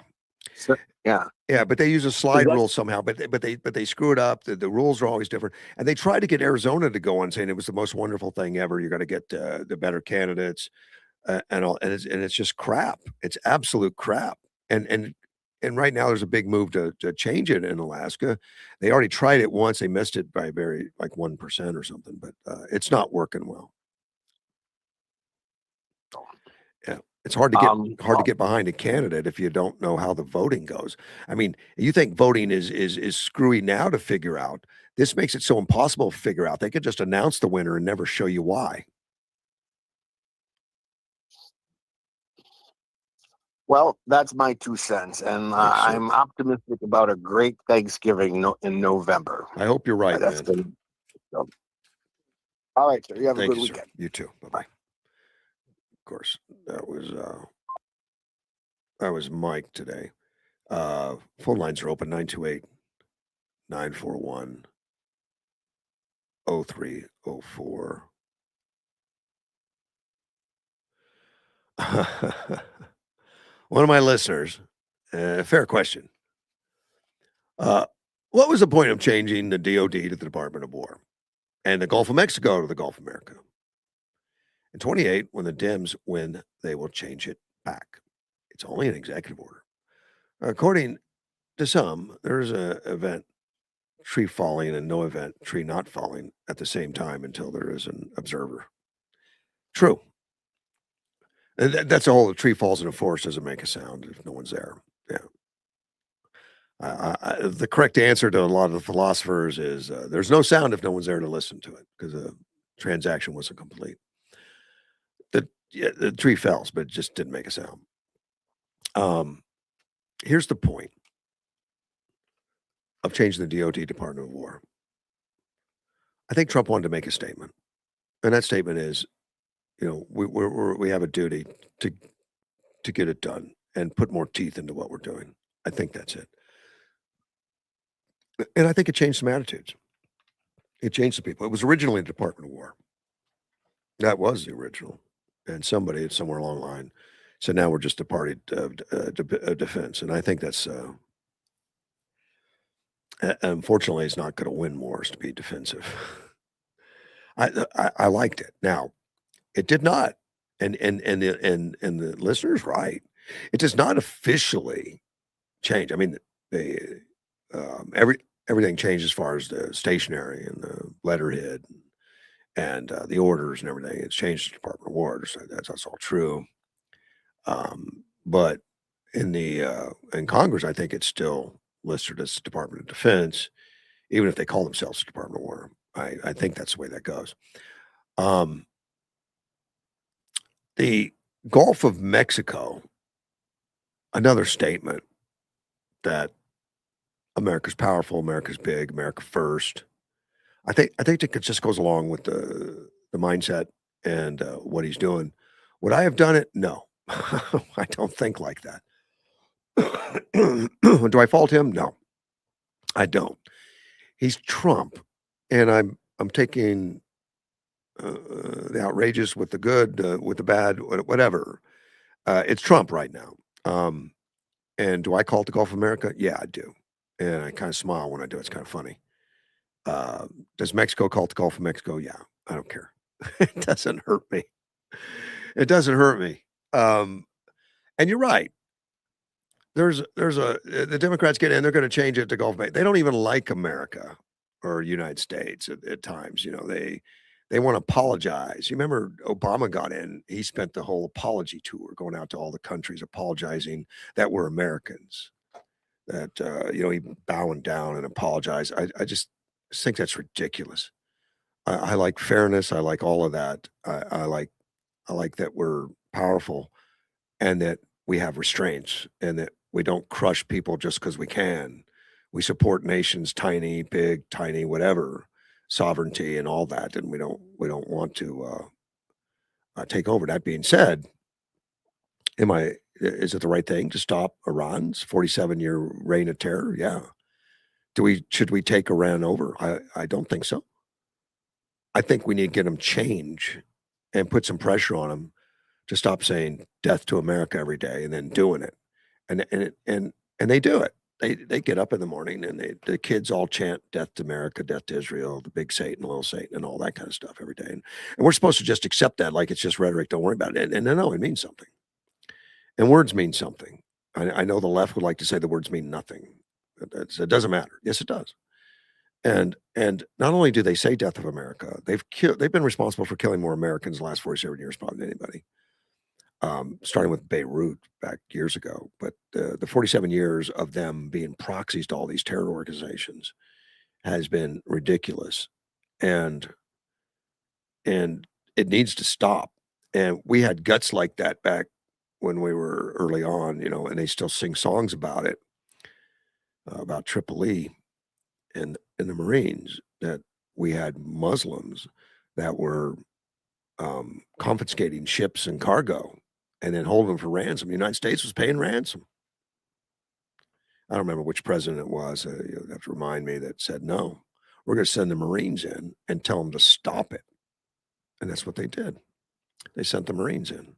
So, yeah. Yeah, but they use a slide that- rule somehow, but they screw it up. The rules are always different. And they tried to get Arizona to go on saying it was the most wonderful thing ever. You're going to get the better candidates and all, and it's just crap. It's absolute crap. And right now there's a big move to change it in Alaska. They already tried it once. They missed it by very like 1% or something, but it's not working well. Yeah. It's hard to get behind a candidate if you don't know how the voting goes. I mean, you think voting is screwy now to figure out. This makes it so impossible to figure out. They could just announce the winner and never show you why. Well, that's my 2 cents, and Thanks, sir. I'm optimistic about a great Thanksgiving in November. I hope you're right, That's man. been, so. All right, sir. You have a Thank good you, sir. weekend. You too. Bye-bye. Of course, that was Mike today. Phone lines are open 928-941-0304. One of my listeners, fair question. What was the point of changing the DOD to the Department of War and the Gulf of Mexico to the Gulf of America? In 28, when the Dems win, they will change it back. It's only an executive order. According to some, there's an event, tree falling, and no event, tree not falling at the same time until there is an observer. True. And that's the whole tree falls in a forest doesn't make a sound if no one's there. Yeah. The correct answer to a lot of the philosophers is there's no sound if no one's there to listen to it because the transaction wasn't complete. The tree fell, but it just didn't make a sound. Here's the point of changing the DOD, Department of War. I think Trump wanted to make a statement, and that statement is, we have a duty to get it done and put more teeth into what we're doing. I think that's it. And I think it changed some attitudes. It changed some people. It was originally the Department of War. That was the original. And somebody somewhere along the line said, now we're just a party of defense. And I think that's, unfortunately, it's not going to win wars to be defensive. I liked it. Now, it did not. And the listener's right. It does not officially change. I mean, everything changed as far as the stationery and the letterhead and the orders and everything. It's changed to Department of War. So that's all true. But in Congress, I think it's still listed as Department of Defense, even if they call themselves the Department of War. I think that's the way that goes. The Gulf of Mexico, another statement that America's powerful, America's big, America first. I think that just goes along with the mindset and what he's doing. Would I have done it? No, I don't think like that. Do I fault him? No, I don't. He's Trump, and I'm taking the outrageous with the good, with the bad, whatever. It's Trump right now. And do I call it the Gulf of America? Yeah, I do. And I kind of smile when I do. It's kind of funny. Does Mexico call it the Gulf of Mexico? Yeah, I don't care. It doesn't hurt me. It doesn't hurt me. And you're right. There's a the Democrats get in, they're going to change it to Gulf of Mexico. They don't even like America or United States at times. You know, they want to apologize. You remember Obama got in, he spent the whole apology tour going out to all the countries apologizing that we're Americans. That he bowing down and apologize. I just think that's ridiculous. I like fairness. I like all of that. I like that we're powerful and that we have restraints and that we don't crush people just because we can. We support nations, tiny, big, tiny, whatever, sovereignty and all that, and we don't want to take over. That being said, is it the right thing to stop Iran's 47-year reign of terror? Yeah. Should we take Iran over? I don't think so. I think we need to get them change and put some pressure on them to stop saying death to America every day and then doing it. And they do it. They get up in the morning and the kids all chant death to America, death to Israel, the big Satan, little Satan, and all that kind of stuff every day. And we're supposed to just accept that like it's just rhetoric. Don't worry about it. And no, it means something. And words mean something. I know the left would like to say the words mean nothing. It doesn't matter. Yes, it does. And not only do they say death of America, they've been responsible for killing more Americans the last 47 years probably than anybody. Starting with Beirut back years ago, but the 47 years of them being proxies to all these terror organizations has been ridiculous, and it needs to stop. And we had guts like that back when we were early on, and they still sing songs about it, about Tripoli and the Marines, that we had Muslims that were confiscating ships and cargo and then holding them for ransom. The United States was paying ransom. I don't remember which president it was. You have to remind me that said, no, we're going to send the Marines in and tell them to stop it. And that's what they did. They sent the Marines in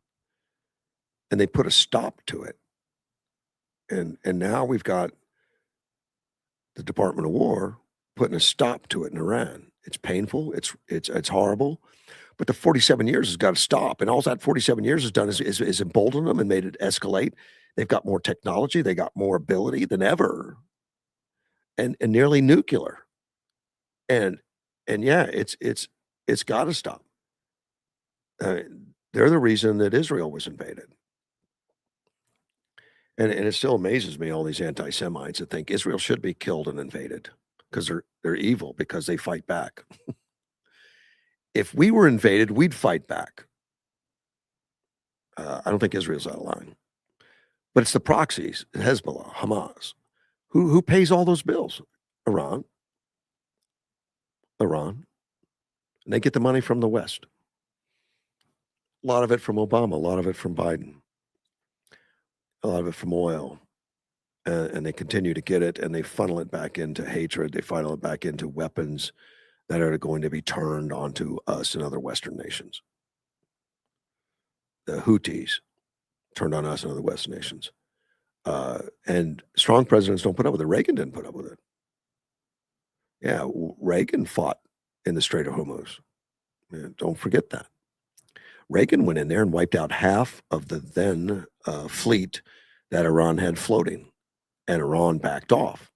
and they put a stop to it. And now we've got the Department of War putting a stop to it in Iran. It's painful. It's horrible. But the 47 years has got to stop. And all that 47 years has done is emboldened them and made it escalate. They've got more technology. They got more ability than ever, and nearly nuclear. And yeah, it's got to stop. They're the reason that Israel was invaded. And it still amazes me, all these anti-Semites that think Israel should be killed and invaded because they're evil because they fight back. If we were invaded, we'd fight back. I don't think Israel's out of line. But it's the proxies, Hezbollah, Hamas. Who pays all those bills? Iran. And they get the money from the West. A lot of it from Obama, a lot of it from Biden, a lot of it from oil. And they continue to get it, and they funnel it back into hatred. They funnel it back into weapons that are going to be turned onto us and other Western nations. The Houthis turned on us and other Western nations. And strong presidents don't put up with it. Reagan didn't put up with it. Yeah, Reagan fought in the Strait of Hormuz. Yeah, don't forget that. Reagan went in there and wiped out half of the then fleet that Iran had floating, and Iran backed off.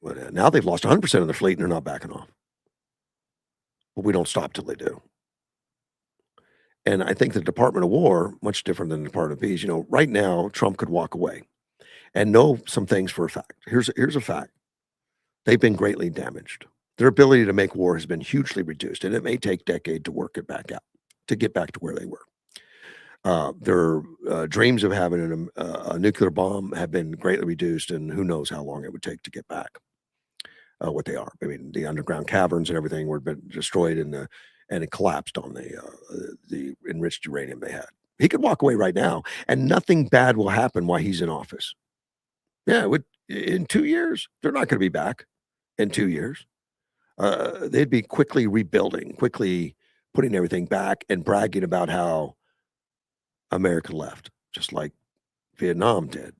But now they've lost 100% of their fleet, and they're not backing off. But we don't stop till they do. And I think the Department of War, much different than the Department of Peace, right now, Trump could walk away and know some things for a fact. Here's a fact. They've been greatly damaged. Their ability to make war has been hugely reduced, and it may take a decade to work it back out, to get back to where they were. Their dreams of having a nuclear bomb have been greatly reduced, and who knows how long it would take to get back. what they are. I mean, the underground caverns and everything were been destroyed and it collapsed on the enriched uranium they had. He could walk away right now, and nothing bad will happen while he's in office. Yeah, it would in 2 years. They're not going to be back in 2 years. They'd be quickly rebuilding, quickly putting everything back, and bragging about how America left, just like Vietnam did,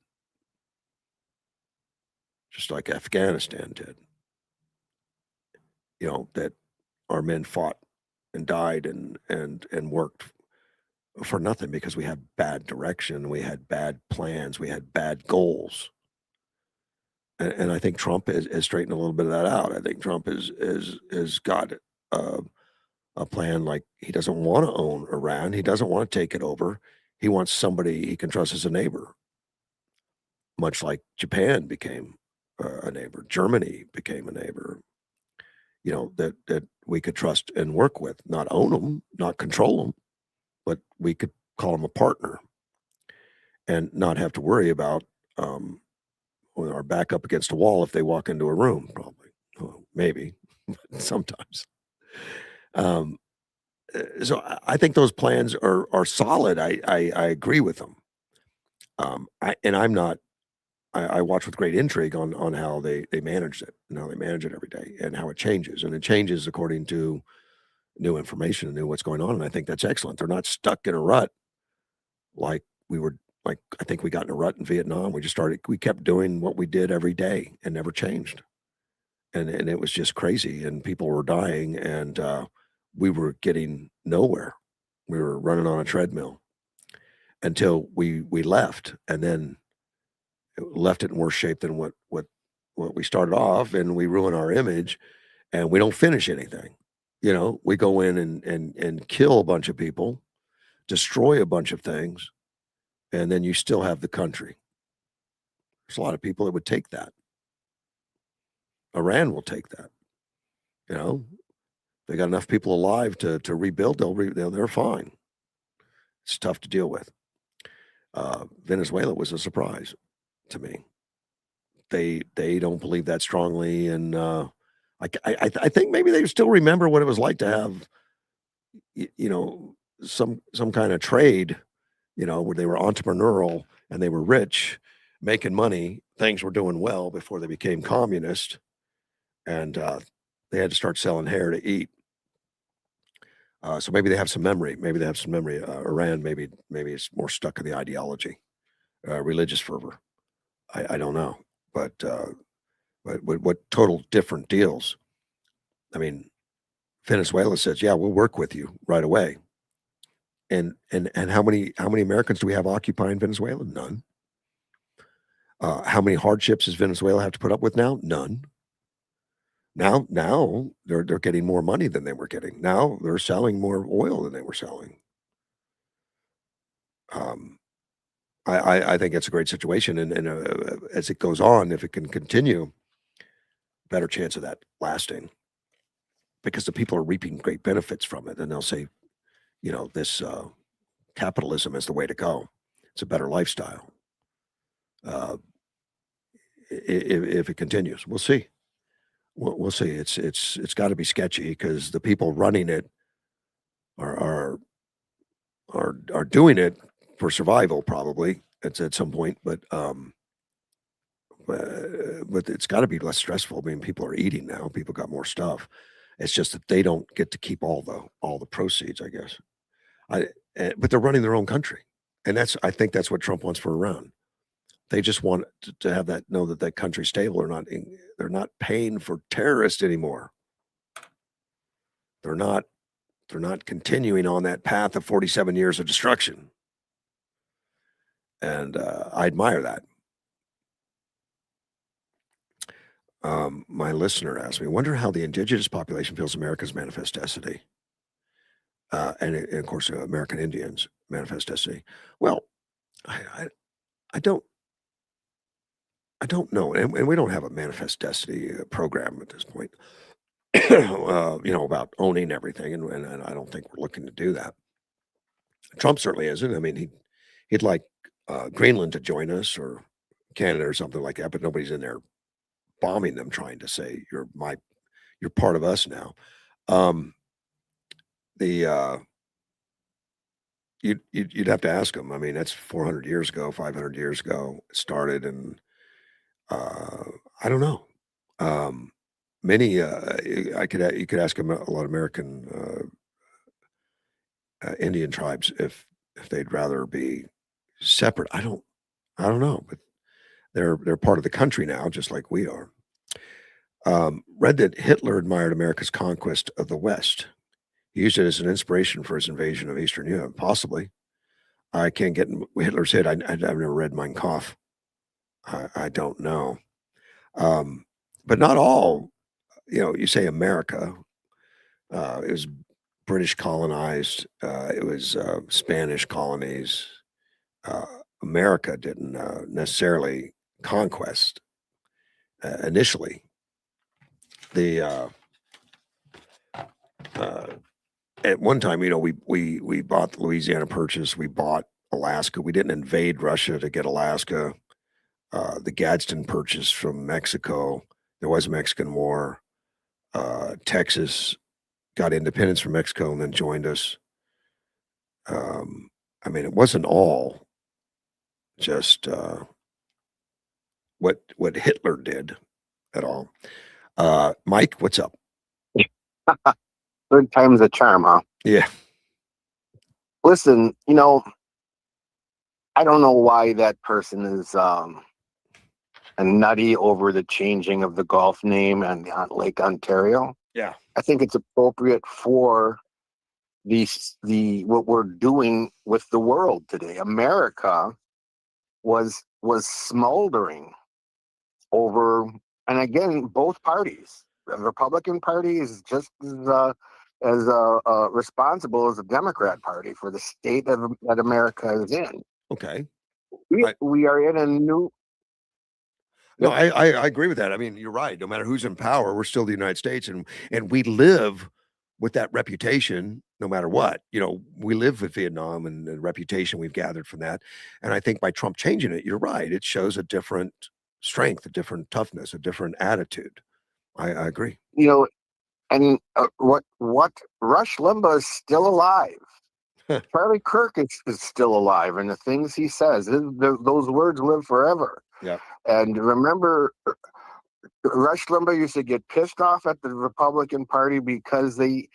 just like Afghanistan did. You know that our men fought and died and worked for nothing because we had bad direction, we had bad plans, we had bad goals. And I think Trump has straightened a little bit of that out. I think Trump is got a, a plan like he doesn't want to own Iran. He doesn't want to take it over. He wants somebody he can trust as a neighbor, much like Japan became a neighbor. Germany became a neighbor. You know that we could trust and work with, not own them, not control them, but we could call them a partner and not have to worry about with our back up against a wall if they walk into a room, probably. Well, maybe sometimes. Um, so I think those plans are solid. I agree with them. I'm not. I watch with great intrigue on how they manage it and how they manage it every day and how it changes, and it changes according to new information and new what's going on. And I think that's excellent. They're not stuck in a rut like we were. Like I think we got in a rut in Vietnam. We kept doing what we did every day and never changed. And it was just crazy, and people were dying, and, we were getting nowhere. We were running on a treadmill until we left, and then left it in worse shape than what we started off, and we ruin our image, and we don't finish anything. You know, we go in and kill a bunch of people, destroy a bunch of things, and then you still have the country. There's a lot of people that would take that. Iran will take that, you know? They got enough people alive to rebuild, they're fine. It's tough to deal with. Venezuela was a surprise to me. They don't believe that strongly, and I think maybe they still remember what it was like to have you know some kind of trade, where they were entrepreneurial and they were rich, making money. Things were doing well before they became communist, and they had to start selling hair to eat. So maybe they have some memory. Maybe they have some memory. Iran, maybe it's more stuck in the ideology, religious fervor. I don't know, but what total different deals. I mean, Venezuela says, "Yeah, we'll work with you right away." And how many Americans do we have occupying Venezuela? None. How many hardships does Venezuela have to put up with now? None. Now they're getting more money than they were getting. Now they're selling more oil than they were selling. Um, I think it's a great situation, and as it goes on, if it can continue, better chance of that lasting because the people are reaping great benefits from it, and they'll say, this capitalism is the way to go. It's a better lifestyle. Uh, if it continues, we'll see. We'll see. It's got to be sketchy because the people running it are are are doing it for survival, probably at some point, but it's gotta be less stressful. I mean, people are eating now, people got more stuff. It's just that they don't get to keep all the proceeds, I guess. I but they're running their own country, and I think that's what Trump wants for Iran. They just want to have that know that that country's stable. They're not paying for terrorists anymore. They're not they're not continuing on that path of 47 years of destruction, and, I admire that. My listener asked me, "Wonder how the indigenous population feels America's manifest destiny." And of course, American Indians manifest destiny. Well, I, I, I don't, I don't know, and we don't have a manifest destiny program at this point. About owning everything, and I don't think we're looking to do that. Trump certainly isn't. I mean, he'd like Greenland to join us or Canada or something like that, but nobody's in there bombing them, trying to say you're part of us now. Um, the you'd have to ask them. I mean, that's 400 years ago, 500 years ago it started, and I don't know. Um, many you could ask a lot of American Indian tribes if they'd rather be separate. I don't know, but they're part of the country now, just like we are. Read that Hitler admired America's conquest of the West. He used it as an inspiration for his invasion of Eastern Europe. Possibly, I can't get in Hitler's head. I've never read Mein Kampf. I don't know, but not all. You know, you say America. It was British colonized. It was Spanish colonies. Uh, America didn't necessarily conquest initially. The at one time, you know, we bought the Louisiana Purchase. We bought Alaska. We didn't invade Russia to get Alaska. The Gadsden Purchase from Mexico. There was a Mexican War. Texas got independence from Mexico and then joined us. I mean, it wasn't all just what Hitler did at all. Mike, what's up? Third time's a charm, huh? Yeah. Listen, you know, I don't know why that person is nutty over the changing of the Gulf name on Lake Ontario. Yeah. I think it's appropriate for the what we're doing with the world today. America was smoldering over, and again, both parties. The Republican Party is just as responsible as the Democrat Party for the state that America is in. Okay. We are in a new. No, I agree with that. I mean, you're right. No matter who's in power, we're still the United States, and we live with that reputation no matter what. You know, we live with Vietnam and the reputation we've gathered from that. And I think by Trump changing it, you're right. It shows a different strength, a different toughness, a different attitude. I agree. You know, and what Rush Limbaugh is still alive. Charlie Kirk is still alive, and the things he says, those words live forever. Yeah. And remember, Rush Limbaugh used to get pissed off at the Republican Party because they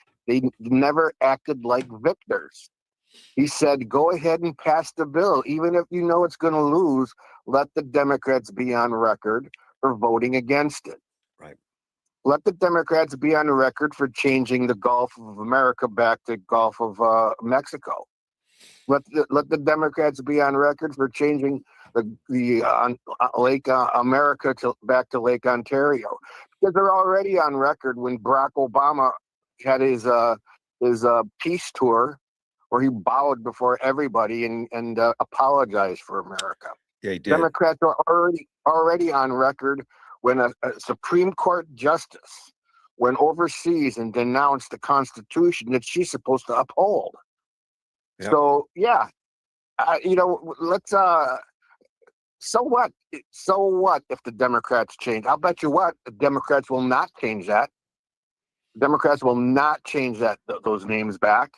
never acted like victors. He said, "Go ahead and pass the bill, even if you know it's going to lose. Let the Democrats be on record for voting against it. Right. Let the Democrats be on record for changing the Gulf of America back to Gulf of Mexico. Let the Democrats be on record for changing the Lake America back to Lake Ontario, because they're already on record when Barack Obama had his peace tour, where he bowed before everybody and apologized for America. Yeah, he did. Democrats are already on record when a Supreme Court justice went overseas and denounced the Constitution that she's supposed to uphold. Yep. So yeah, you know, let's. So what? So what if the Democrats change? I'll bet you what, the Democrats will not change that. Democrats will not change those names back,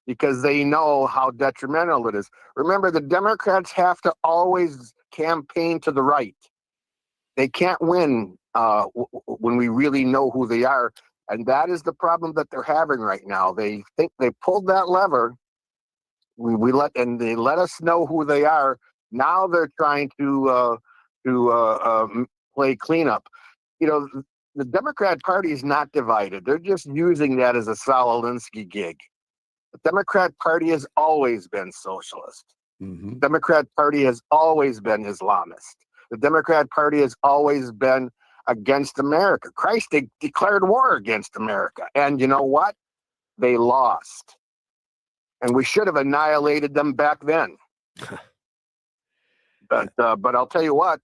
because they know how detrimental it is. Remember, the Democrats have to always campaign to the right. They can't win when we really know who they are, and that is the problem that they're having right now. They think they pulled that lever. They let us know who they are. Now they're trying to play cleanup. You know, the Democrat Party is not divided. They're just using that as a Saul Alinsky gig. The Democrat Party has always been socialist. Mm-hmm. The Democrat Party has always been Islamist. The Democrat Party has always been against America. Christ, they declared war against America. And you know what? They lost. And we should have annihilated them back then. But I'll tell you what,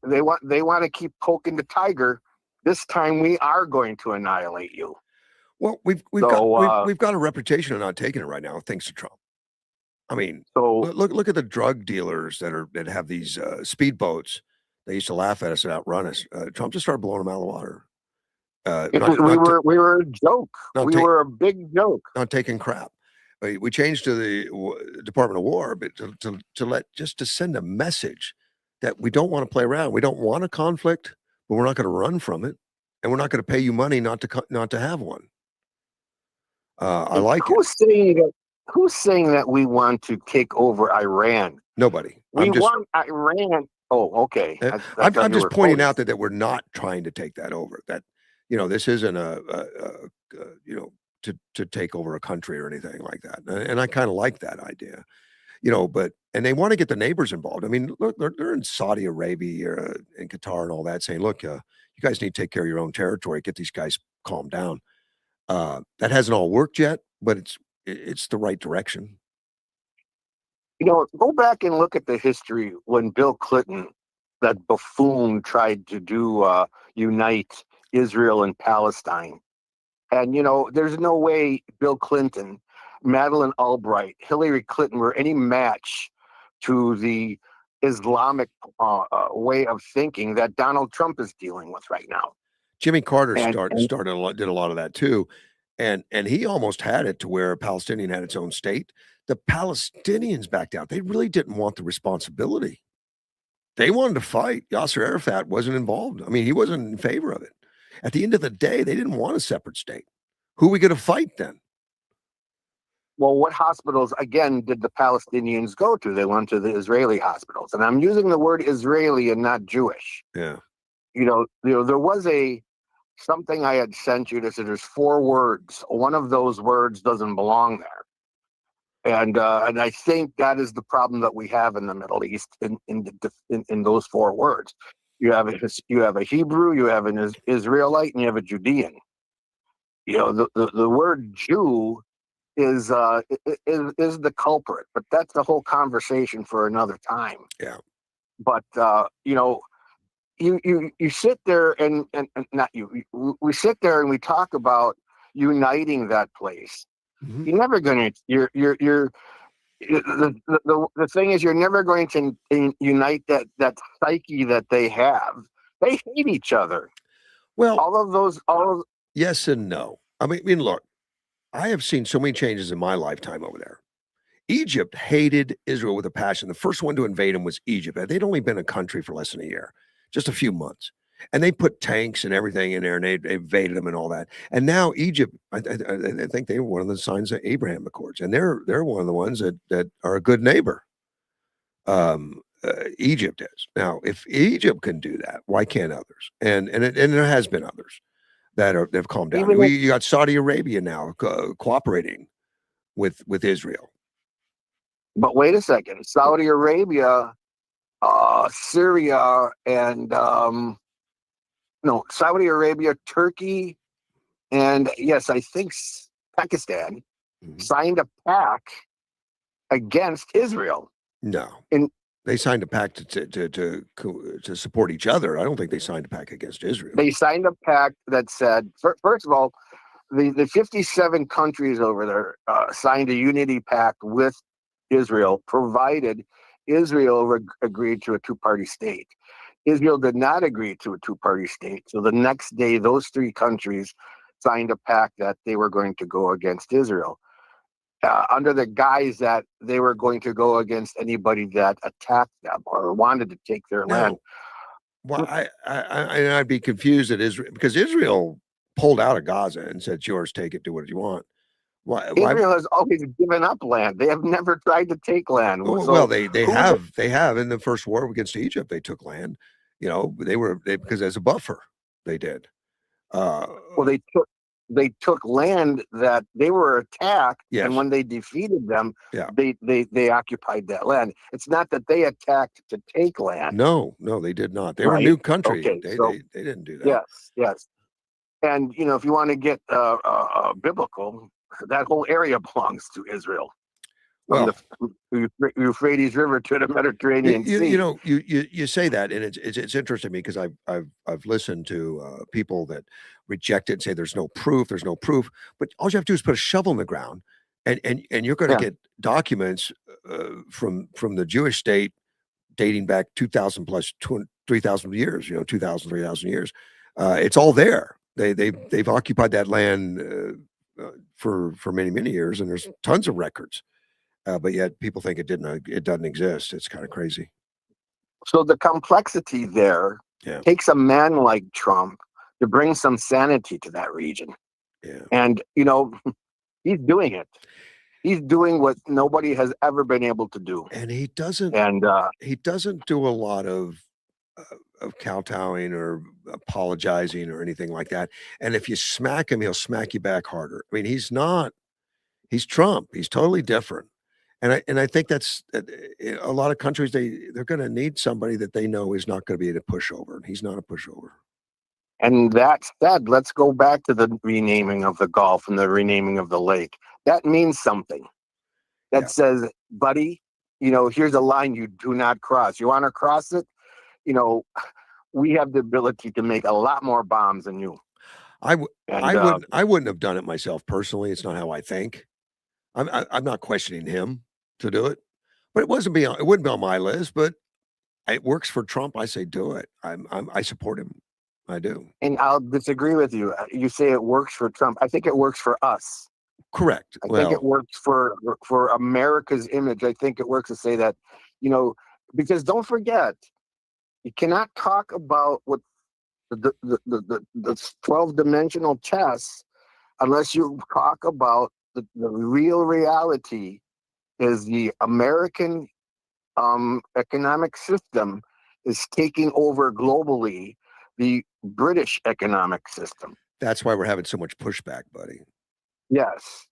they want to keep poking the tiger. This time we are going to annihilate you. Well, we've got a reputation of not taking it right now, thanks to Trump. I mean, so look at the drug dealers that have these speedboats They used to laugh at us and outrun us. Trump just started blowing them out of the water. We were a joke. not We take- were a big joke. not taking crap. We changed to the Department of War, but to send a message that we don't want to play around. We don't want a conflict, but we're not going to run from it, and we're not going to pay you money not to have one. I like it. Who's saying that we want to take over Iran? Nobody. We want Iran. Oh, okay. I'm just pointing out that we're not trying to take that over. That this isn't to take over a country or anything like that. And I kind of like that idea. And they want to get the neighbors involved. I mean, look, they're in Saudi Arabia and Qatar and all that, saying, look, you guys need to take care of your own territory. Get these guys calmed down. That hasn't all worked yet, but it's the right direction. Go back and look at the history when Bill Clinton, that buffoon, tried to unite Israel and Palestine. And, there's no way Bill Clinton, Madeleine Albright, Hillary Clinton were any match to the Islamic way of thinking that Donald Trump is dealing with right now. Jimmy Carter did a lot of that too. And he almost had it to where Palestinian had its own state. The Palestinians backed out. They really didn't want the responsibility. They wanted to fight. Yasser Arafat wasn't involved. I mean, he wasn't in favor of it. At the end of the day, they didn't want a separate state. Who are we going to fight then? Well, what hospitals, again, did the Palestinians go to? They went to the Israeli hospitals. And I'm using the word Israeli and not Jewish. Yeah. There was something I had sent you that said there's 4 words. One of those words doesn't belong there. And I think that is the problem that we have in the Middle East in those 4 words. You have a Hebrew, you have an Israelite, and you have a Judean. The word Jew is the culprit, but that's the whole conversation for another time. Yeah. But you sit there and not you. We sit there and we talk about uniting that place. Mm-hmm. You're never going to. The thing is, you're never going to unite that psyche that they have. They hate each other. Well, yes and no. I mean, look, I have seen so many changes in my lifetime over there. Egypt hated Israel with a passion. The first one to invade them was Egypt. They'd only been a country for less than a year, just a few months. And they put tanks and everything in there, and they invaded them and all that. And now Egypt, I think they were one of the signs of Abraham Accords, and they're one of the ones that are a good neighbor. Egypt is. Now, if Egypt can do that, why can't others? And there has been others they've calmed down. You got Saudi Arabia now cooperating with Israel. But wait a second, Saudi Arabia, Syria, and Saudi Arabia, Turkey, and yes, I think Pakistan signed a pact against Israel. No, they signed a pact to support each other. I don't think they signed a pact against Israel. They signed a pact that said, first of all, the 57 countries over there signed a unity pact with Israel, provided Israel agreed to a 2-party state. Israel did not agree to a 2-party state. So the next day, those 3 countries signed a pact that they were going to go against Israel under the guise that they were going to go against anybody that attacked them or wanted to take their land. Well, I'd be confused at Israel because Israel pulled out of Gaza and said, "It's yours, take it, do what you want." Israel has always given up land. They have never tried to take land. Well, they have in the first war against Egypt. They took land. Because as a buffer, they did. They took land that they were attacked, yes. And when they defeated them, yeah. they occupied that land. It's not that they attacked to take land. No, they did not. They were a new country. Okay, they didn't do that. Yes. And if you want to get biblical, that whole area belongs to Israel. From the Euphrates River to the Mediterranean Sea. You say that, and it's interesting to me because I've listened to people that reject it and say there's no proof, but all you have to do is put a shovel in the ground, and you're going to get documents from the Jewish state dating back 2,000 plus 3,000 years, 2,000, 3,000 years. It's all there. They've occupied that land for many, many years, and there's tons of records. But yet people think it doesn't exist. It's kind of crazy. So the complexity there Yeah. takes a man like Trump to bring some sanity to that region. Yeah. And, he's doing it. He's doing what nobody has ever been able to do. And he doesn't do a lot of kowtowing or apologizing or anything like that. And if you smack him, he'll smack you back harder. I mean, he's Trump. He's totally different. And I think that's a lot of countries, they're going to need somebody that they know is not going to be a pushover. And he's not a pushover. And that said, let's go back to the renaming of the Gulf and the renaming of the lake. That means something. That Yeah. says, buddy, here's a line you do not cross. You want to cross it? We have the ability to make a lot more bombs than you. I wouldn't have done it myself personally. It's not how I think. I'm not questioning him to do it, but it wouldn't be on my list. But it works for Trump. I say do it. I support him. I do. And I'll disagree with you. You say it works for Trump. I think it works for us. Correct. I think it works for America's image. I think it works to say that, because don't forget, you cannot talk about what the 12-dimensional chess unless you talk about the real reality is the American economic system is taking over globally the British economic system. That's why we're having so much pushback, buddy. Yes.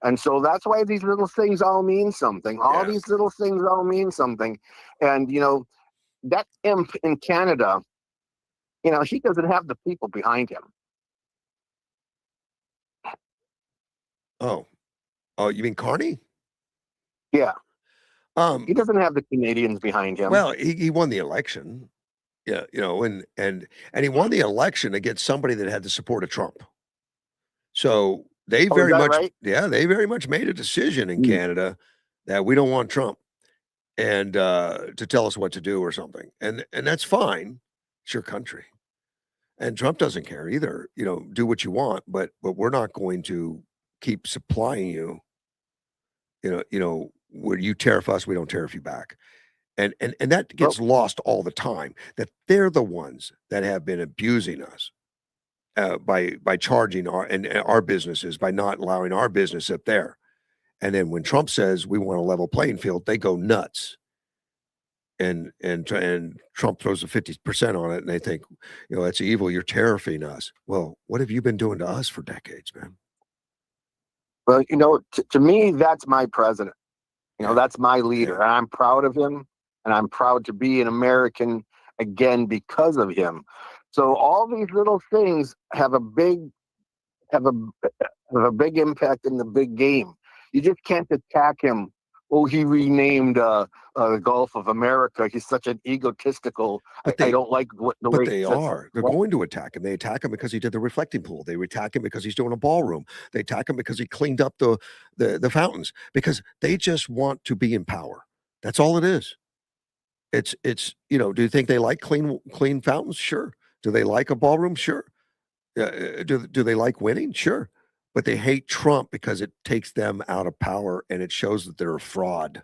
And so that's why these little things all mean something. These little things all mean something. And, that imp in Canada, he doesn't have the people behind him. Oh, you mean Carney? Yeah. He doesn't have the Canadians behind him. Well, he won the election. Yeah, and he won the election against somebody that had the support of Trump. So they very much, right? they very much made a decision in Canada that we don't want Trump and to tell us what to do or something. And that's fine. It's your country. And Trump doesn't care either. Do what you want, but we're not going to keep supplying you. Where you tariff us, we don't tariff you back. And that gets lost all the time, that they're the ones that have been abusing us by charging our businesses, by not allowing our business up there. And then when Trump says we want a level playing field, they go nuts. And Trump throws a 50% on it, and they think, that's evil. You're tariffing us. Well, what have you been doing to us for decades, man? Well, to me, that's my president. That's my leader. Yeah. And I'm proud of him. And I'm proud to be an American again because of him. So all these little things have a big impact in the big game. You just can't attack him. Oh, he renamed the Gulf of America. He's such an egotistical. I don't like the way. But they are. They're going to attack him. They attack him because he did the reflecting pool. They attack him because he's doing a ballroom. They attack him because he cleaned up the fountains. Because they just want to be in power. That's all it is. It's do you think they like clean fountains? Sure. Do they like a ballroom? Sure. Do they like winning? Sure. But they hate Trump because it takes them out of power, and it shows that they're a fraud,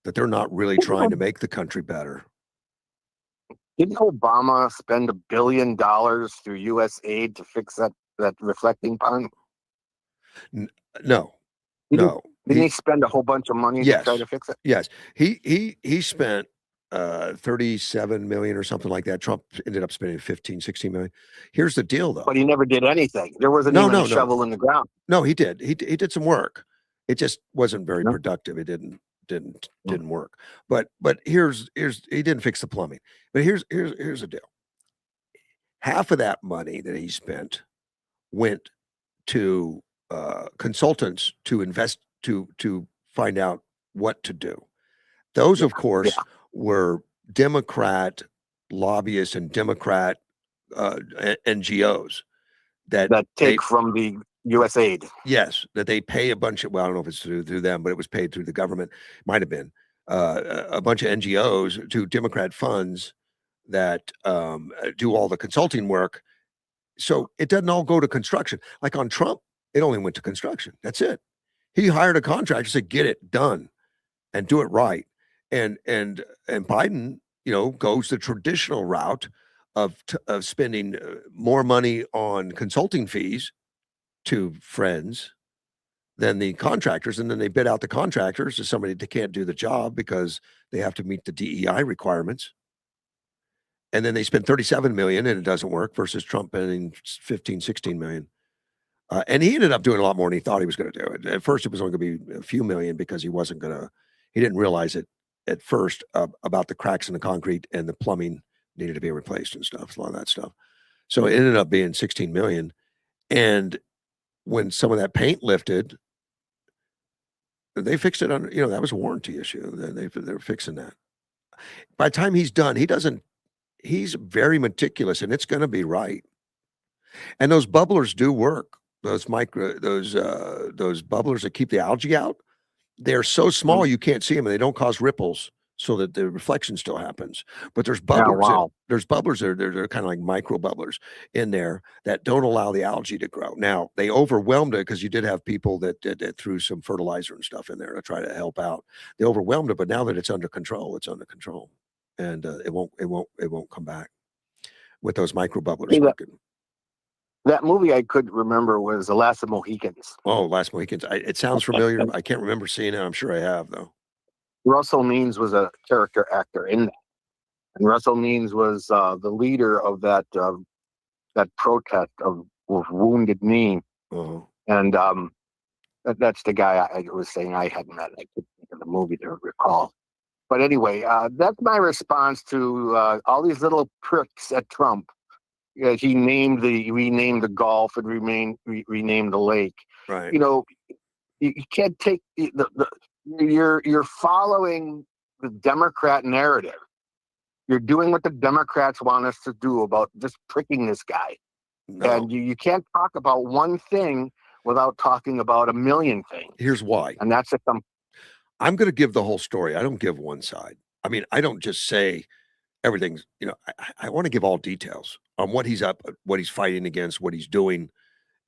that they're not really trying to make the country better. Didn't Obama spend $1 billion through U.S. aid to fix that reflecting pond? No. Didn't he spend a whole bunch of money to try to fix it? Yes. He spent 37 million or something like that. Trump ended up spending 15, 16 million. Here's the deal, though. But he never did anything. There wasn't even a shovel in the ground. No, he did. He did some work. It just wasn't very productive. It didn't work. But here's he didn't fix the plumbing. But here's the deal. Half of that money that he spent went to consultants to invest to find out what to do. Those, of course, were Democrat lobbyists and Democrat NGOs that take from the U.S. aid. Yes, that they pay a bunch of, well, I don't know if it's through them, but it was paid through the government. Might have been a bunch of NGOs to Democrat funds that do all the consulting work. So it doesn't all go to construction. Like on Trump, it only went to construction. That's it. He hired a contractor, said, "Get it done and do it right." And Biden, goes the traditional route of spending more money on consulting fees to friends than the contractors, and then they bid out the contractors to somebody that can't do the job because they have to meet the DEI requirements. And then they spend 37 million and it doesn't work versus Trump spending 15, 16 million. And he ended up doing a lot more than he thought he was going to do. At first, it was only going to be a few million because he didn't realize it at first about the cracks in the concrete and the plumbing needed to be replaced and stuff, a lot of that stuff. So it ended up being 16 million. And when some of that paint lifted, they fixed it on, that was a warranty issue. They're fixing that. By the time he's done, he's very meticulous and it's going to be right. And those bubblers do work. Those bubblers that keep the algae out, they're so small you can't see them and they don't cause ripples so that the reflection still happens. But there's Yeah, bubblers. wow. There's bubblers that they're kind of like micro bubblers in there that don't allow the algae to grow. Now they overwhelmed it because you did have people that threw some fertilizer and stuff in there to try to help out. They overwhelmed it, but now that it's under control, and it won't come back with those micro bubblers See, working. that movie I could remember was The Last of Mohicans. Oh, Last Mohicans. It sounds familiar. I can't remember seeing it. I'm sure I have though. Russell Means was a character actor in that, and Russell Means was the leader of that protest of Wounded Knee, Uh-huh. and that's the guy I was saying I hadn't met. I couldn't think of the movie to recall. But anyway, that's my response to all these little pricks at Trump. He renamed the Gulf and renamed the lake. Right. You can't take you're following the Democrat narrative. You're doing what the Democrats want us to do about just pricking this guy. No. And you can't talk about one thing without talking about a million things. Here's why. And that's I'm going to give the whole story. I don't give one side. I mean, I don't just say everything's, I want to give all details on what he's up, what he's fighting against, what he's doing,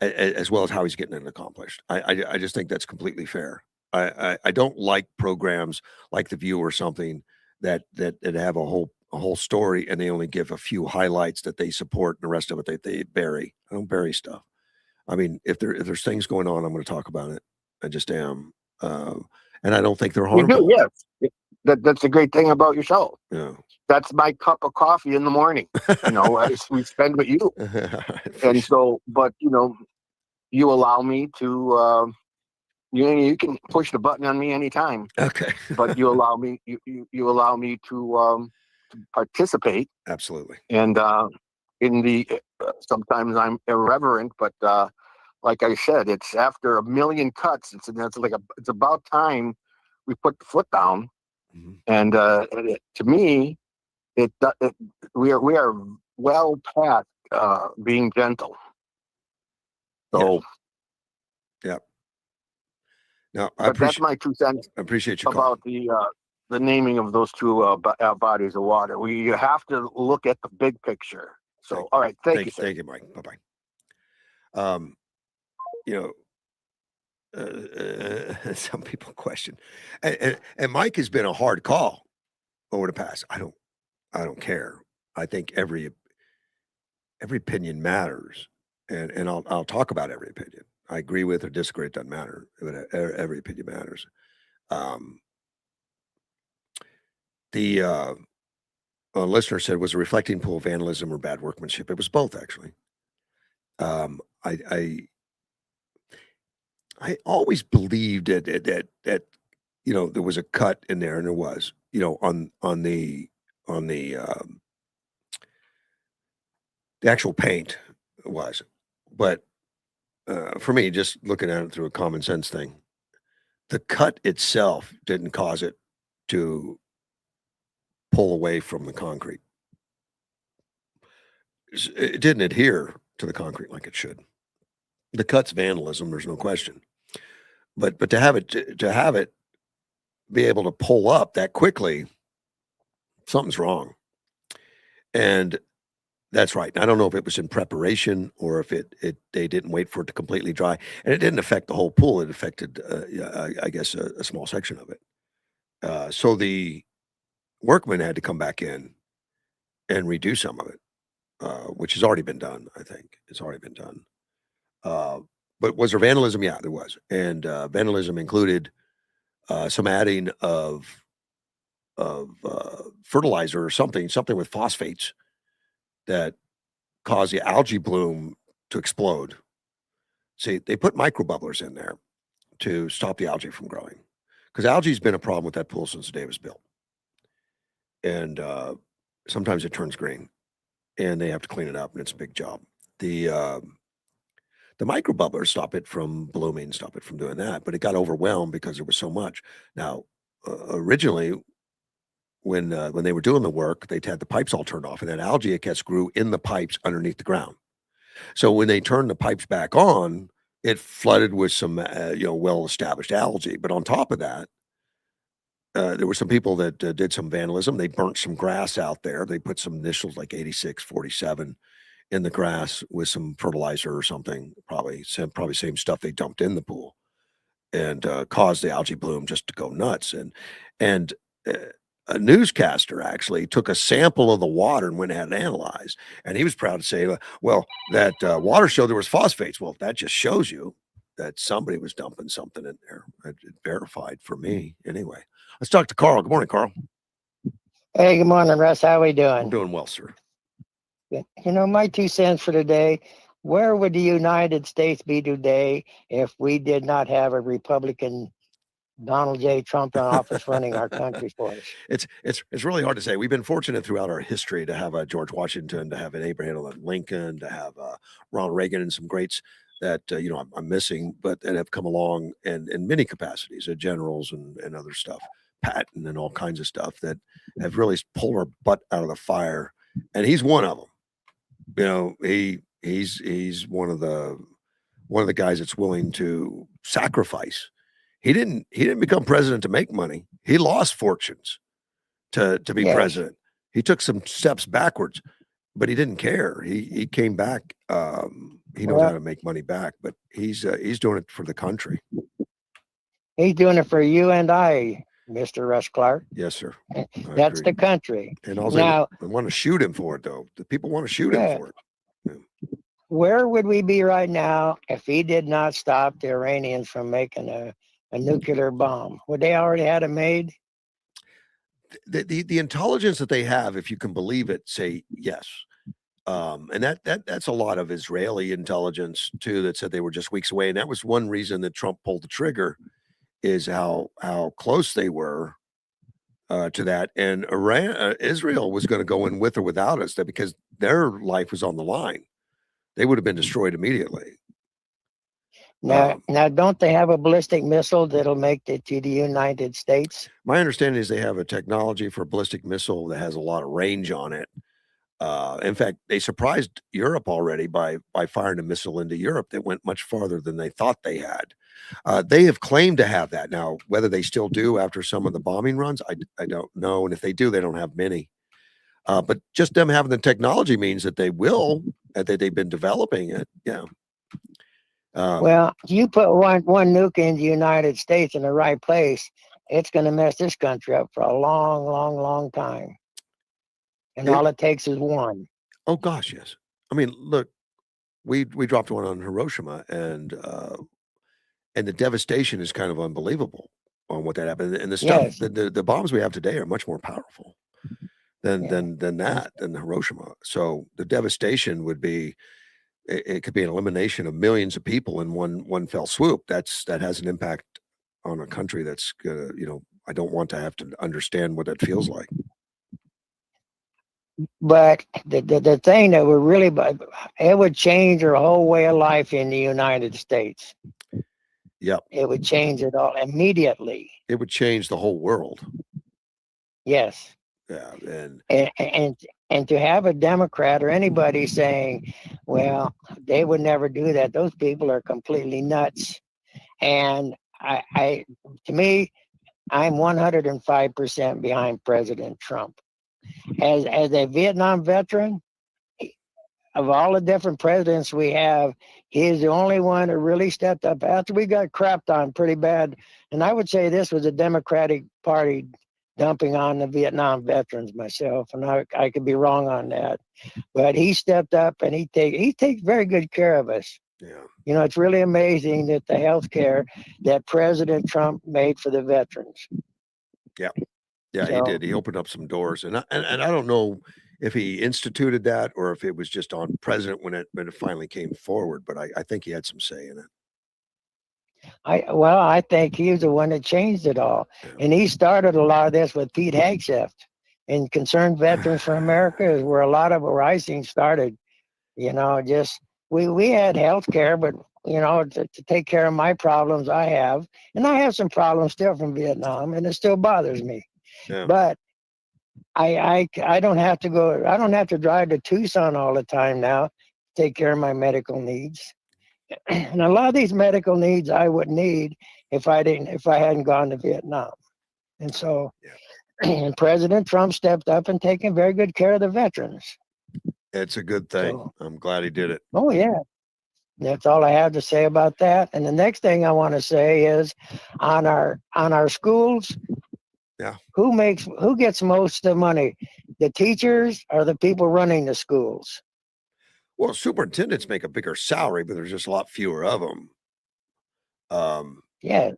as well as how he's getting it accomplished. I just think that's completely fair. I don't like programs like The View or something that have a whole story and they only give a few highlights that they support and the rest of it they bury. I don't bury stuff. I mean, if there's things going on, I'm going to talk about it. I just am. And I don't think they're harmful. You do, yes. That's the great thing about your show. Yeah. That's my cup of coffee in the morning. We spend with you. And so, but you allow me to you can push the button on me anytime. Okay. But you allow me to participate. Absolutely. And in the sometimes I'm irreverent, but like I said, it's after a million cuts. It's about time we put the foot down. Mm-hmm. And to me, we are well past being gentle. So, yeah. No, that's my 2 cents. I appreciate you about the naming of those two bodies of water. We have to look at the big picture. So, all right, thank you, sir. Thank you, Mike. Bye bye. Some people question, and Mike has been a hard call over the past. I don't care. I think every opinion matters, and I'll talk about every opinion. I agree with or disagree. It doesn't matter. But every opinion matters. The listener said, was a reflecting pool vandalism or bad workmanship? It was both, actually. I always believed that there was a cut in there, and there was, on the actual paint it was, but for me, just looking at it through a common sense thing, the cut itself didn't cause it to pull away from the concrete. It didn't adhere to the concrete like it should. The cut's vandalism, there's no question. But to have it be able to pull up that quickly, something's wrong. And that's right. I don't know if it was in preparation or if they didn't wait for it to completely dry, and it didn't affect the whole pool. It affected, yeah, I guess, a small section of it. So the workmen had to come back in and redo some of it, which has already been done. I think it's already been done. Uh, but was there vandalism? Yeah, there was, and vandalism included some adding of fertilizer or something with phosphates that caused the algae bloom to explode. See, they put microbubblers in there to stop the algae from growing, because algae's been a problem with that pool since the day it was built, and sometimes it turns green, and they have to clean it up, and it's a big job. The the microbubblers stop it from blooming, stop it from doing that, but it got overwhelmed because there was so much. Now, originally, when they were doing the work, they'd had the pipes all turned off, and that algae, I guess, grew in the pipes underneath the ground. So when they turned the pipes back on, it flooded with some, well-established algae. But on top of that, there were some people that did some vandalism. They burnt some grass out there. They put some initials like 8647 in the grass with some fertilizer or something, probably same stuff they dumped in the pool, and caused the algae bloom just to go nuts. And uh, a newscaster actually took a sample of the water and went ahead and analyzed, and he was proud to say, "Well, that water showed there was phosphates." Well, that just shows you that somebody was dumping something in there. It verified for me anyway. Let's talk to Carl. Good morning, Carl. Hey, good morning, Russ. How we I'm doing? doing well, sir. My 2 cents for today. Where would the United States be today if we did not have a Republican Donald J. Trump in office running our country for us? It's really hard to say. We've been fortunate throughout our history to have a George Washington, to have an Abraham Lincoln, to have Ronald Reagan, and some greats that I'm missing, but that have come along and in many capacities, generals and other stuff, Patton and all kinds of stuff that have really pulled our butt out of the fire, and he's one of them. He's one of the guys that's willing to sacrifice. He didn't become president to make money. He lost fortunes to be Yes. president. He took some steps backwards, but he didn't care. He came back. He knows how Well, to make money back, but he's doing it for the country. he's doing it for you and I, Mr. Russ Clark. Yes, sir. I That's agree. the country. And also, Now, they want to shoot him for it, though. The people want to shoot him yeah, for it. where would we be right now if he did not stop the Iranians from making a nuclear bomb? Would they already had it made? The intelligence that they have, if you can believe it, say yes. And that's a lot of Israeli intelligence too that said they were just weeks away, and that was one reason that Trump pulled the trigger, is how close they were to that. And Israel was going to go in with or without us, that because their life was on the line, they would have been destroyed immediately. Now, don't they have a ballistic missile that'll make it to the United States? My understanding is they have a technology for a ballistic missile that has a lot of range on it. In fact, they surprised Europe already by firing a missile into Europe that went much farther than they thought they had. They have claimed to have that. Now, whether they still do after some of the bombing runs, I don't know. And if they do, they don't have many. But just them having the technology means that they will, that they've been developing it. Yeah. Well, you put one nuke in the United States in the right place, it's going to mess this country up for a long, long, long time. And all it takes is one. Oh gosh, yes. I mean, look, we dropped one on Hiroshima, and the devastation is kind of unbelievable on what that happened. And the stuff, Yes. the bombs we have today are much more powerful than Yeah. than Hiroshima. So the devastation would be, it could be an elimination of millions of people in one fell swoop. That has an impact on a country that's gonna, I don't want to have to understand what that feels like. But the thing that would really, it would change our whole way of life in the United States. Yep. It would change it all immediately. It would change the whole world. Yes. Yeah. And to have a Democrat or anybody saying, well, they would never do that. Those people are completely nuts. And to me, I'm 105% behind President Trump. as a Vietnam veteran, of all the different presidents we have, he is the only one that really stepped up after we got crapped on pretty bad. And I would say this was the Democratic Party dumping on the Vietnam veterans myself, and I could be wrong on that. But he stepped up and he takes very good care of us. Yeah. You know, it's really amazing that the health care that President Trump made for the veterans. Yeah. Yeah, he So- did. He opened up some doors, and I don't know if he instituted that or if it was just on president when it finally came forward, but I think he had some say in it. I think he was the one that changed it all. Yeah. And he started a lot of this with Pete Hegseth. And Concerned Veterans for America is where a lot of where I seen started. You know, just we had health care, but you know, to take care of my problems I have. And I have some problems still from Vietnam, and it still bothers me. Yeah. But I don't have to go, I don't have to drive to Tucson all the time now to take care of my medical needs. And a lot of these medical needs I would need if I hadn't gone to Vietnam. And so and President Trump stepped up and taken very good care of the veterans. It's a good thing. So- I'm glad he did it. Oh yeah. That's all I have to say about that. And the next thing I want to say is on our schools, Yeah. who gets most of the money? The teachers or the people running the schools? Well, superintendents make a bigger salary, but there's just a lot fewer of them. Yeah.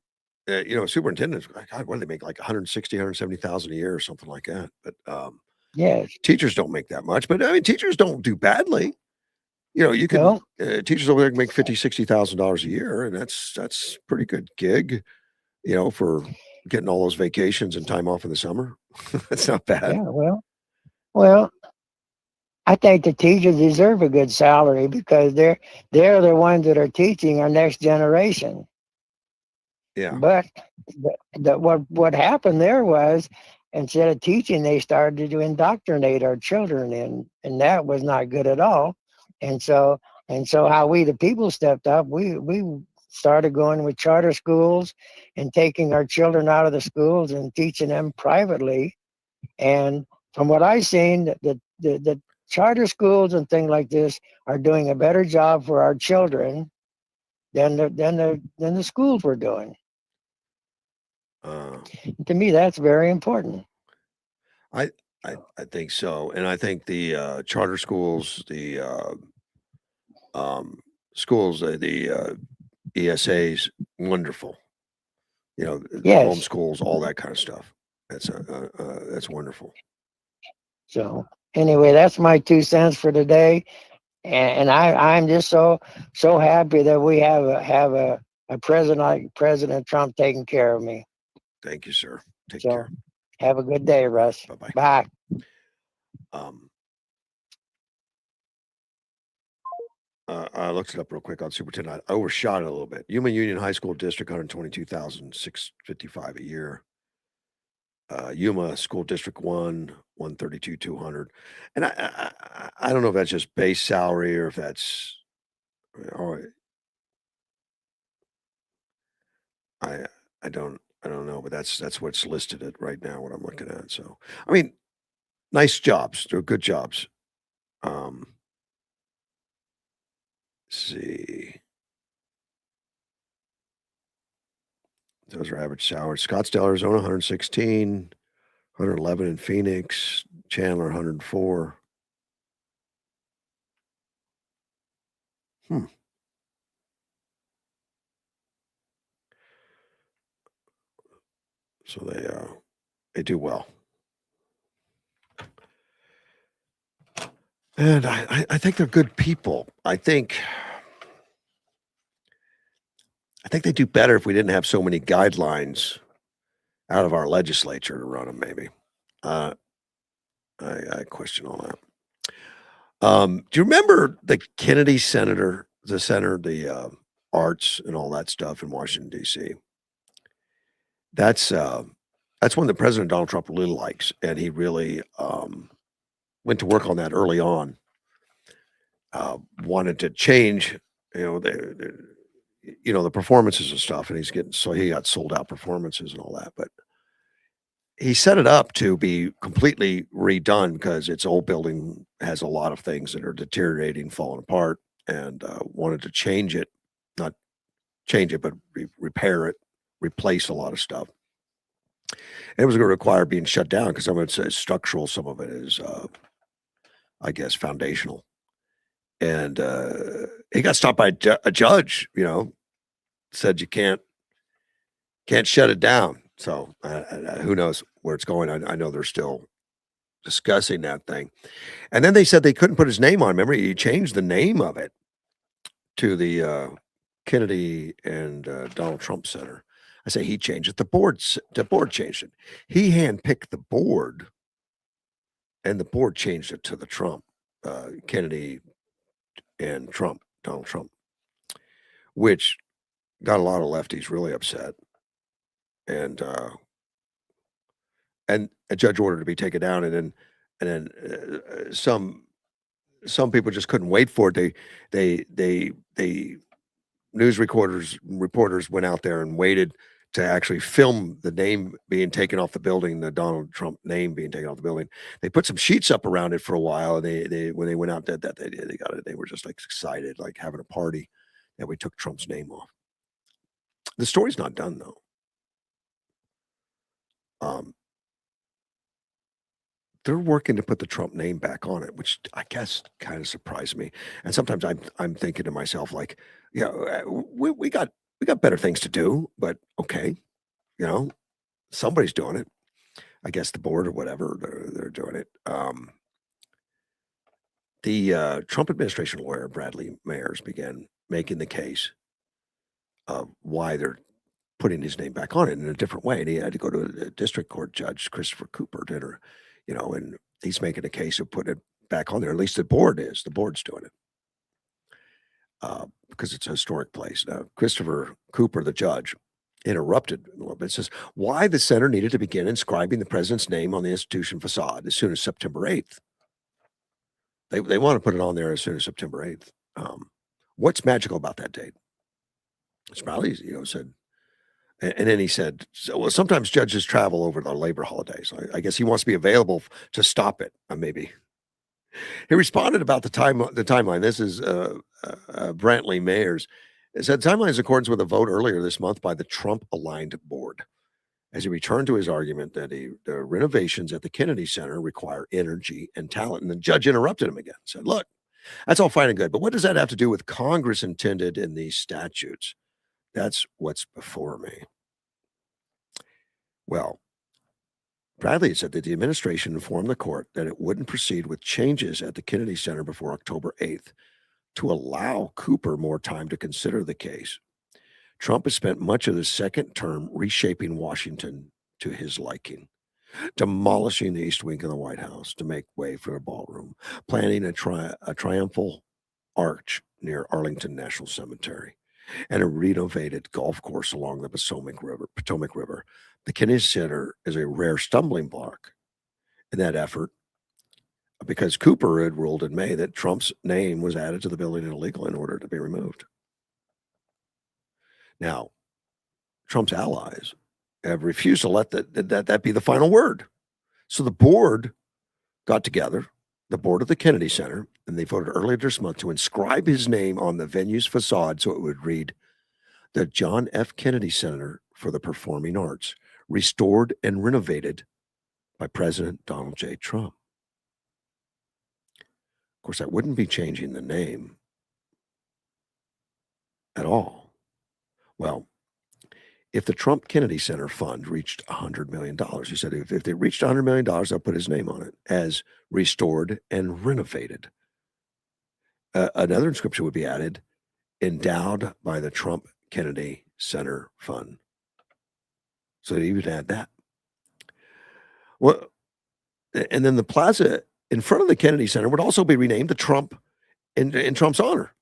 You know, superintendents, God, what do they make? Like 160, 170,000 a year or something like that. But Yes. teachers don't make that much. But I mean, teachers don't do badly. You know, you can Well, teachers over there can make $50,000, $60,000 a year, and that's pretty good gig. You know, for getting all those vacations and time off in the summer. That's not bad. yeah, well, I think the teachers deserve a good salary because they're the ones that are teaching our next generation. Yeah. But what happened there was instead of teaching, they started to indoctrinate our children, and that was not good at all. And so how we the people stepped up, we started going with charter schools and taking our children out of the schools and teaching them privately. And from what I've seen, the charter schools and things like this are doing a better job for our children than the schools were doing. To me, that's very important. I think so, and I think the charter schools, the schools, the ESAs, wonderful. You know, the Yes. homeschools, all that kind of stuff. That's wonderful. So anyway, that's my 2 cents for today, and I'm just so happy that we have a president like President Trump taking care of me. Thank you, sir. Take So care. have a good day, Russ. Bye-bye. Bye. I looked it up real quick on superintendent. I overshot it a little bit. Yuma Union High School District, 122,655 a year. Yuma School District 1, 132,200. And I don't know if that's just base salary or if that's, or I don't know, but that's what's listed at right now, what I'm looking at. So, I mean, nice jobs. They're good jobs. Let's see. Those are average salaries. Scottsdale, Arizona, 116, 111 in Phoenix, Chandler, 104. So they do well. And I think they're good people. I think they do better if we didn't have so many guidelines out of our legislature to run them, maybe. I question all that. Do you remember the Kennedy senator, the arts and all that stuff in Washington, D.C.? That's one that President Donald Trump really likes, and he really went to work on that early on. Wanted to change, the performances and stuff, and he got sold out performances and all that. But he set it up to be completely redone because its old building has a lot of things that are deteriorating, falling apart, and wanted to change it, not change it, but repair it, replace a lot of stuff. And it was going to require being shut down because some of it's structural, some of it is, I guess, foundational. And he got stopped by a judge. Said you can't shut it down. So who knows where it's going? I know they're still discussing that thing. And then they said they couldn't put his name on. Remember, he changed the name of it to the Kennedy and Donald Trump Center. I say he changed it. The board changed it. He handpicked the board, and the board changed it to the Trump, Kennedy and Donald Trump, which got a lot of lefties really upset. And a judge ordered to be taken down, and then some people just couldn't wait for it. They news reporters went out there and waited to actually film the name being taken off the building, the Donald Trump name being taken off the building. They put some sheets up around it for a while, and they when they went out there, they got it. They were just like excited, like having a party that we took Trump's name off. The story's not done though. They're working to put the Trump name back on it, which I guess kind of surprised me. And sometimes I'm thinking to myself, like, we got better things to do, but okay, somebody's doing it. I guess the board or whatever, they're doing it. The Trump administration lawyer, Bradley Mayers, began making the case of why they're putting his name back on it in a different way. And he had to go to a district court judge, Christopher Cooper, and he's making a case of putting it back on there. At least the board is. The board's doing it because it's a historic place. Now, Christopher Cooper, the judge, interrupted a little bit. Says why the center needed to begin inscribing the president's name on the institution facade as soon as September 8th. They want to put it on there as soon as September 8th. What's magical about that date? It's probably, said, and then he said, well, sometimes judges travel over the labor holidays. I guess he wants to be available to stop it, maybe. He responded about the timeline. This is Brantley Mayers. It said the timeline is in accordance with a vote earlier this month by the Trump-aligned board. As he returned to his argument that the renovations at the Kennedy Center require energy and talent. And the judge interrupted him again, said, look, that's all fine and good, but what does that have to do with Congress intended in these statutes? That's what's before me. Well, Bradley said that the administration informed the court that it wouldn't proceed with changes at the Kennedy Center before October 8th to allow Cooper more time to consider the case. Trump has spent much of the second term reshaping Washington to his liking, demolishing the East Wing of the White House to make way for a ballroom, planning a triumphal arch near Arlington National Cemetery, and a renovated golf course along the Potomac River. The Kennedy Center is a rare stumbling block in that effort because Cooper had ruled in May that Trump's name was added to the building illegal in order to be removed. Now, Trump's allies have refused to let that be the final word. So the board got together, the board of the Kennedy Center, and they voted earlier this month to inscribe his name on the venue's facade so it would read, the John F. Kennedy Center for the Performing Arts, restored and renovated by President Donald J. Trump. Of course, that wouldn't be changing the name at all. Well, if the Trump Kennedy Center fund reached $100 million, he said if they reached $100 million, they'll put his name on it as restored and renovated. Another inscription would be added, endowed by the Trump Kennedy Center Fund. So he would add that. Well, and then the plaza in front of the Kennedy Center would also be renamed the Trump in Trump's honor.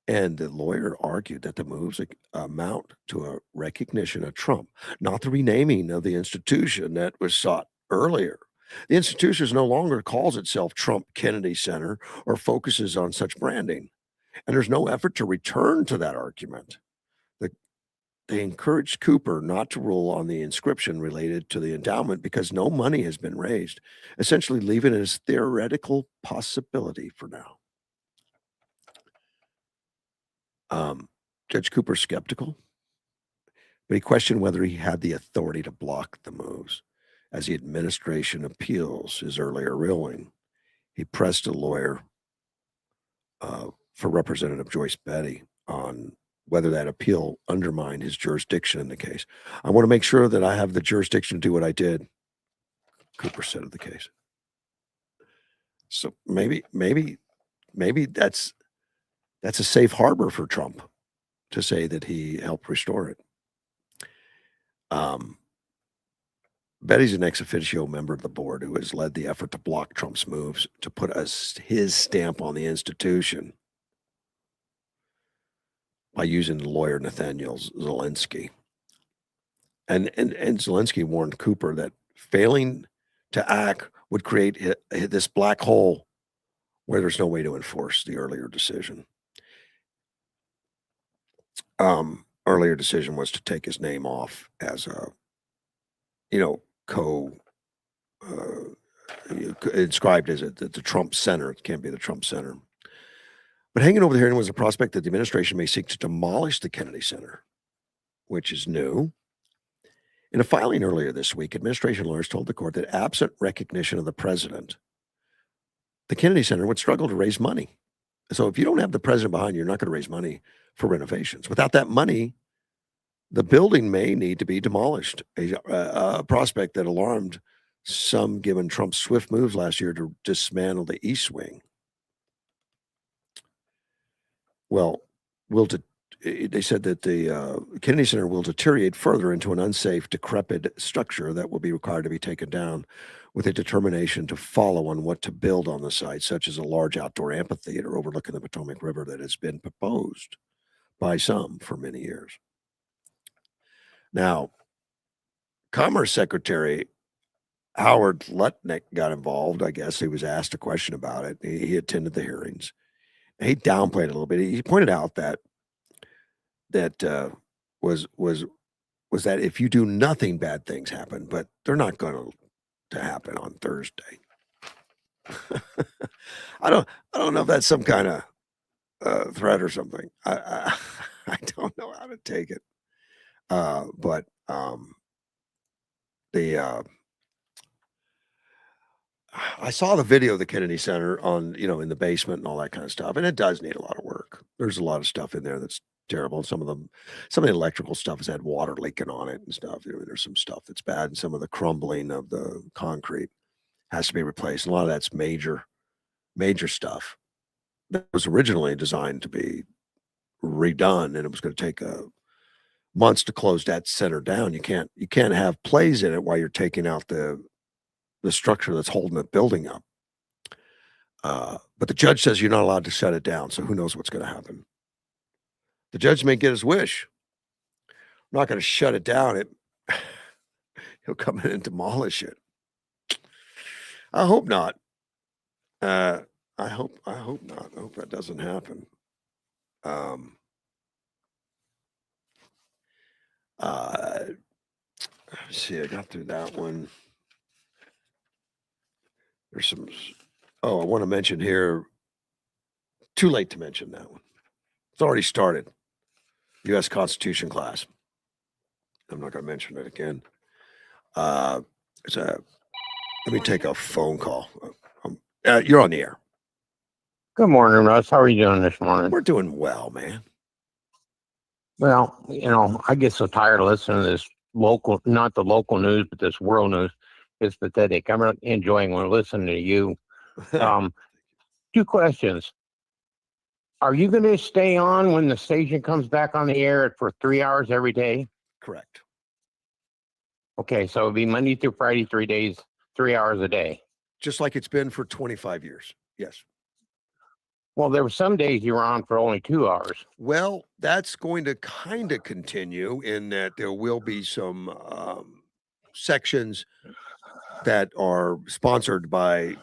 And the lawyer argued that the moves amount to a recognition of Trump, not the renaming of the institution that was sought earlier. The institution no longer calls itself Trump Kennedy Center or focuses on such branding. And there's no effort to return to that argument. they encouraged Cooper not to rule on the inscription related to the endowment because no money has been raised, essentially leaving it as theoretical possibility for now. Judge Cooper's skeptical, but he questioned whether he had the authority to block the moves. As the administration appeals his earlier ruling, he pressed a lawyer for Representative Joyce Betty on whether that appeal undermined his jurisdiction in the case. I want to make sure that I have the jurisdiction to do what I did, Cooper said of the case. So maybe that's a safe harbor for Trump to say that he helped restore it. Betty's an ex officio member of the board who has led the effort to block Trump's moves to put his stamp on the institution by using the lawyer Nathaniel Zelensky. And Zelensky warned Cooper that failing to act would create this black hole where there's no way to enforce the earlier decision. Earlier decision was to take his name off as a, inscribed as the Trump Center. It can't be the Trump Center. But hanging over the hearing was a prospect that the administration may seek to demolish the Kennedy Center, which is new. In a filing earlier this week, administration lawyers told the court that absent recognition of the president, the Kennedy Center would struggle to raise money. So if you don't have the president behind you, you're not going to raise money for renovations. Without that money, the building may need to be demolished, a prospect that alarmed some given Trump's swift moves last year to dismantle the East Wing. Well, they said that the Kennedy Center will deteriorate further into an unsafe, decrepit structure that will be required to be taken down with a determination to follow on what to build on the site, such as a large outdoor amphitheater overlooking the Potomac River that has been proposed by some for many years. Now, Commerce Secretary Howard Lutnick got involved. I guess he was asked a question about it. He attended the hearings. He downplayed it a little bit. He pointed out that was that if you do nothing, bad things happen, but they're not going to happen on Thursday. I don't know if that's some kind of threat or something. I don't know how to take it. But I saw the video of the Kennedy Center on, in the basement and all that kind of stuff, and it does need a lot of work. There's a lot of stuff in there that's terrible. Some of the electrical stuff has had water leaking on it and stuff. There's some stuff that's bad, and some of the crumbling of the concrete has to be replaced. And a lot of that's major stuff that was originally designed to be redone, and it was going to take months to close that center down. You can't have plays in it while you're taking out the structure that's holding the building up. But the judge says you're not allowed to shut it down, so who knows what's going to happen. The judge may get his wish. I'm not going to shut it down. He'll come in and demolish it. I hope not. I hope not. I hope that doesn't happen. See, I got through that one. There's some. I want to mention here. Too late to mention that one. It's already started. U.S. Constitution class. I'm not going to mention it again. Let me take a phone call. You're on the air. Good morning, Russ. How are you doing this morning? We're doing well, man. Well, I get so tired of listening to this not the local news, but this world news. It's pathetic. I'm really enjoying listening to you. 2 questions. Are you going to stay on when the station comes back on the air for 3 hours every day? Correct. Okay, so it'll be Monday through Friday, 3 days, 3 hours a day. Just like it's been for 25 years. Yes. Well, there were some days you were on for only 2 hours. Well, that's going to kind of continue in that there will be some sections that are sponsored by,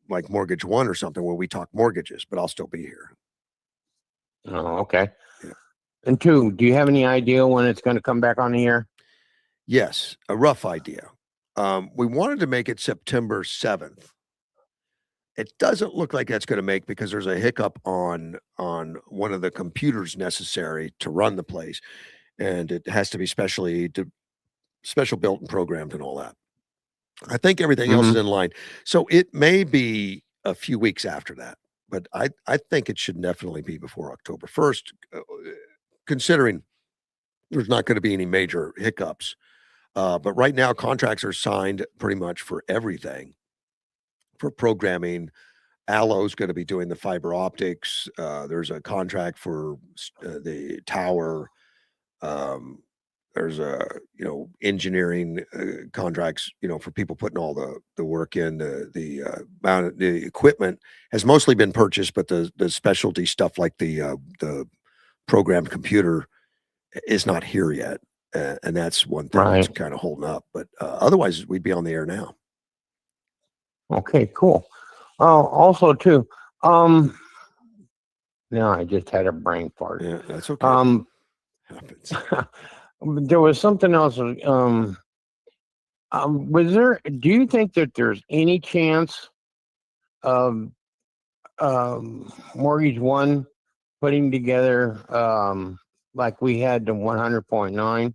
like Mortgage One or something where we talk mortgages, but I'll still be here. Oh, okay. Yeah. And two, do you have any idea when it's going to come back on the air? Yes, a rough idea. We wanted to make it September 7th. It doesn't look like that's going to make because there's a hiccup on one of the computers necessary to run the place, and it has to be special built and programmed and all that. I think everything else is in line, so it may be a few weeks after that, but I think it should definitely be before October 1st, considering there's not going to be any major hiccups. But right now, contracts are signed pretty much for everything for programming. Allo's going to be doing the fiber optics. There's a contract for the tower. Um, there's engineering contracts, for people putting all the work in. The equipment has mostly been purchased, but the specialty stuff like the programmed computer is not here yet, and that's one thing that's Right. kind of holding up. But otherwise, we'd be on the air now. Okay, cool. Also too, no, I just had a brain fart. Yeah, that's okay. Happens. There was something else. Do you think that there's any chance of Mortgage One putting together like we had the 100.9,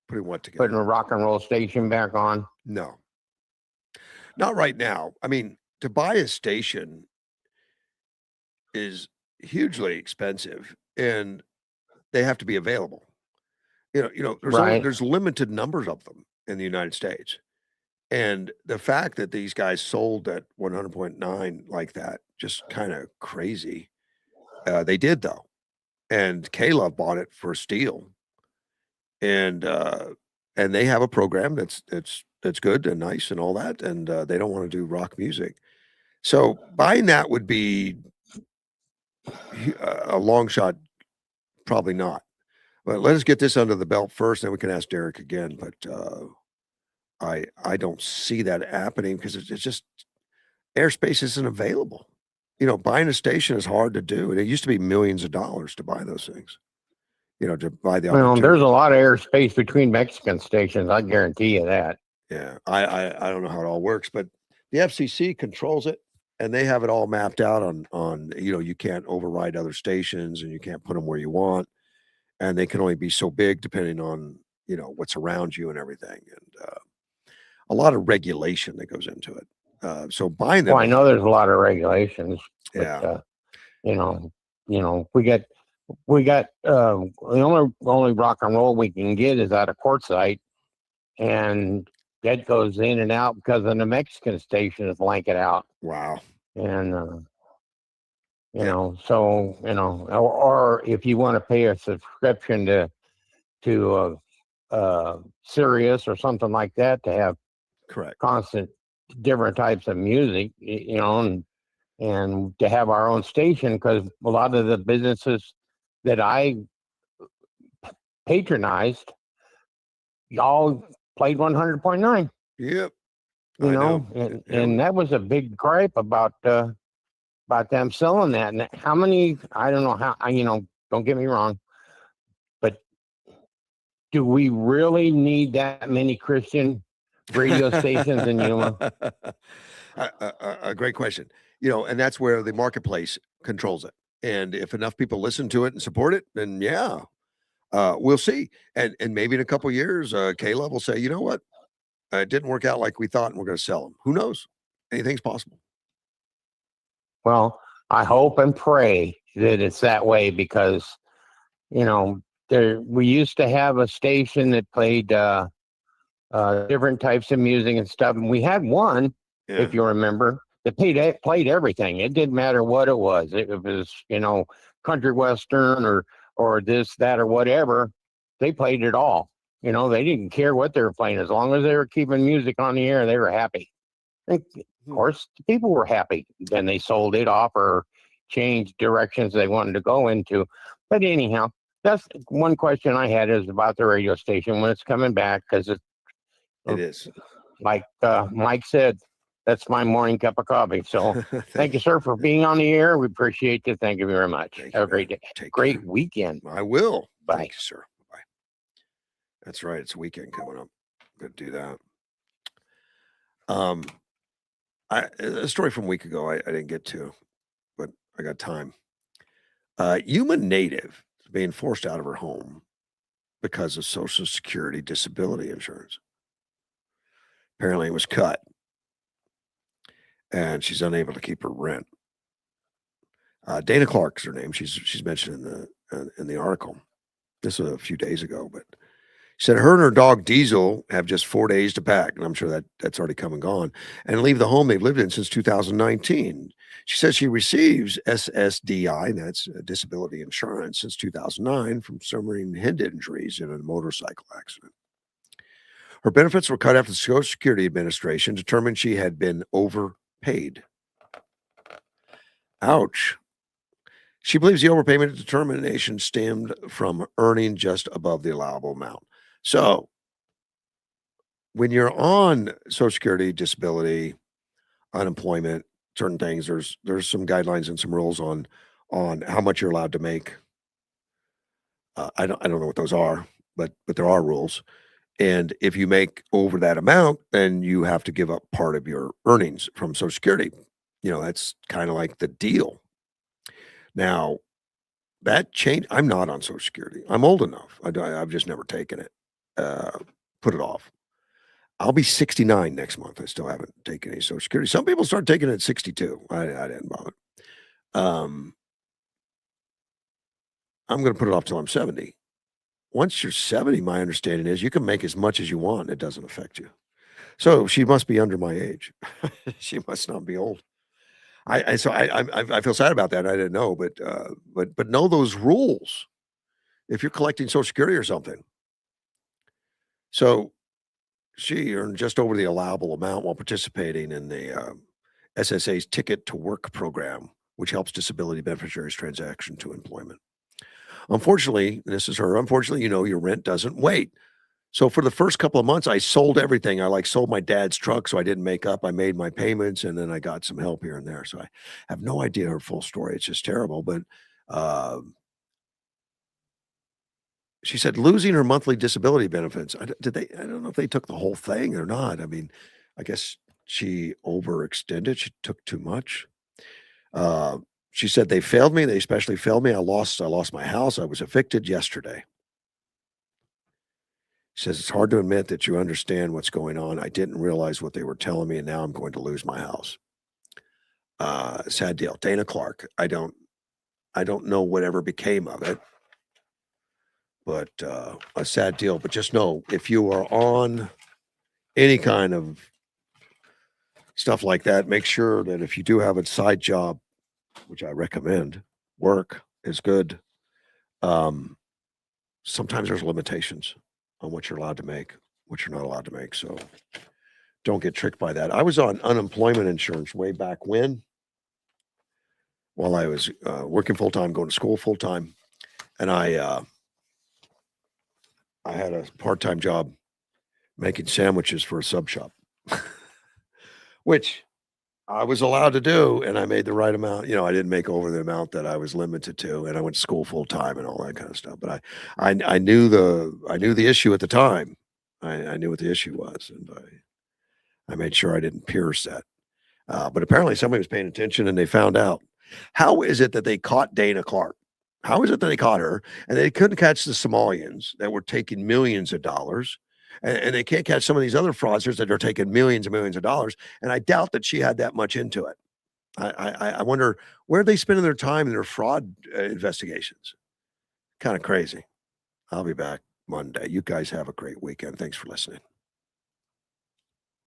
Putting what together? putting a rock and roll station back on? No, not right now. I mean, to buy a station is hugely expensive, and they have to be available. Right. There's limited numbers of them in the United States, and the fact that these guys sold at 100.9 like that, just kind of crazy. They did though, and K-Love bought it for steel, and they have a program that's good and nice and all that, and they don't want to do rock music. So buying that would be a long shot, probably not. But let us get this under the belt first, then we can ask Derek again. But I don't see that happening because it's just airspace isn't available. Buying a station is hard to do, and it used to be millions of dollars to buy those things. To buy the Well, there's opportunity. a lot of airspace between Mexican stations. I guarantee you that. Yeah, I don't know how it all works, but the FCC controls it, and they have it all mapped out on you can't override other stations, and you can't put them where you want, and they can only be so big depending on what's around you and everything, and a lot of regulation that goes into it. So buying them, Well, I know there's a lot of regulations, but yeah, we got the only rock and roll we can get is out of Quartzsite, and that goes in and out because of the Mexican station is blanket out. wow, And Yeah. or if you want to pay a subscription to Sirius or something like that to have correct, constant different types of music, and to have our own station, because a lot of the businesses that I patronized y'all played 100.9. yep, You I know, know. and that was a big gripe about them selling that. And how many? I don't know how. Don't get me wrong, but do we really need that many Christian radio stations in Yuma? A great question. And that's where the marketplace controls it. And if enough people listen to it and support it, then yeah, we'll see. And maybe in a couple years, Caleb will say, you know what, it didn't work out like we thought, and we're going to sell them. Who knows? Anything's possible. Well, I hope and pray that it's that way, because we used to have a station that played different types of music and stuff, and we had one, Yeah, if you remember, that played everything. It didn't matter what it was. It was country western or this, that, or whatever. They played it all. They didn't care what they were playing, as long as they were keeping music on the air. They were happy. Of course, the people were happy. Then they sold it off or changed directions they wanted to go into. But anyhow, that's one question I had, is about the radio station when it's coming back, because it is. like Mike said, That's my morning cup of coffee. So thank you, sir, for being on the air. We appreciate you. Thank you very much. Thank Have a you, great man. day. Take Great care. weekend. I will. Bye. Thank you, sir. Bye. That's right. It's a weekend coming up. Good to do that. A story from a week ago I didn't get to, but I got time. Human native is being forced out of her home because of Social Security disability insurance. Apparently, it was cut, and she's unable to keep her rent. Dana Clark is her name. She's mentioned in the article. This was a few days ago, but she said her and her dog Diesel have just 4 days to pack, and I'm sure that's already come and gone, and leave the home they've lived in since 2019. She says she receives SSDI, and that's disability insurance, since 2009 from suffering head injuries in a motorcycle accident. Her benefits were cut after the Social Security Administration determined she had been overpaid. Ouch. She believes the overpayment determination stemmed from earning just above the allowable amount. So, when you're on Social Security, disability, unemployment, certain things, there's some guidelines and some rules on how much you're allowed to make. I don't know what those are, but there are rules. And if you make over that amount, then you have to give up part of your earnings from Social Security. That's kind of like the deal. Now, that change. I'm not on Social Security. I'm old enough. I've just never taken it. Put it off. I'll be 69 next month. I still haven't taken any Social Security. Some people start taking it at 62. I didn't bother. I'm going to put it off till I'm 70. Once you're 70, my understanding is you can make as much as you want. It doesn't affect you. So she must be under my age. She must not be old. I feel sad about that. I didn't know, but know those rules if you're collecting Social Security or something. So she earned just over the allowable amount while participating in the SSA's Ticket to Work program, which helps disability beneficiaries transition to employment. Unfortunately, this is her. Unfortunately, your rent doesn't wait. So for the first couple of months, I sold everything. I sold my dad's truck, so I didn't make up. I made my payments, and then I got some help here and there. So I have no idea her full story. It's just terrible. But she said losing her monthly disability benefits. I don't know if they took the whole thing or not. I mean, I guess she overextended. She took too much. She said they failed me. They especially failed me. I lost my house. I was evicted yesterday. She says it's hard to admit that you understand what's going on. I didn't realize what they were telling me, and now I'm going to lose my house. Sad deal. Dana Clark. I don't know whatever became of it, but a sad deal. But just know if you are on any kind of stuff like that, make sure that if you do have a side job, which I recommend, work is good. Sometimes there's limitations on what you're allowed to make, what you're not allowed to make. So don't get tricked by that. I was on unemployment insurance way back when, while I was working full time, going to school full time, and I had a part time job making sandwiches for a sub shop, which I was allowed to do, and I made the right amount. I didn't make over the amount that I was limited to, and I went to school full time and all that kind of stuff. But I knew the issue at the time. I knew what the issue was, and I made sure I didn't pierce that. But apparently somebody was paying attention and they found out. How is it that they caught Dana Clark? How is it that they caught her and they couldn't catch the Somalians that were taking millions of dollars? And they can't catch some of these other fraudsters that are taking millions and millions of dollars. And I doubt that she had that much into it. I wonder where are they spending their time in their fraud investigations? Kind of crazy. I'll be back Monday. You guys have a great weekend. Thanks for listening.